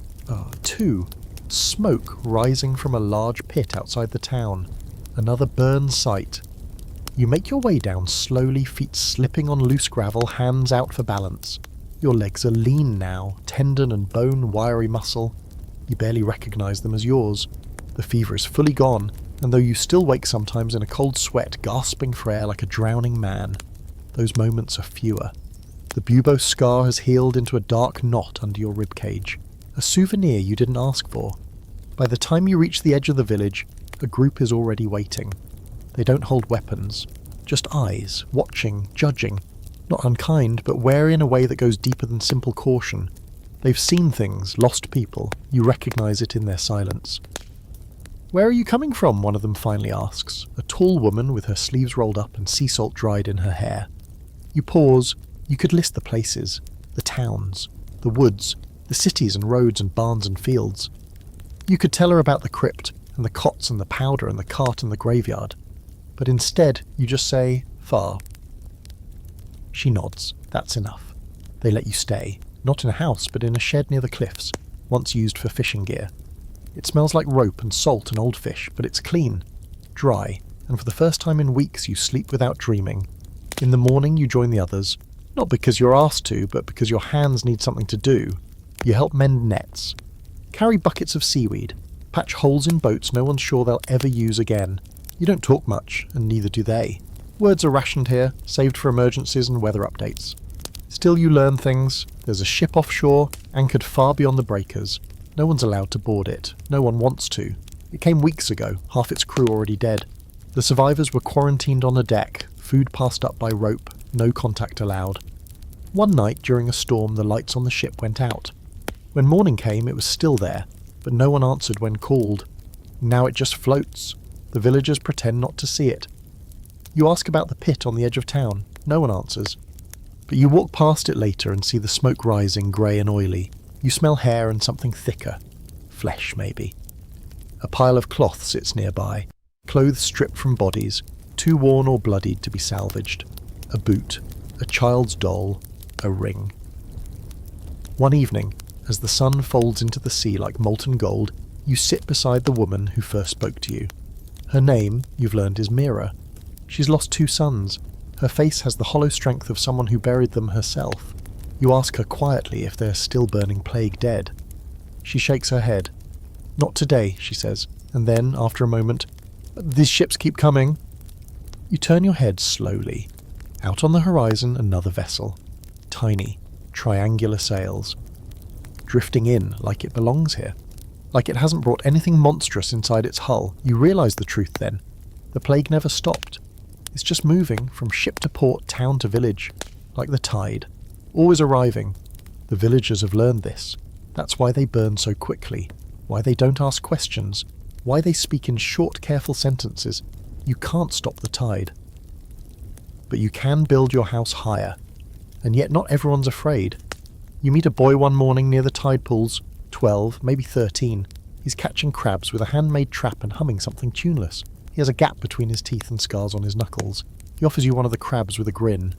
Two. Smoke rising from a large pit outside the town. Another burn site. You make your way down slowly, feet slipping on loose gravel, hands out for balance. Your legs are lean now, tendon and bone, wiry muscle. You barely recognise them as yours. The fever is fully gone, and though you still wake sometimes in a cold sweat, gasping for air like a drowning man, those moments are fewer. The buboes scar has healed into a dark knot under your ribcage, a souvenir you didn't ask for. By the time you reach the edge of the village, a group is already waiting. They don't hold weapons, just eyes, watching, judging. Not unkind, but wary in a way that goes deeper than simple caution. They've seen things, lost people. You recognise it in their silence. "Where are you coming from?" one of them finally asks, a tall woman with her sleeves rolled up and sea salt dried in her hair. You pause. You could list the places, the towns, the woods, the cities and roads and barns and fields. You could tell her about the crypt, and the cots and the powder and the cart and the graveyard. But instead, you just say, "Far." She nods. That's enough. They let you stay, not in a house, but in a shed near the cliffs, once used for fishing gear. It smells like rope and salt and old fish, but it's clean, dry, and for the first time in weeks you sleep without dreaming. In the morning you join the others, not because you're asked to, but because your hands need something to do. You help mend nets, carry buckets of seaweed, patch holes in boats no one's sure they'll ever use again. You don't talk much, and neither do they. Words are rationed here, saved for emergencies and weather updates. Still you learn things. There's a ship offshore, anchored far beyond the breakers. No one's allowed to board it. No one wants to. It came weeks ago, half its crew already dead. The survivors were quarantined on a deck, food passed up by rope, no contact allowed. One night during a storm, the lights on the ship went out. When morning came, it was still there, but no one answered when called. Now it just floats. The villagers pretend not to see it. You ask about the pit on the edge of town. No one answers. But you walk past it later and see the smoke rising grey and oily. You smell hair and something thicker. Flesh, maybe. A pile of cloth sits nearby. Clothes stripped from bodies, too worn or bloodied to be salvaged. A boot. A child's doll. A ring. One evening, as the sun folds into the sea like molten gold, you sit beside the woman who first spoke to you. Her name, you've learned, is Mira. She's lost 2 sons. Her face has the hollow strength of someone who buried them herself. You ask her quietly if they're still burning plague dead. She shakes her head. Not today, she says, and then, after a moment, these ships keep coming. You turn your head slowly. Out on the horizon, another vessel. Tiny, triangular sails. Drifting in like it belongs here. Like it hasn't brought anything monstrous inside its hull. You realise the truth then. The plague never stopped. It's just moving from ship to port, town to village. Like the tide. Always arriving. The villagers have learned this. That's why they burn so quickly. Why they don't ask questions. Why they speak in short, careful sentences. You can't stop the tide. But you can build your house higher. And yet not everyone's afraid. You meet a boy one morning near the tide pools, 12, maybe 13. He's catching crabs with a handmade trap and humming something tuneless. He has a gap between his teeth and scars on his knuckles. He offers you one of the crabs with a grin.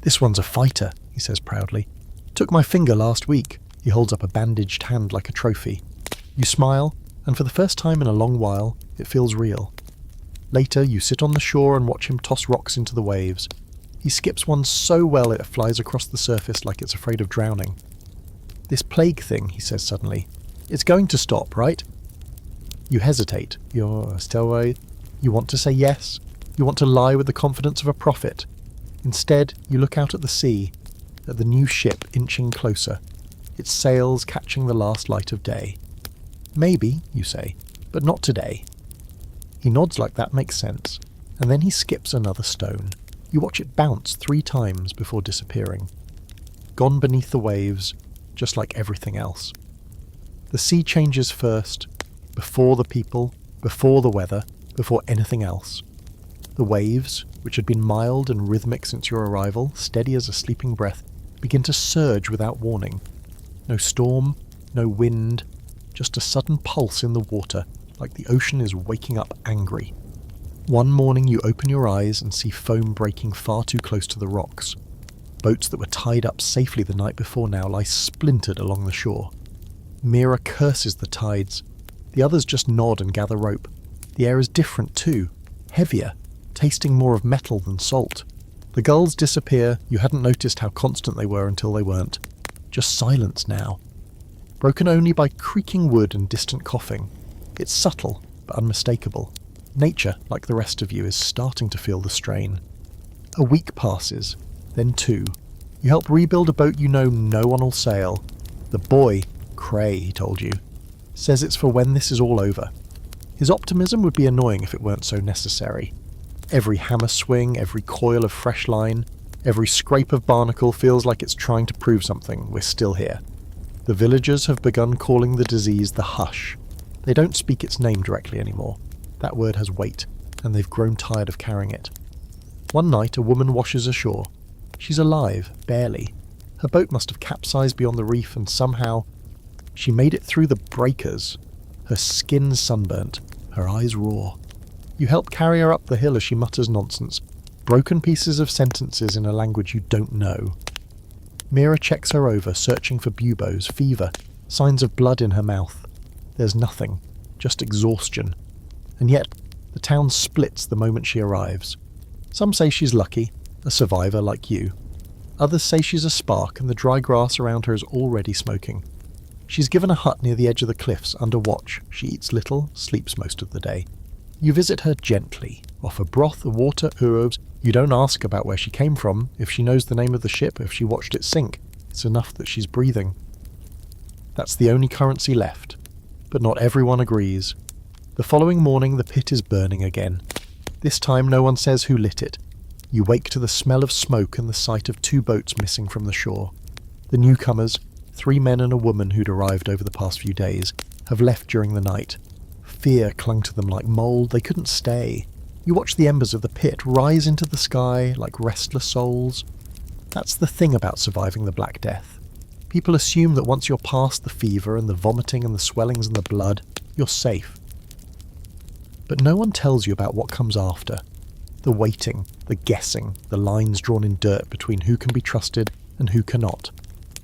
"This one's a fighter," he says proudly. "Took my finger last week." He holds up a bandaged hand like a trophy. You smile, and for the first time in a long while, it feels real. Later, you sit on the shore and watch him toss rocks into the waves. He skips one so well it flies across the surface like it's afraid of drowning. "This plague thing," he says suddenly, "it's going to stop, right?" You hesitate. You're still right. You want to say yes. You want to lie with the confidence of a prophet. Instead, you look out at the sea, at the new ship inching closer, its sails catching the last light of day. "Maybe," you say, "but not today." He nods like that makes sense, and then he skips another stone. You watch it bounce 3 times before disappearing. Gone beneath the waves, just like everything else. The sea changes first, before the people, before the weather, before anything else. The waves, which had been mild and rhythmic since your arrival, steady as a sleeping breath, begin to surge without warning. No storm, no wind, just a sudden pulse in the water, like the ocean is waking up angry. One morning you open your eyes and see foam breaking far too close to the rocks. Boats that were tied up safely the night before now lie splintered along the shore. Mira curses the tides. The others just nod and gather rope. The air is different too, heavier, tasting more of metal than salt. The gulls disappear. You hadn't noticed how constant they were until they weren't. Just silence now. Broken only by creaking wood and distant coughing. It's subtle, but unmistakable. Nature, like the rest of you, is starting to feel the strain. A week passes, then 2. You help rebuild a boat you know no one will sail. The boy, Cray, he told you, says it's for when this is all over. His optimism would be annoying if it weren't so necessary. Every hammer swing, every coil of fresh line, every scrape of barnacle feels like it's trying to prove something. We're still here. The villagers have begun calling the disease the hush. They don't speak its name directly anymore. That word has weight, and they've grown tired of carrying it. One night, a woman washes ashore. She's alive, barely. Her boat must have capsized beyond the reef, and somehow she made it through the breakers. Her skin sunburnt, her eyes raw. You help carry her up the hill as she mutters nonsense, broken pieces of sentences in a language you don't know. Mira checks her over, searching for buboes, fever, signs of blood in her mouth. There's nothing, just exhaustion. And yet, the town splits the moment she arrives. Some say she's lucky, a survivor like you. Others say she's a spark and the dry grass around her is already smoking. She's given a hut near the edge of the cliffs under watch. She eats little, sleeps most of the day. You visit her gently, offer broth, water, herbs. You don't ask about where she came from, if she knows the name of the ship, if she watched it sink. It's enough that she's breathing. That's the only currency left. But not everyone agrees. The following morning the pit is burning again. This time no one says who lit it. You wake to the smell of smoke and the sight of 2 boats missing from the shore. The newcomers, 3 men and a woman who'd arrived over the past few days, have left during the night. Fear clung to them like mold. They couldn't stay. You watch the embers of the pit rise into the sky like restless souls. That's the thing about surviving the Black Death. People assume that once you're past the fever and the vomiting and the swellings and the blood, you're safe. But no one tells you about what comes after. The waiting, the guessing, the lines drawn in dirt between who can be trusted and who cannot.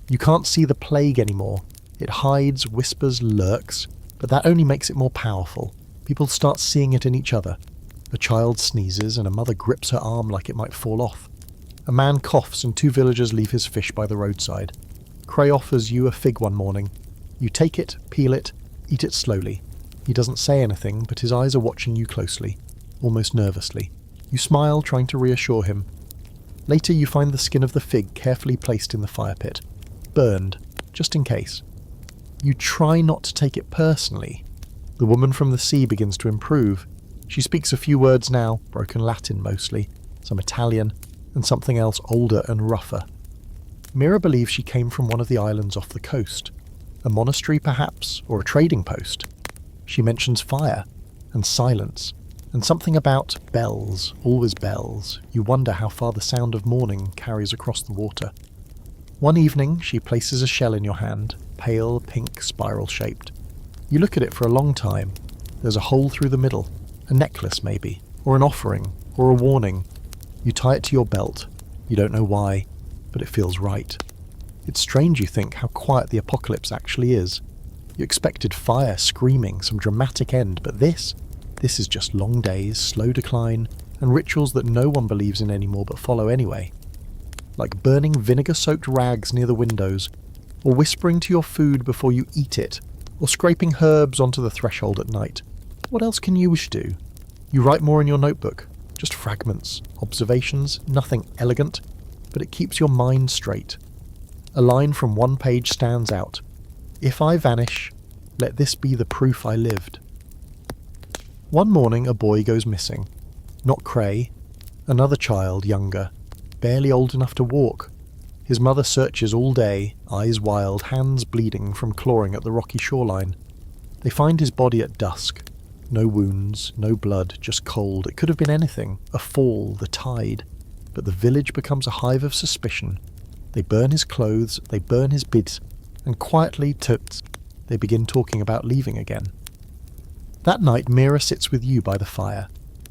You can't see the plague anymore. It hides, whispers, lurks, but that only makes it more powerful. People start seeing it in each other. A child sneezes and a mother grips her arm like it might fall off. A man coughs and 2 villagers leave his fish by the roadside. Cray offers you a fig one morning. You take it, peel it, eat it slowly. He doesn't say anything, but his eyes are watching you closely, almost nervously. You smile, trying to reassure him. Later you find the skin of the fig carefully placed in the fire pit, burned, just in case. You try not to take it personally. The woman from the sea begins to improve. She speaks a few words now, broken Latin mostly, some Italian, and something else older and rougher. Mira believes she came from one of the islands off the coast. A monastery perhaps, or a trading post. She mentions fire, and silence, and something about bells, always bells. You wonder how far the sound of morning carries across the water. One evening she places a shell in your hand, pale, pink, spiral-shaped. You look at it for a long time. There's a hole through the middle, a necklace maybe, or an offering, or a warning. You tie it to your belt. You don't know why, but it feels right. It's strange, you think, how quiet the apocalypse actually is. You expected fire, screaming, some dramatic end, but this is just long days, slow decline, and rituals that no one believes in anymore but follow anyway. Like burning vinegar-soaked rags near the windows, or whispering to your food before you eat it, or scraping herbs onto the threshold at night. What else can you wish do? You write more in your notebook, just fragments, observations, nothing elegant, but it keeps your mind straight. A line from one page stands out. If I vanish, let this be the proof I lived. One morning a boy goes missing. Not Cray. Another child, younger, barely old enough to walk. His mother searches all day, eyes wild, hands bleeding from clawing at the rocky shoreline. They find his body at dusk. No wounds, no blood, just cold. It could have been anything. A fall, the tide. But the village becomes a hive of suspicion. They burn his clothes, they burn his bits, and quietly, they begin talking about leaving again. That night Mira sits with you by the fire.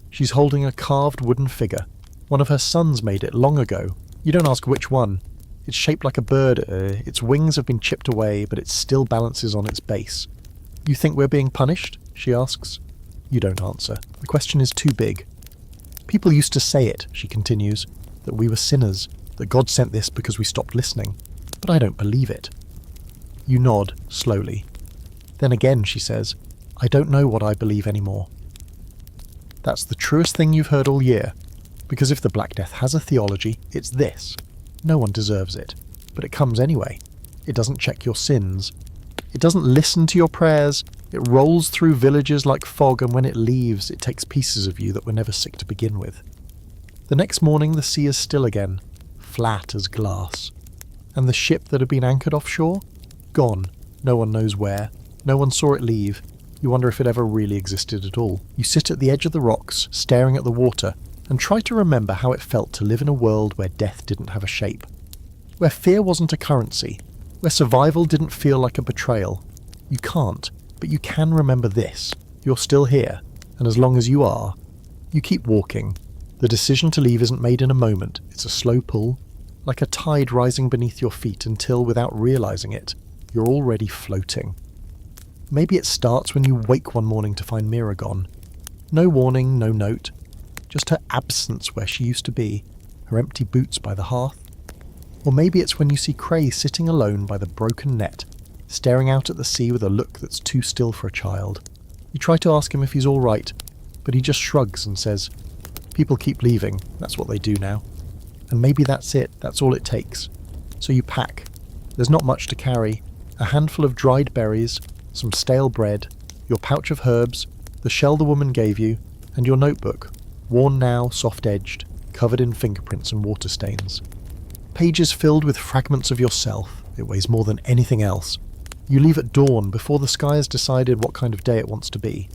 She's holding a carved wooden figure. One of her sons made it long ago. You don't ask which one. It's shaped like a bird. Its wings have been chipped away, but it still balances on its base. You think we're being punished? She asks. You don't answer. The question is too big. People used to say it, she continues, that we were sinners, that God sent this because we stopped listening. But I don't believe it. You nod, slowly. Then again, she says, I don't know what I believe anymore. That's the truest thing you've heard all year, because if the Black Death has a theology, it's this. No one deserves it, but it comes anyway. It doesn't check your sins. It doesn't listen to your prayers. It rolls through villages like fog, and when it leaves, it takes pieces of you that were never sick to begin with. The next morning the sea is still again, flat as glass. And the ship that had been anchored offshore? Gone. No one knows where. No one saw it leave. You wonder if it ever really existed at all. You sit at the edge of the rocks, staring at the water, and try to remember how it felt to live in a world where death didn't have a shape. Where fear wasn't a currency. Where survival didn't feel like a betrayal. You can't, but you can remember this. You're still here, and as long as you are, you keep walking. The decision to leave isn't made in a moment. It's a slow pull, like a tide rising beneath your feet until, without realizing it, you're already floating. Maybe it starts when you wake one morning to find Mira gone. No warning, no note. Just her absence where she used to be, her empty boots by the hearth. Or maybe it's when you see Cray sitting alone by the broken net, staring out at the sea with a look that's too still for a child. You try to ask him if he's all right, but he just shrugs and says, "People keep leaving, that's what they do now. And maybe that's it, that's all it takes." So you pack. There's not much to carry. A handful of dried berries, some stale bread, your pouch of herbs, the shell the woman gave you, and your notebook, worn now, soft-edged, covered in fingerprints and water stains. Pages filled with fragments of yourself. It weighs more than anything else. You leave at dawn before the sky has decided what kind of day it wants to be.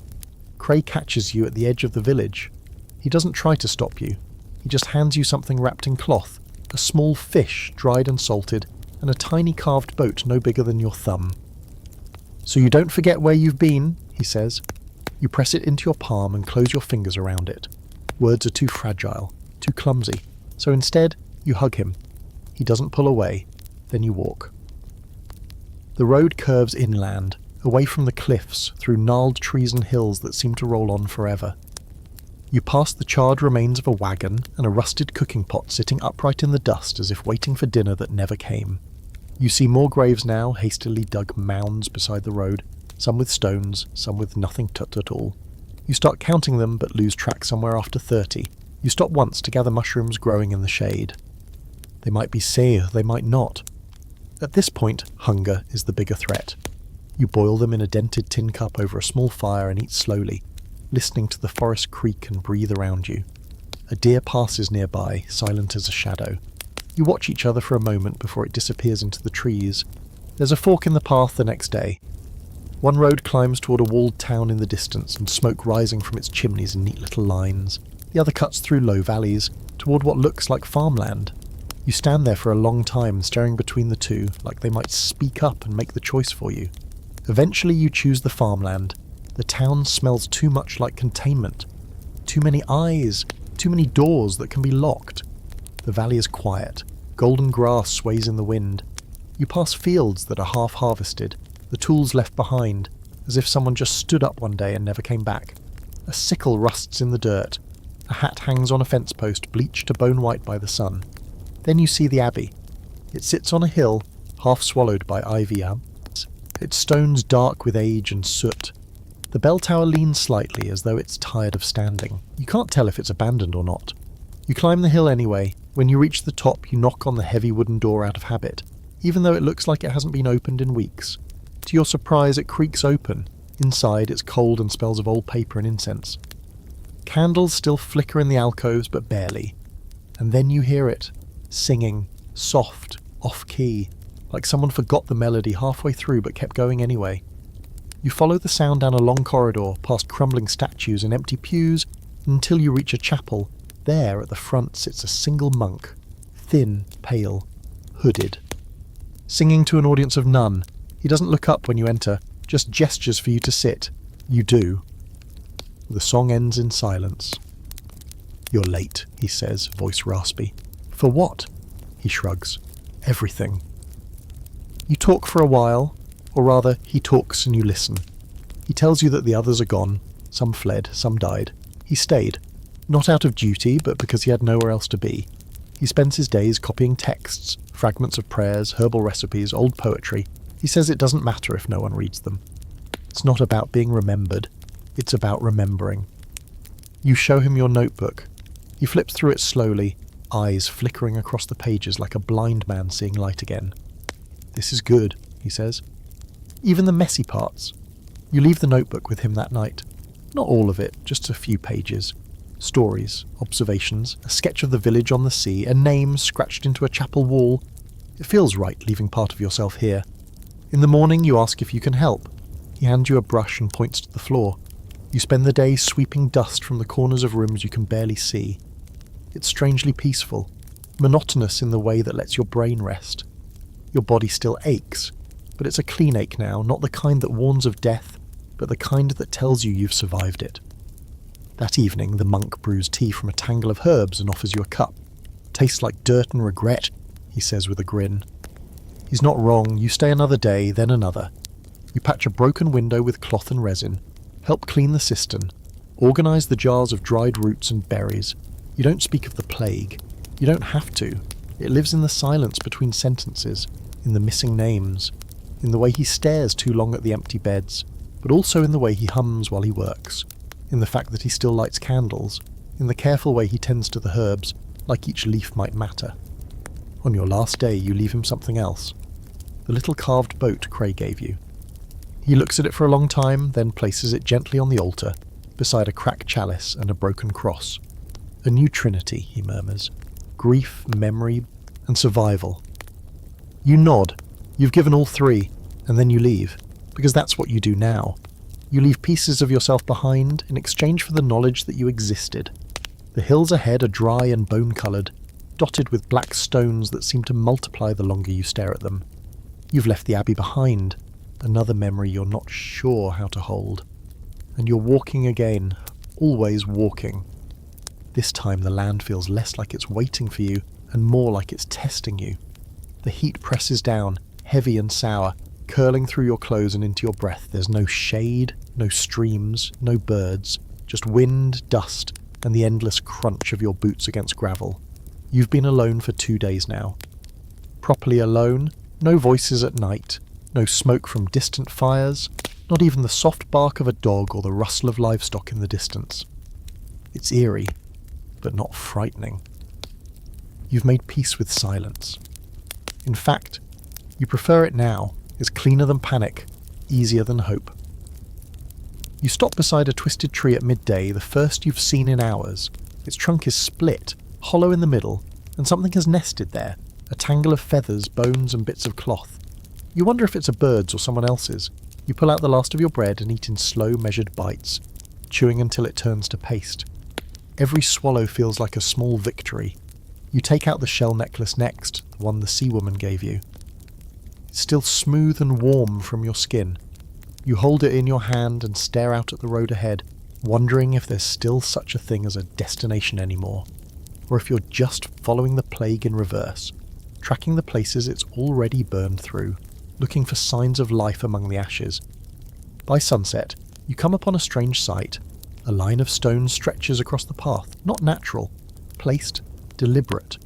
Cray catches you at the edge of the village. He doesn't try to stop you. He just hands you something wrapped in cloth, a small fish dried and salted, and a tiny carved boat no bigger than your thumb. "So you don't forget where you've been," he says. You press it into your palm and close your fingers around it. Words are too fragile, too clumsy, so instead you hug him. He doesn't pull away. Then you walk. The road curves inland, away from the cliffs, through gnarled trees and hills that seem to roll on forever. You pass the charred remains of a wagon and a rusted cooking pot sitting upright in the dust as if waiting for dinner that never came. You see more graves now, hastily dug mounds beside the road, some with stones, some with nothing tucked at all. You start counting them but lose track somewhere after 30. You stop once to gather mushrooms growing in the shade. They might be sere, they might not. At this point, hunger is the bigger threat. You boil them in a dented tin cup over a small fire and eat slowly, listening to the forest creak and breathe around you. A deer passes nearby, silent as a shadow. You watch each other for a moment before it disappears into the trees. There's a fork in the path the next day. One road climbs toward a walled town in the distance and smoke rising from its chimneys in neat little lines. The other cuts through low valleys, toward what looks like farmland. You stand there for a long time, staring between the two, like they might speak up and make the choice for you. Eventually you choose the farmland. The town smells too much like containment. Too many eyes, too many doors that can be locked. The valley is quiet. Golden grass sways in the wind. You pass fields that are half-harvested, the tools left behind, as if someone just stood up one day and never came back. A sickle rusts in the dirt. A hat hangs on a fence post, bleached to bone white by the sun. Then you see the abbey. It sits on a hill, half swallowed by ivy. Its stones dark with age and soot. The bell tower leans slightly as though it's tired of standing. You can't tell if it's abandoned or not. You climb the hill anyway. When you reach the top, you knock on the heavy wooden door out of habit, even though it looks like it hasn't been opened in weeks. To your surprise, it creaks open. Inside, it's cold and smells of old paper and incense. Candles still flicker in the alcoves, but barely. And then you hear it. Singing, soft, off-key, like someone forgot the melody halfway through but kept going anyway. You follow the sound down a long corridor, past crumbling statues and empty pews, until you reach a chapel. There, at the front, sits a single monk, thin, pale, hooded. Singing to an audience of none. He doesn't look up when you enter, just gestures for you to sit. You do. The song ends in silence. "You're late," he says, voice raspy. "For what?" He shrugs. "Everything." You talk for a while, or rather, he talks and you listen. He tells you that the others are gone. Some fled, some died. He stayed. Not out of duty, but because he had nowhere else to be. He spends his days copying texts, fragments of prayers, herbal recipes, old poetry. He says it doesn't matter if no one reads them. It's not about being remembered. It's about remembering. You show him your notebook. He flips through it slowly, eyes flickering across the pages like a blind man seeing light again. "This is good," he says. "Even the messy parts." You leave the notebook with him that night. Not all of it, just a few pages. Stories, observations, a sketch of the village on the sea, a name scratched into a chapel wall. It feels right leaving part of yourself here. In the morning you ask if you can help. He hands you a brush and points to the floor. You spend the day sweeping dust from the corners of rooms you can barely see. It's strangely peaceful, monotonous in the way that lets your brain rest. Your body still aches, but it's a clean ache now, not the kind that warns of death, but the kind that tells you you've survived it. That evening, the monk brews tea from a tangle of herbs and offers you a cup. "Tastes like dirt and regret," he says with a grin. He's not wrong. You stay another day, then another. You patch a broken window with cloth and resin, help clean the cistern, organise the jars of dried roots and berries. You don't speak of the plague. You don't have to. It lives in the silence between sentences, in the missing names, in the way he stares too long at the empty beds, but also in the way he hums while he works. in the fact that he still lights candles, in the careful way he tends to the herbs, like each leaf might matter. On your last day, you leave him something else. The little carved boat Cray gave you. He looks at it for a long time, then places it gently on the altar, beside a cracked chalice and a broken cross. A new trinity, he murmurs. Grief, memory, and survival. You nod. You've given all three, and then you leave, because that's what you do now. You leave pieces of yourself behind in exchange for the knowledge that you existed. The hills ahead are dry and bone-coloured, dotted with black stones that seem to multiply the longer you stare at them. You've left the abbey behind, another memory you're not sure how to hold. And you're walking again, always walking. This time the land feels less like it's waiting for you and more like it's testing you. The heat presses down, heavy and sour, curling through your clothes and into your breath. There's no shade, no streams, no birds, just wind, dust, and the endless crunch of your boots against gravel. You've been alone for 2 days now. Properly alone, no voices at night, no smoke from distant fires, not even the soft bark of a dog or the rustle of livestock in the distance. It's eerie, but not frightening. You've made peace with silence. In fact, you prefer it now. It's cleaner than panic, easier than hope. You stop beside a twisted tree at midday, the first you've seen in hours. Its trunk is split, hollow in the middle, and something has nested there, a tangle of feathers, bones and bits of cloth. You wonder if it's a bird's or someone else's. You pull out the last of your bread and eat in slow, measured bites, chewing until it turns to paste. Every swallow feels like a small victory. You take out the shell necklace next, the one the sea woman gave you. It's still smooth and warm from your skin. You hold it in your hand and stare out at the road ahead, wondering if there's still such a thing as a destination anymore, or if you're just following the plague in reverse, tracking the places it's already burned through, looking for signs of life among the ashes. By sunset, you come upon a strange sight. A line of stones stretches across the path, not natural, placed, deliberate.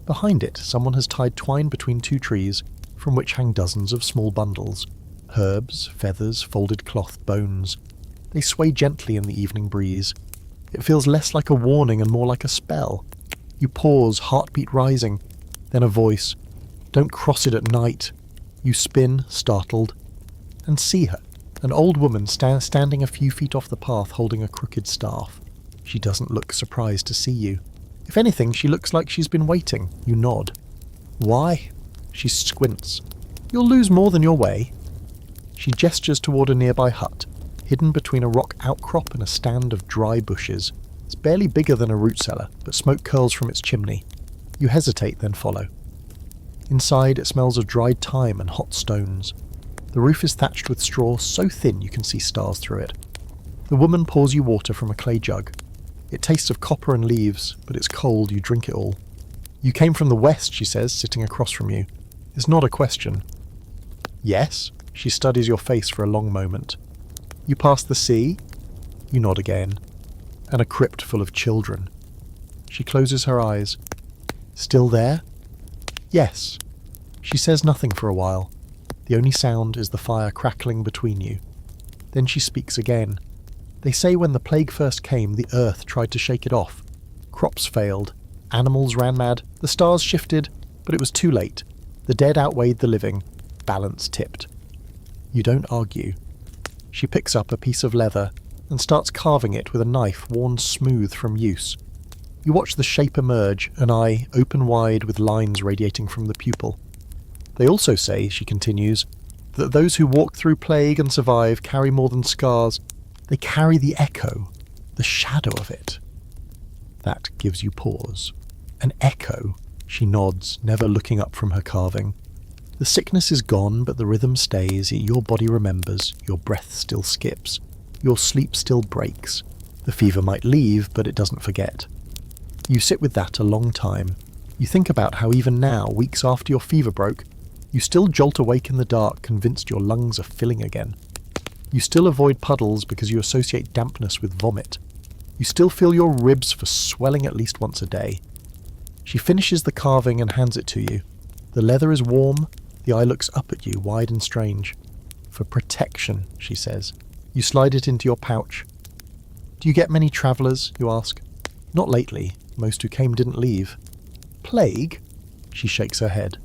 Behind it, someone has tied twine between 2 trees, from which hang dozens of small bundles. Herbs, feathers, folded cloth, bones. They sway gently in the evening breeze. It feels less like a warning and more like a spell. You pause, heartbeat rising. Then a voice. Don't cross it at night. You spin, startled, and see her. An old woman standing a few feet off the path holding a crooked staff. She doesn't look surprised to see you. If anything, she looks like she's been waiting. You nod. Why? She squints. You'll lose more than your way. She gestures toward a nearby hut, hidden between a rock outcrop and a stand of dry bushes. It's barely bigger than a root cellar, but smoke curls from its chimney. You hesitate, then follow. Inside, it smells of dried thyme and hot stones. The roof is thatched with straw so thin you can see stars through it. The woman pours you water from a clay jug. It tastes of copper and leaves, but it's cold, you drink it all. You came from the west, she says, sitting across from you. It's not a question. Yes? She studies your face for a long moment. You pass the sea? You nod again. And a crypt full of children. She closes her eyes. Still there? Yes. She says nothing for a while. The only sound is the fire crackling between you. Then she speaks again. They say when the plague first came, the earth tried to shake it off. Crops failed. Animals ran mad. The stars shifted, but it was too late. The dead outweighed the living. Balance tipped. You don't argue. She picks up a piece of leather and starts carving it with a knife worn smooth from use. You watch the shape emerge, an eye open wide with lines radiating from the pupil. They also say, she continues, that those who walk through plague and survive carry more than scars. They carry the echo, the shadow of it. That gives you pause. An echo, she nods, never looking up from her carving. The sickness is gone, but the rhythm stays. Your body remembers, your breath still skips, your sleep still breaks. The fever might leave, but it doesn't forget. You sit with that a long time. You think about how even now, weeks after your fever broke, you still jolt awake in the dark, convinced your lungs are filling again. You still avoid puddles because you associate dampness with vomit. You still feel your ribs for swelling at least once a day. She finishes the carving and hands it to you. The leather is warm, the eye looks up at you, wide and strange. For protection, she says. You slide it into your pouch. Do you get many travellers, you ask? Not lately. Most who came didn't leave. Plague? She shakes her head.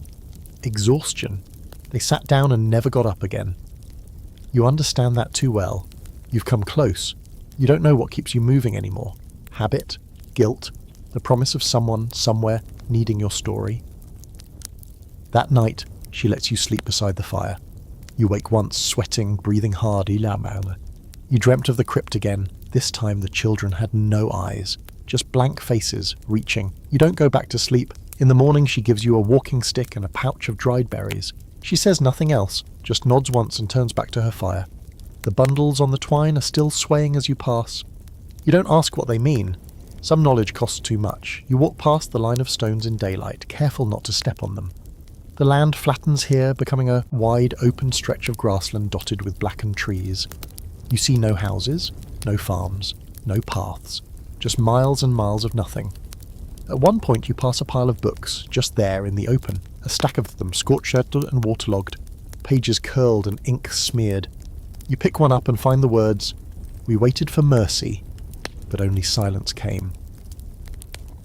Exhaustion. They sat down and never got up again. You understand that too well. You've come close. You don't know what keeps you moving anymore. Habit, guilt, the promise of someone, somewhere, needing your story. That night, she lets you sleep beside the fire. You wake once, sweating, breathing hard. You dreamt of the crypt again. This time the children had no eyes, just blank faces, reaching. You don't go back to sleep. In the morning she gives you a walking stick and a pouch of dried berries. She says nothing else, just nods once and turns back to her fire. The bundles on the twine are still swaying as you pass. You don't ask what they mean. Some knowledge costs too much. You walk past the line of stones in daylight, careful not to step on them. The land flattens here, becoming a wide, open stretch of grassland dotted with blackened trees. You see no houses, no farms, no paths, just miles and miles of nothing. At one point you pass a pile of books, just there in the open, a stack of them scorched and waterlogged, pages curled and ink smeared. You pick one up and find the words, "We waited for mercy, but only silence came."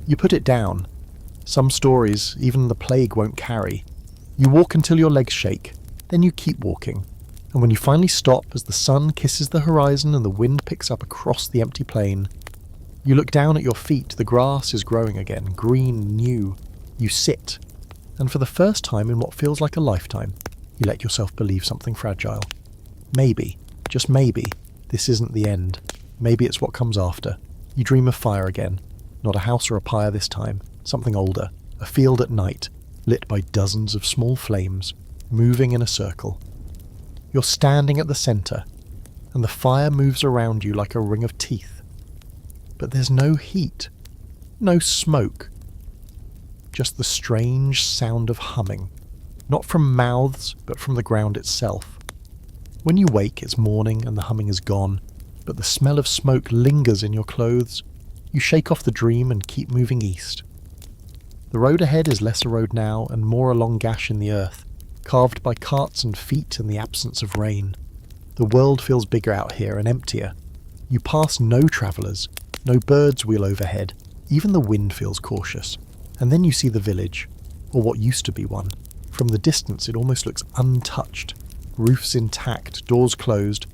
You put it down. Some stories, even the plague won't carry. You walk until your legs shake, then you keep walking. And when you finally stop as the sun kisses the horizon and the wind picks up across the empty plain, you look down at your feet. The grass is growing again, green, new. You sit, and for the first time in what feels like a lifetime, you let yourself believe something fragile. Maybe, just maybe, this isn't the end. Maybe it's what comes after. You dream of fire again. Not a house or a pyre this time, something older. A field at night, lit by dozens of small flames, moving in a circle. You're standing at the centre, and the fire moves around you like a ring of teeth. But there's no heat, no smoke, just the strange sound of humming, not from mouths, but from the ground itself. When you wake, it's morning and the humming is gone, but the smell of smoke lingers in your clothes. You shake off the dream and keep moving east. The road ahead is less a road now and more a long gash in the earth, carved by carts and feet in the absence of rain. The world feels bigger out here and emptier. You pass no travellers, no birds wheel overhead. Even the wind feels cautious. And then you see the village, or what used to be one. From the distance it almost looks untouched. Roofs intact, doors closed,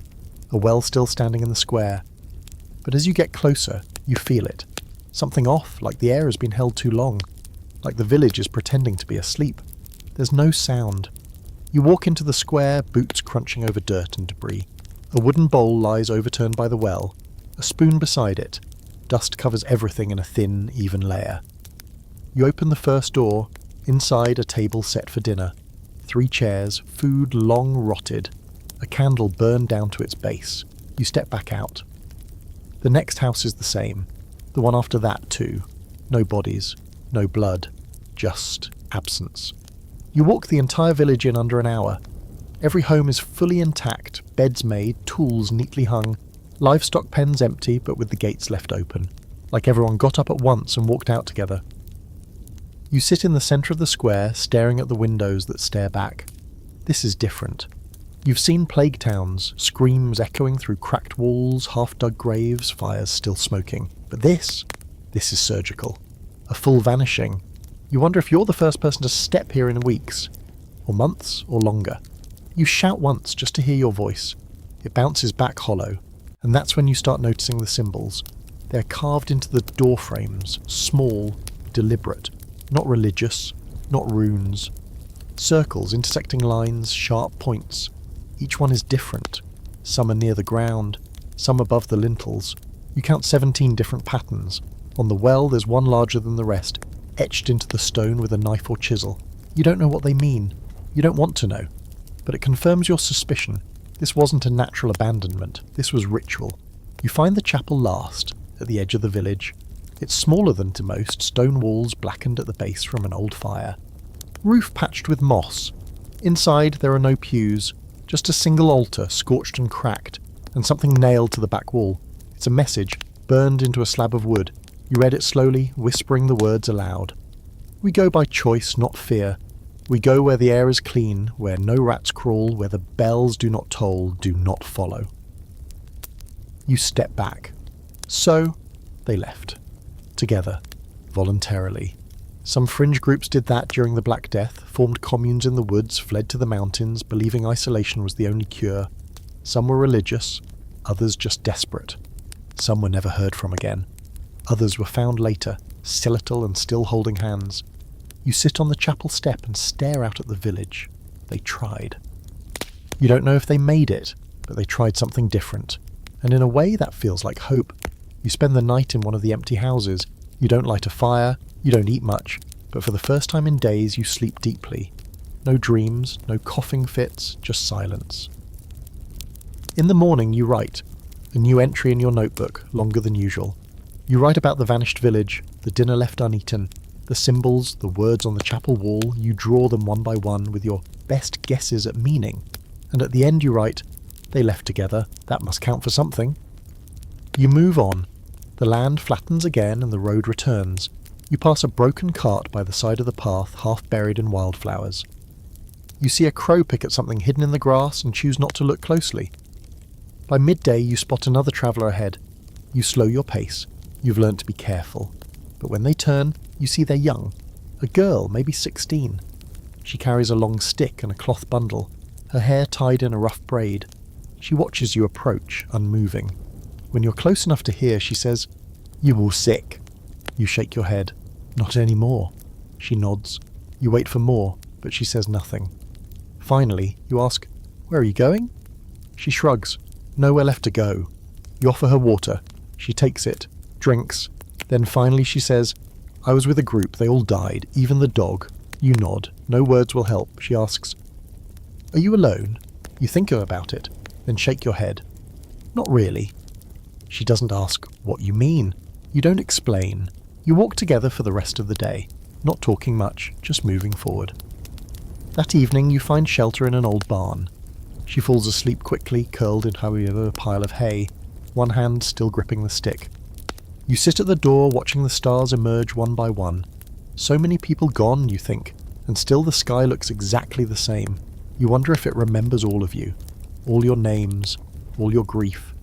a well still standing in the square. But as you get closer, you feel it. Something off, like the air has been held too long. Like the village is pretending to be asleep. There's no sound. You walk into the square, boots crunching over dirt and debris. A wooden bowl lies overturned by the well, a spoon beside it. Dust covers everything in a thin, even layer. You open the first door. Inside, a table set for dinner. 3 chairs, food long rotted. A candle burned down to its base. You step back out. The next house is the same. The one after that too. No bodies, no blood, just absence. You walk the entire village in under an hour. Every home is fully intact, beds made, tools neatly hung, livestock pens empty but with the gates left open, like everyone got up at once and walked out together. You sit in the centre of the square, staring at the windows that stare back. This is different. You've seen plague towns, screams echoing through cracked walls, half-dug graves, fires still smoking. But this is surgical. A full vanishing. You wonder if you're the first person to step here in weeks, or months, or longer. You shout once just to hear your voice. It bounces back hollow, and that's when you start noticing the symbols. They're carved into the door frames, small, deliberate, not religious, not runes. Circles, intersecting lines, sharp points. Each one is different. Some are near the ground, some above the lintels. You count 17 different patterns. On the well there's one larger than the rest, etched into the stone with a knife or chisel. You don't know what they mean. You don't want to know. But it confirms your suspicion. This wasn't a natural abandonment. This was ritual. You find the chapel last, at the edge of the village. It's smaller than to most, stone walls blackened at the base from an old fire. Roof patched with moss. Inside there are no pews, just a single altar, scorched and cracked, and something nailed to the back wall. It's a message, burned into a slab of wood. You read it slowly, whispering the words aloud. We go by choice, not fear. We go where the air is clean, where no rats crawl, where the bells do not toll, do not follow. You step back. So, they left. Together. Voluntarily. Some fringe groups did that during the Black Death, formed communes in the woods, fled to the mountains, believing isolation was the only cure. Some were religious, others just desperate. Some were never heard from again. Others were found later, skeletal and still holding hands. You sit on the chapel step and stare out at the village. They tried. You don't know if they made it, but they tried something different. And in a way that feels like hope. You spend the night in one of the empty houses. You don't light a fire, you don't eat much, but for the first time in days you sleep deeply. No dreams, no coughing fits, just silence. In the morning you write. A new entry in your notebook, longer than usual. You write about the vanished village, the dinner left uneaten, the symbols, the words on the chapel wall. You draw them one by one with your best guesses at meaning. And at the end you write, they left together, that must count for something. You move on. The land flattens again and the road returns. You pass a broken cart by the side of the path, half buried in wildflowers. You see a crow pick at something hidden in the grass and choose not to look closely. By midday you spot another traveller ahead. You slow your pace. You've learnt to be careful. But when they turn, you see they're young. A girl, maybe 16. She carries a long stick and a cloth bundle, her hair tied in a rough braid. She watches you approach, unmoving. When you're close enough to hear, she says, "You all sick?" You shake your head. "Not anymore." She nods. You wait for more, but she says nothing. Finally, you ask, "Where are you going?" She shrugs. "Nowhere left to go." You offer her water. She takes it, drinks. Then finally she says, "I was with a group. They all died, even the dog." You nod. No words will help. She asks, "Are you alone?" You think about it, then shake your head. "Not really." She doesn't ask what you mean. You don't explain. You walk together for the rest of the day, not talking much, just moving forward. That evening you find shelter in an old barn. She falls asleep quickly, curled in a pile of hay, one hand still gripping the stick. You sit at the door watching the stars emerge one by one. So many people gone, you think, and still the sky looks exactly the same. You wonder if it remembers all of you, all your names, all your grief.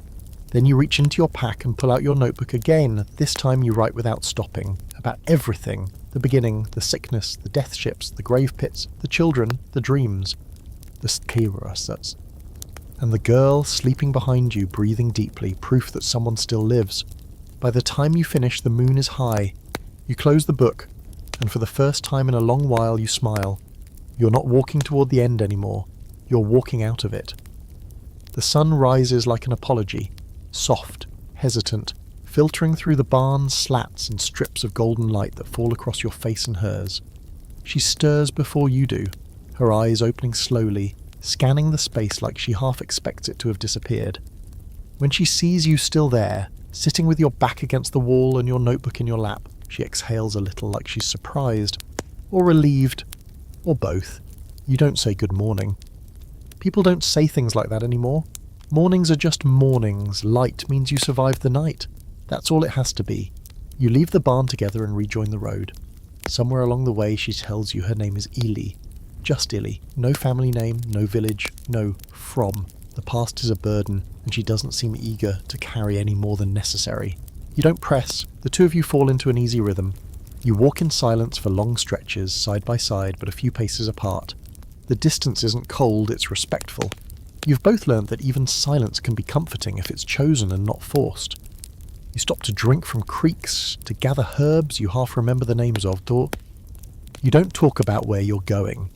Then you reach into your pack and pull out your notebook again. This time you write without stopping, about everything. The beginning, the sickness, the death ships, the grave pits, the children, the dreams, the scapegoat, and the girl sleeping behind you, breathing deeply, proof that someone still lives. By the time you finish, the moon is high. You close the book, and for the first time in a long while you smile. You're not walking toward the end anymore. You're walking out of it. The sun rises like an apology. Soft, hesitant, filtering through the barn's slats and strips of golden light that fall across your face and hers. She stirs before you do, her eyes opening slowly, scanning the space like she half expects it to have disappeared. When she sees you still there, sitting with your back against the wall and your notebook in your lap, she exhales a little like she's surprised, or relieved, or both. You don't say good morning. People don't say things like that anymore. Mornings are just mornings. Light means you survived the night. That's all it has to be. You leave the barn together and rejoin the road. Somewhere along the way she tells you her name is Ely. Just Ely. No family name, no village, no from. The past is a burden, and she doesn't seem eager to carry any more than necessary. You don't press. The two of you fall into an easy rhythm. You walk in silence for long stretches, side by side, but a few paces apart. The distance isn't cold, it's respectful. You've both learned that even silence can be comforting if it's chosen and not forced. You stop to drink from creeks, to gather herbs you half remember the names of, you don't talk about where you're going.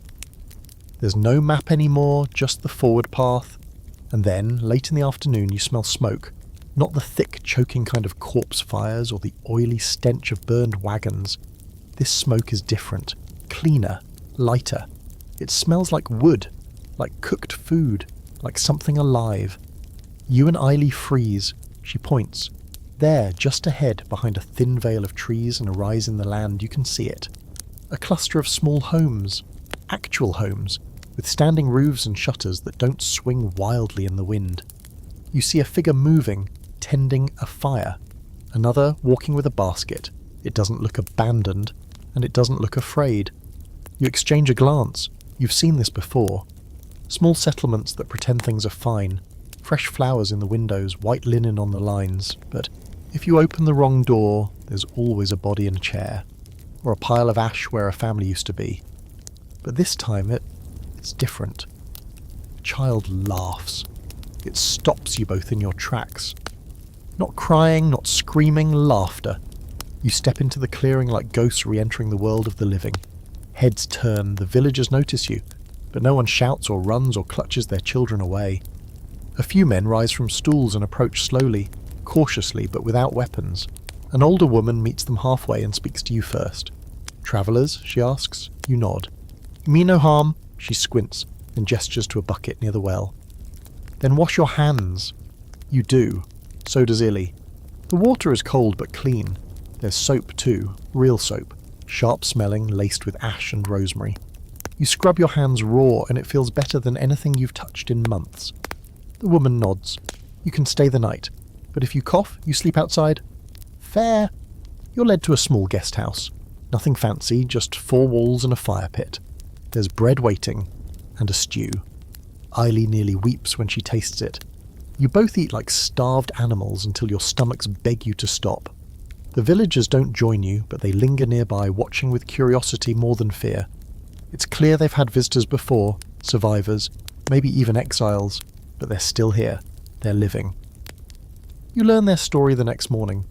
There's no map anymore, just the forward path. And then, late in the afternoon, you smell smoke. Not the thick, choking kind of corpse fires or the oily stench of burned wagons. This smoke is different, cleaner, lighter. It smells like wood, like cooked food, like something alive. You and Eiley freeze. She points. There, just ahead, behind a thin veil of trees and a rise in the land, you can see it. A cluster of small homes. Actual homes, with standing roofs and shutters that don't swing wildly in the wind. You see a figure moving, tending a fire. Another walking with a basket. It doesn't look abandoned, and it doesn't look afraid. You exchange a glance. You've seen this before. Small settlements that pretend things are fine. Fresh flowers in the windows, white linen on the lines. But If you open the wrong door, there's always a body in a chair, or a pile of ash where a family used to be. But this time it's different. A child laughs. It stops you both in your tracks. Not crying, not screaming, laughter. You step into the clearing like ghosts re-entering the world of the living. Heads turn, the villagers notice you, but no one shouts or runs or clutches their children away. A few men rise from stools and approach slowly, cautiously but without weapons. An older woman meets them halfway and speaks to you first. "Travellers?" she asks. You nod. "You mean no harm?" She squints and gestures to a bucket near the well. "Then wash your hands." You do. So does Illy. The water is cold but clean. There's soap too, real soap, sharp-smelling, laced with ash and rosemary. You scrub your hands raw and it feels better than anything you've touched in months. The woman nods. You can stay the night, but if you cough, you sleep outside. Fair. You're led to a small guest house. Nothing fancy, just 4 walls and a fire pit. There's bread waiting, and a stew. Eily nearly weeps when she tastes it. You both eat like starved animals until your stomachs beg you to stop. The villagers don't join you, but they linger nearby, watching with curiosity more than fear. It's clear they've had visitors before, survivors, maybe even exiles, but they're still here. They're living. You learn their story the next morning.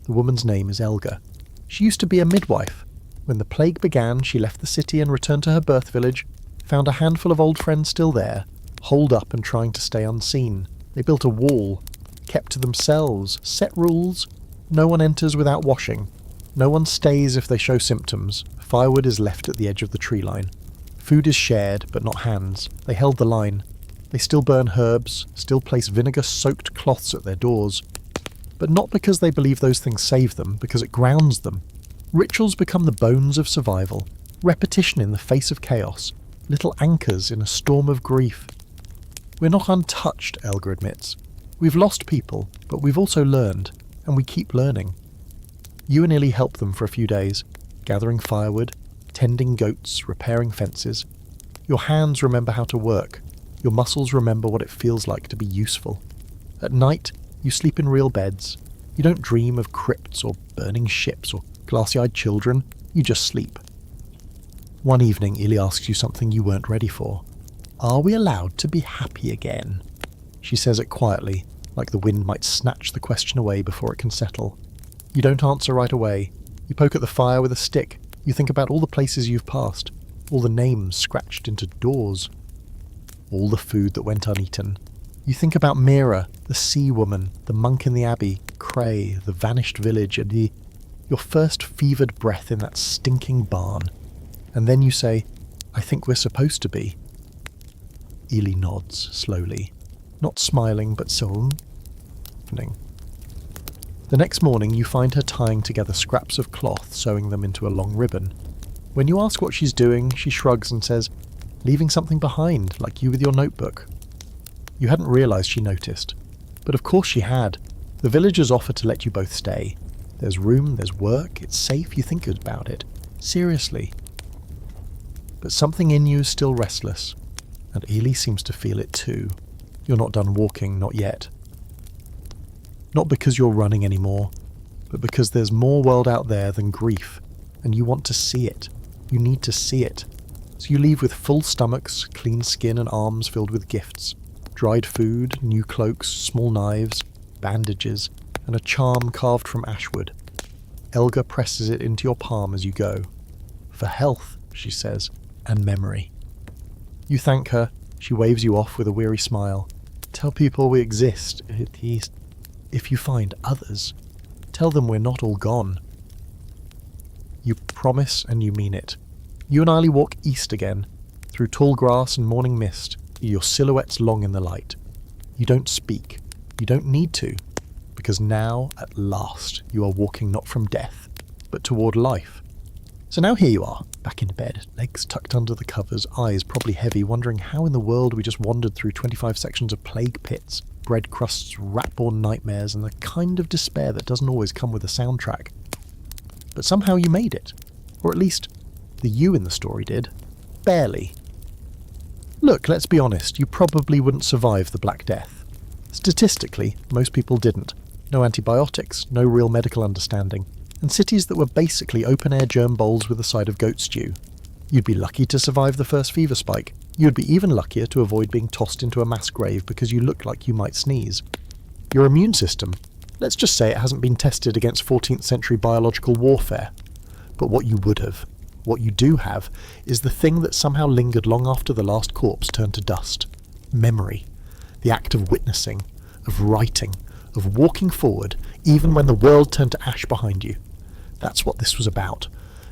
The woman's name is Elga. She used to be a midwife. When the plague began, she left the city and returned to her birth village, found a handful of old friends still there, holed up and trying to stay unseen. They built a wall, kept to themselves, set rules. No one enters without washing. No one stays if they show symptoms. Firewood is left at the edge of the tree line. Food is shared, but not hands. They held the line. They still burn herbs, still place vinegar-soaked cloths at their doors. But not because they believe those things save them, because it grounds them. Rituals become the bones of survival. Repetition in the face of chaos. Little anchors in a storm of grief. We're not untouched, Elga admits. We've lost people, but we've also learned, and we keep learning. You and Illy help them for a few days, gathering firewood, tending goats, repairing fences. Your hands remember how to work. Your muscles remember what it feels like to be useful. At night, you sleep in real beds. You don't dream of crypts or burning ships or glassy-eyed children. You just sleep. One evening, Illy asks you something you weren't ready for. Are we allowed to be happy again? She says it quietly, like the wind might snatch the question away before it can settle. You don't answer right away. You poke at the fire with a stick. You think about all the places you've passed, all the names scratched into doors, all the food that went uneaten. You think about Mira, the sea woman, the monk in the abbey, Cray, the vanished village, and your first fevered breath in that stinking barn. And then you say, I think we're supposed to be. Illy nods slowly, not smiling but so opening. The next morning you find her tying together scraps of cloth, sewing them into a long ribbon. When you ask what she's doing, she shrugs and says, leaving something behind, like you with your notebook. You hadn't realised she noticed. But of course she had. The villagers offer to let you both stay. There's room, there's work, it's safe, you think about it. Seriously. But something in you is still restless, and Illy seems to feel it too. You're not done walking, not yet. Not because you're running anymore, but because there's more world out there than grief, and you want to see it. You need to see it. So you leave with full stomachs, clean skin and arms filled with gifts. Dried food, new cloaks, small knives, bandages, and a charm carved from ashwood. Elga presses it into your palm as you go. For health, she says, and memory. You thank her. She waves you off with a weary smile. Tell people we exist. If you find others, tell them we're not all gone. You promise and you mean it. You and Illy walk east again, through tall grass and morning mist, your silhouettes long in the light. You don't speak. You don't need to, because now, at last, you are walking not from death, but toward life. So now here you are, back in bed, legs tucked under the covers, eyes probably heavy, wondering how in the world we just wandered through 25 sections of plague pits, bread crusts, rat-born nightmares, and the kind of despair that doesn't always come with a soundtrack. But somehow you made it. Or at least, the you in the story did. Barely. Look, let's be honest, you probably wouldn't survive the Black Death. Statistically, most people didn't. No antibiotics, no real medical understanding, and cities that were basically open-air germ bowls with a side of goat stew. You'd be lucky to survive the first fever spike. You'd be even luckier to avoid being tossed into a mass grave because you look like you might sneeze. Your immune system, let's just say it hasn't been tested against 14th century biological warfare. But what you would have, what you do have, is the thing that somehow lingered long after the last corpse turned to dust. Memory. The act of witnessing, of writing, of walking forward, even when the world turned to ash behind you. That's what this was about.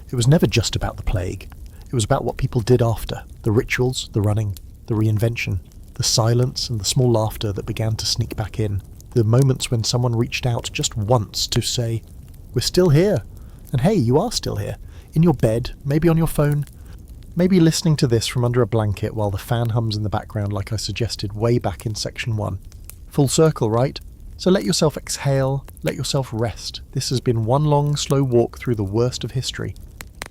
It was never just about the plague. It was about what people did after, the rituals, the running, the reinvention, the silence and the small laughter that began to sneak back in, the moments when someone reached out just once to say, "We're still here." And hey, you are still here. In your bed, maybe on your phone, maybe listening to this from under a blanket while the fan hums in the background like I suggested way back in section 1. Full circle, right? So let yourself exhale, let yourself rest. This has been one long, slow walk through the worst of history.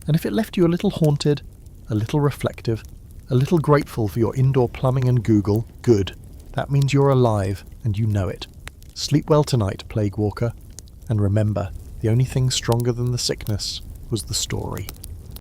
And if it left you a little haunted, a little reflective, a little grateful for your indoor plumbing and Google, good. That means you're alive, and you know it. Sleep well tonight, Plague Walker. And remember, the only thing stronger than the sickness was the story.